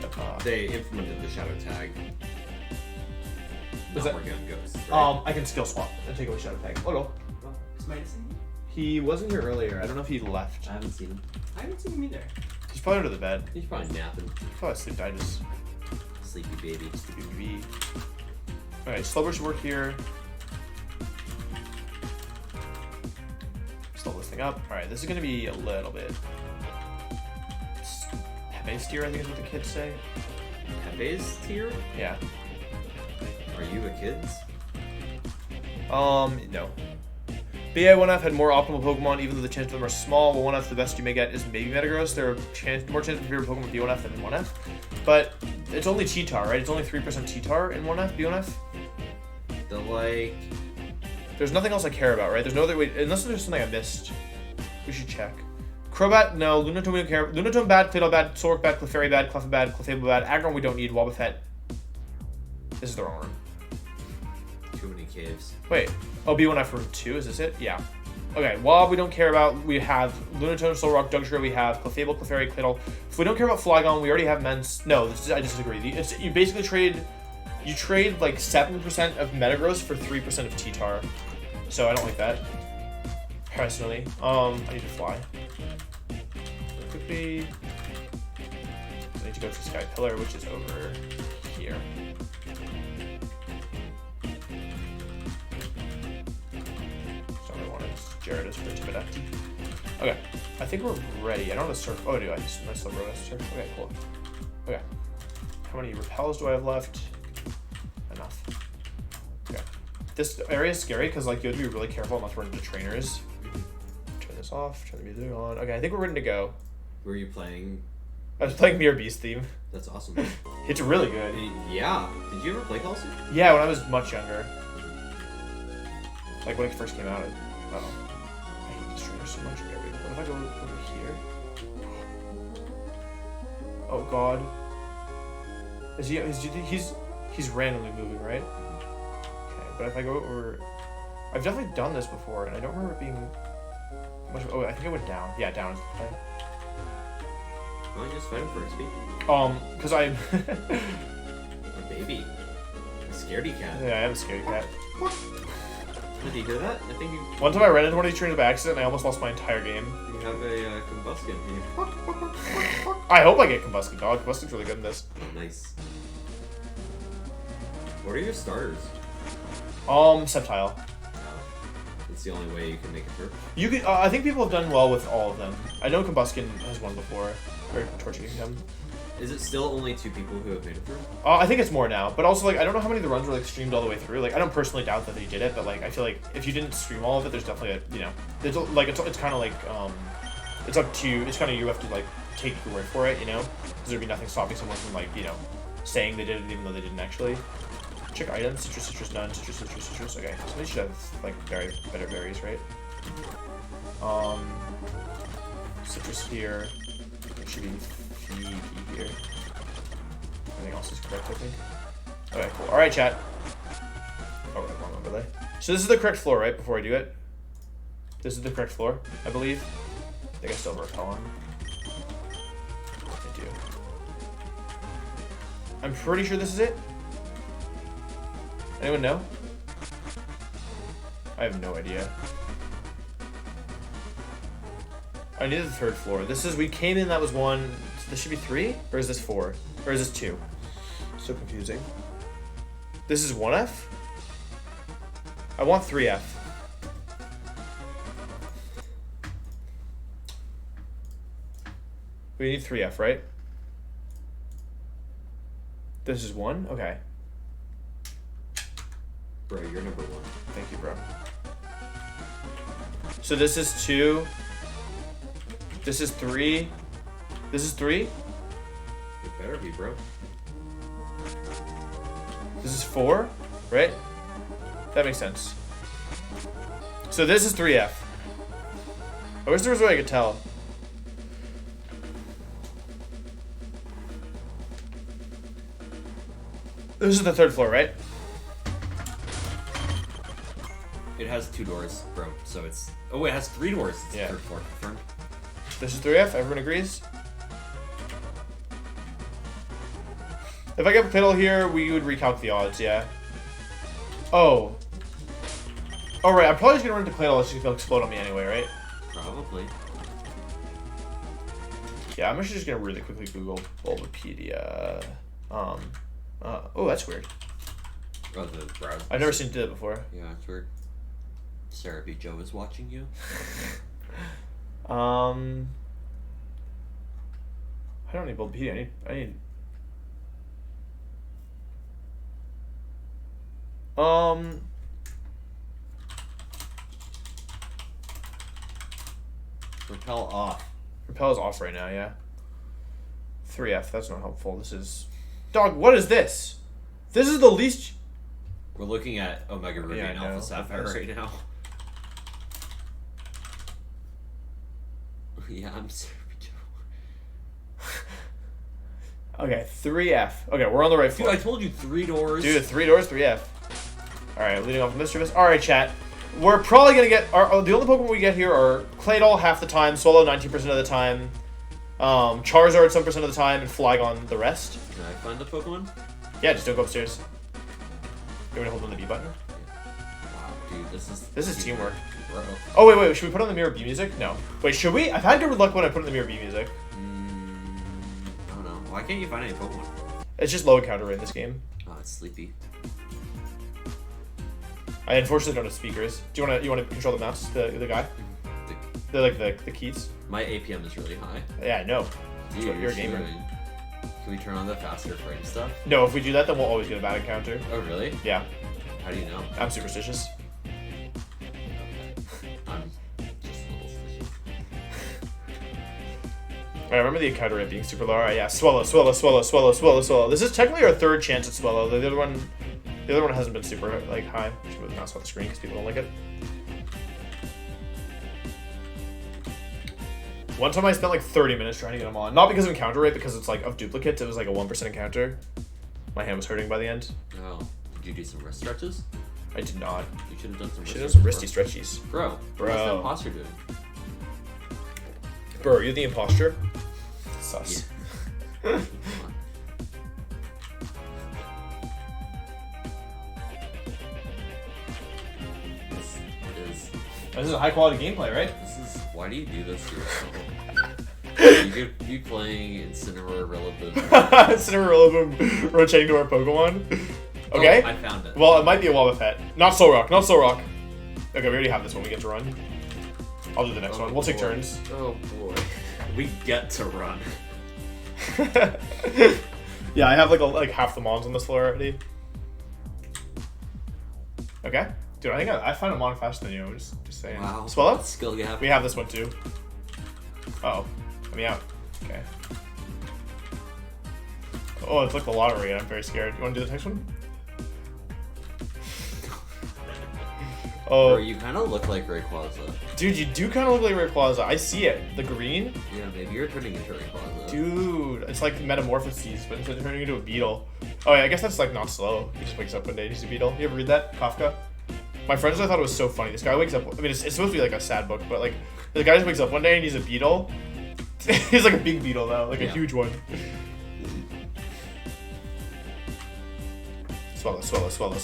They implemented the Shadow Tag. Was Not that? where Gun goes. Right? I can skill swap and take away Shadow Tag. Oh no. Is Midas in here? He wasn't here earlier. I don't know if he left. I haven't seen him. I haven't seen him either. He's probably under the bed. He's probably napping. He's probably asleep. I just Sleepy baby. sleepy BB. Alright, Slowbro should work here. Slow this thing up. Alright, this is gonna be a little bit Pepe's tier, I think is what the kids say. Pepe's tier? Yeah. Are you a kid's? No. BA 1F had more optimal Pokemon, even though the chance of them are small. Well, 1F, the best you may get is maybe Metagross. There are more chance of favorite Pokemon B1F than 1F. But it's only Cheetar, right? It's only 3% Cheetar in 1F, B1F. The like... There's nothing else I care about, right? There's no other way, unless there's something I missed. We should check. Crobat, no. Lunatone, we don't care. Lunatone bad, Claydol bad, Solrock bad, Clefairy bad, Cleffa bad, Clefable bad, Aggron we don't need, Wobbuffet. This is the wrong room. Too many caves. Wait. Oh, B1F room 2, is this it? Yeah. Okay, Wob we don't care about. We have Lunatone, Solrock, Dugtrio, we have Clefable, Clefairy, Claydol. If we don't care about Flygon, we already have Mens. No, I disagree. You basically trade like 7% of Metagross for 3% of T-Tar. So I don't like that. Personally. I need to fly. Quickly. I need to go to Sky Pillar, which is over here. Gyarados for Tipidact. Okay, I think we're ready. I don't have a surf. Oh, I do. I just my Slowbro has a surf. Okay, cool. Okay, how many repels do I have left? Enough. Okay, this area is scary because like you have to be really careful unless we're into trainers. Turn this off. Turn the music on. Okay, I think we're ready to go. Were you playing? I was playing Mirror Beast theme. That's awesome. It's really good. Yeah. Did you ever play Kelsey? Yeah, when I was much younger. Like when it first came out. I hate these trainers so much. Okay, wait, what if I go over here? Oh god. Is he's randomly moving, right? Okay. But if I go over... I've definitely done this before, and I don't remember it being much... Oh, I think I went down. Yeah, down is the play. Why don't you just fight him first, Pete? Because I... A baby. A scaredy cat. Yeah, I have a scaredy cat. Did you hear that? I think you... One time I ran into one of these trainers by accident, and I almost lost my entire game. You have a combustion here. I hope I get Combustion, dog. Combustion's really good in this. Oh, nice. What are your starters? Septile. That's the only way you can make it through. You could, I think people have done well with all of them. I know Combustion has won before, or Torture Kingdom. Is it still only 2 people who have made it through? I think it's more now, but also like I don't know how many of the runs were like streamed all the way through. Like I don't personally doubt that they did it, but like I feel like if you didn't stream all of it, there's definitely a there's like it's kind of like it's up to you. It's kind of you have to like take your word for it, because there'd be nothing stopping someone from like saying they did it even though they didn't actually. Check items: citrus, none, citrus. Okay, so they should have like better berries, right? Citrus here. It should be here. Everything else is correct, I think. Okay, cool. All right, chat. Oh, wrong overlay. So this is the correct floor, right? Before I do it, this is the correct floor, I believe. I think I still have repel on. I do. I'm pretty sure this is it. Anyone know? I have no idea. I needed the 3rd floor. This is, we came in, that was 1. This should be 3? Or is this 4? Or is this 2? So confusing. This is 1F? I want 3F. We need 3F, right? This is 1? Okay. Bro, you're number 1. Thank you, bro. So this is 2. This is 3. This is 3. It better be, bro. This is 4, right? That makes sense. So this is 3F. I wish there was a way I could tell. This is the 3rd floor, right? It has 2 doors, bro. So it's... Oh, it has 3 doors. It's Yeah. the 3rd floor. Confirmed. This is 3F. Everyone agrees? If I get Piddle here, we would recalc the odds, yeah. Oh. Oh, right. I'm probably just going to run into Claydol unless she's going to explode on me anyway, right? Probably. Yeah, I'm actually just going to really quickly Google Bulbapedia. Oh, that's weird. Oh, the browser. I've never seen it do that before. Yeah, it's weird. Sarah B. Joe is watching you. I don't need Bulbapedia. I need. Repel off. Repel is off right now, yeah. 3F, that's not helpful. This is... Dog, what is this? This is the least... We're looking at Omega Ruby and Alpha Sapphire right now. Yeah, I'm sorry, Joe. Okay, 3F. Okay, we're on the right Dude, floor. I told you 3 doors. Dude, 3 doors, 3F. Alright, leading off Mischievous. Alright, chat. We're probably going to get... the only Pokemon we get here are Claydol half the time, Swallow 19% of the time, Charizard some percent of the time, and Flygon the rest. Can I find the Pokemon? Yeah, just don't go upstairs. You want to hold on the B button? Wow, dude, This is teamwork. Bro. Oh, wait. Should we put on the Mirror B music? No. Wait, should we? I've had good luck when I put in the Mirror B music. I don't know. Why can't you find any Pokemon? It's just low encounter rate in this game. Oh, it's sleepy. I unfortunately don't have speakers. Do you want to control the mouse, the guy? They're like the keys. My APM is really high. Yeah, I know. Dude, You're a gamer. Can we turn on the faster frame stuff? No, if we do that, then we'll always get a bad encounter. Oh, really? Yeah, How do you know? I'm superstitious. I'm just a little suspicious. I remember the encounter rate being super low. Alright, yeah, Swallow. This is technically our 3rd chance at Swallow. The other one hasn't been super like high. I should move the mouse off the screen because people don't like it. One time I spent like 30 minutes trying to get them on. Not because of encounter rate, because it's like of duplicates. It was like a 1% encounter. My hand was hurting by the end. Oh, did you do some wrist stretches? I did not. You should have done some. Should have done some wristy stretchies. Bro. What's the imposter doing? Bro, are you the imposter? Sus. Yeah. This is a high quality gameplay, right? Why do you do this to yourself? You could be playing Incineroar Rillaboom. Incineroar rotating to our Pokemon. Okay. Oh, I found it. Well, it might be a Wobbuffet. Not Solrock, not Solrock. Okay, we already have this one we get to run. I'll do the next one. We'll take turns. Oh boy. We get to run. Yeah, I have like half the mons on this floor already. Okay. Dude, I think I found a mon faster than you. Just saying. Wow. Swallow? Skill gap. We have this one too. Uh-oh. Let me out. Okay. Oh, it's like the lottery and I'm very scared. You want to do the next one? Oh. Bro, you kind of look like Rayquaza. Dude, you do kind of look like Rayquaza. I see it. The green? Yeah, maybe you're turning into Rayquaza. Dude, it's like metamorphoses, but instead of turning into a beetle. Oh yeah, I guess that's like not slow. He just wakes up one day and he's a beetle. You ever read that? Kafka? My friends, I thought it was so funny. This guy wakes up, I mean, it's supposed to be like a sad book, but like, the guy just wakes up one day and he's a beetle. He's like a big beetle now, like a huge one. Swallow, 20%,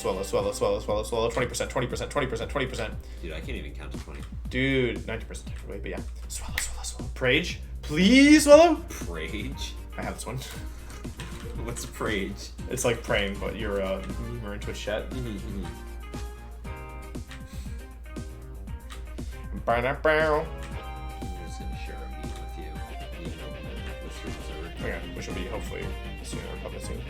20%. Dude, I can't even count to 20. Dude, 90% way, but yeah. Swallow. Prage? Please, swallow? Prage? I have this one. What's a Prage? It's like praying, but you're a memer in Twitch chat. I'm just gonna share a meet with you. Even though the stream is over. Okay, which will be hopefully soon or probably soon.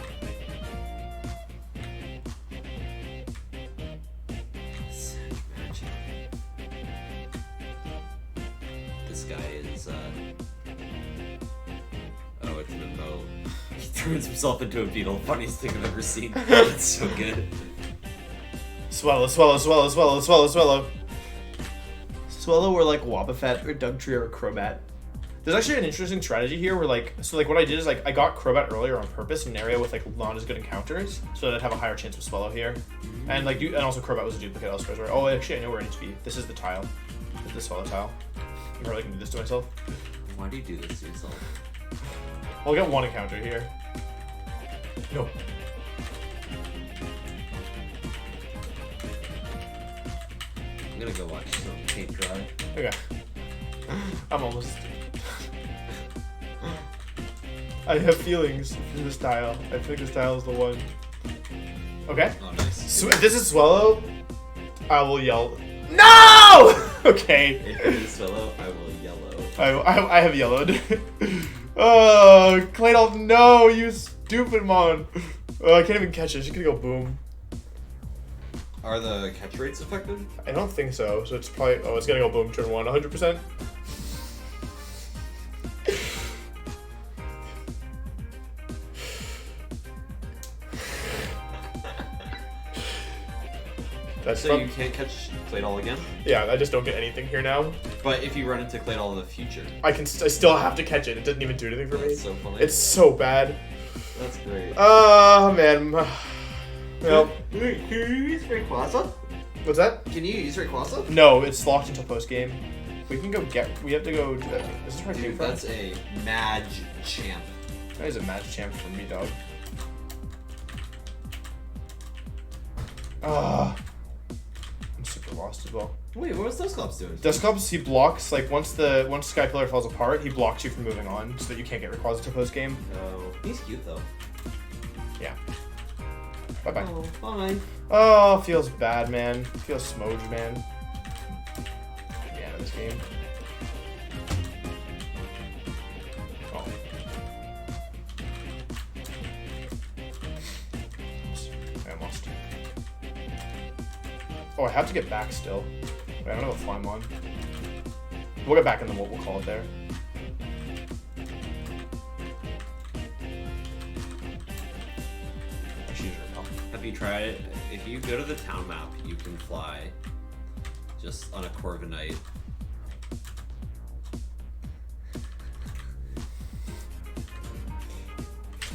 This guy is, oh, it's an MO. He turns himself into a beetle. Funniest thing I've ever seen. It's so good. Swallow. Swallow or like Wobbuffet or Dugtree or Crobat. There's actually an interesting strategy here where like, so like what I did is like I got Crobat earlier on purpose in an area with like not as good encounters so that I'd have a higher chance of Swallow here. And like, and also Crobat was a duplicate elsewhere. Where, oh, actually I know where it needs to be. This is the tile. This is the Swallow tile. I'm probably gonna do this to myself. Why do you do this to yourself? I'll get one encounter here. No. I'm gonna go watch some paint dry. Okay. I'm almost. I have feelings for this tile. I think this tile is the one. Okay. Oh, nice. So if this is Swallow, I will yell. No! Okay. If it is Swallow, I will yellow. I have yellowed. Oh, Claydol, no, you stupid mon. Oh, I can't even catch it. She's gonna go boom. Are the catch rates affected? I don't think so. So it's probably. Oh, it's gonna go boom turn 1, 100%. That's So you can't catch Claydol again? Yeah, I just don't get anything here now. But if you run into Claydol in the future, I still have to catch it. It doesn't even do anything for me. that's so funny. It's so bad. That's great. Oh man. Well, Can you use Rayquaza? what's that? Can you use Rayquaza? No, it's locked until post game. We can go get. We have to go. Do that. Is this where I came Dude, from? that's a Mage champ. That is a match champ for me, dog. I'm super lost as well. Wait, what was Dusclops doing? Dusclops, he blocks like once Sky Pillar falls apart, he blocks you from moving on, so that you can't get Rayquaza to post game. Oh, he's cute though. Yeah. Bye bye. Oh, fine. Oh, feels bad, man. Feels smooge, man. Get me out of this game. Oh. I almost. Oh, I have to get back still. Wait, I don't know what Flyme on. We'll get back and then we'll call it there. Have you tried it? If you go to the town map, you can fly just on a Corviknight.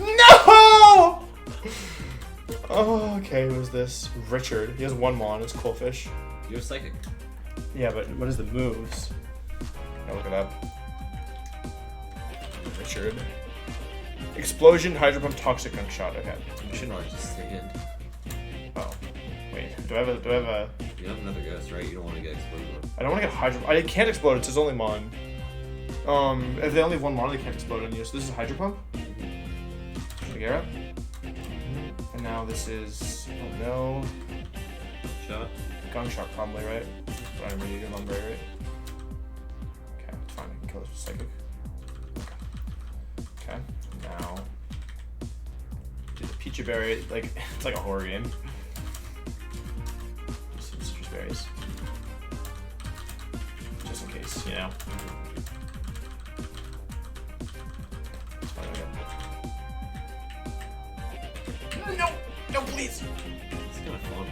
No! Oh, okay. Who's this? Richard. He has 1 mon. It's cool fish. You're psychic. Yeah, but what is the moves? I'll look it up. Richard. Explosion, hydro pump, toxic gun shot. Okay. You should probably just stay in. Oh, wait. Do I have a? You have another ghost, right? You don't want to get exploded. I don't want to get hydro. I can't explode. It's his only mon. If they only have 1 mon, they can't explode on you. So this is a hydro pump. Shigera. And now this is. Oh no. Shot. Gun shot probably, right? But I'm ready to lumber, right? Okay, it's fine. I can kill this with psychic. Okay. Now. Do the peachy berry. Like it's like a horror game. Some citrus berries. Just in case, you know. It's fine, okay. No! No, please! It's kind of fun.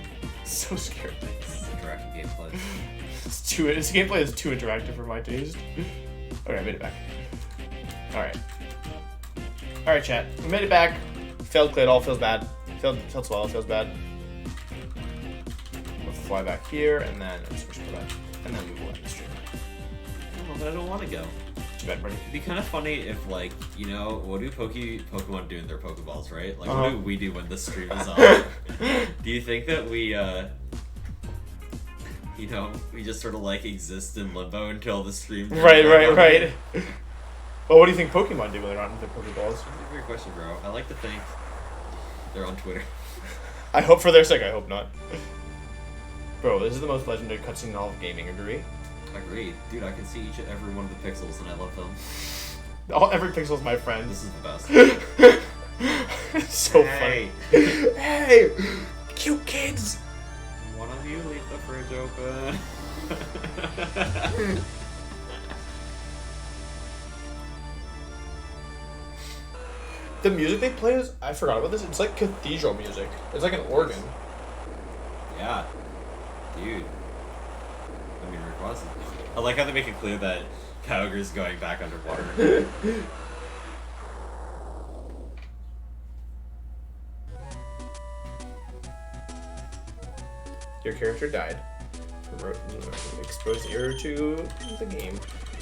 So scared. This is interactive gameplay. This gameplay is too interactive for my taste. Okay, I made it back. Alright, chat. We made it back. Failed Clay, it all feels bad. Failed Swallow, feels bad. We'll fly back here, and then switch to that. And then we will end the stream. Oh, but I don't want to go. Too bad, buddy. It'd be kind of funny if, like, you know, what do Pokemon do in their Pokeballs, right? Like, what do we do when the stream is on? Do you think that we, you know, we just sort of, like, exist in limbo until the stream... Right. Well, what do you think Pokemon do when they're not in their Pokeballs? That's a great question, bro. I like to think they're on Twitter. I hope for their sake, I hope not. Bro, this is the most legendary cutscene in all of gaming, agree? Agreed. Dude, I can see each and every one of the pixels, and I love them. Every pixel's my friend. This is the best. It's so funny. Hey! Cute kids! One of you leave the fridge open. The music they play is... I forgot about this. It's like cathedral music. It's like an organ. Yeah. Dude. I mean, Rick Ross is... I like how they make it clear that Kyogre's going back underwater. Your character died. Exposed error to the game.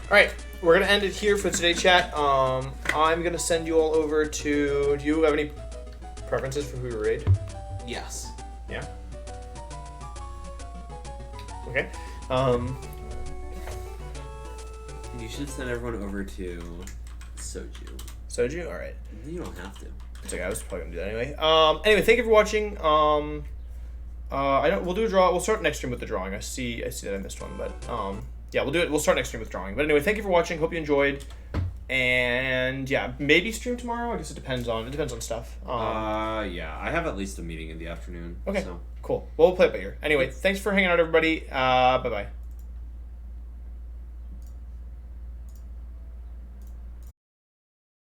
Alright, we're going to end it here for today's chat. I'm going to send you all over to... Do you have any preferences for who to raid? Yes. Yeah? Okay. You should send everyone over to Soju. Soju? Alright. You don't have to. It's okay, I was probably gonna do that anyway. Anyway, thank you for watching. We'll do a draw. We'll start next stream with the drawing. I see that I missed one, but yeah, we'll do it. We'll start next stream with drawing. But anyway, thank you for watching. Hope you enjoyed. And yeah, maybe stream tomorrow. I guess it depends on stuff. Yeah, I have at least a meeting in the afternoon. Okay. So. Cool. Well, we'll play it by ear. Anyway, thanks for hanging out, everybody. Bye bye.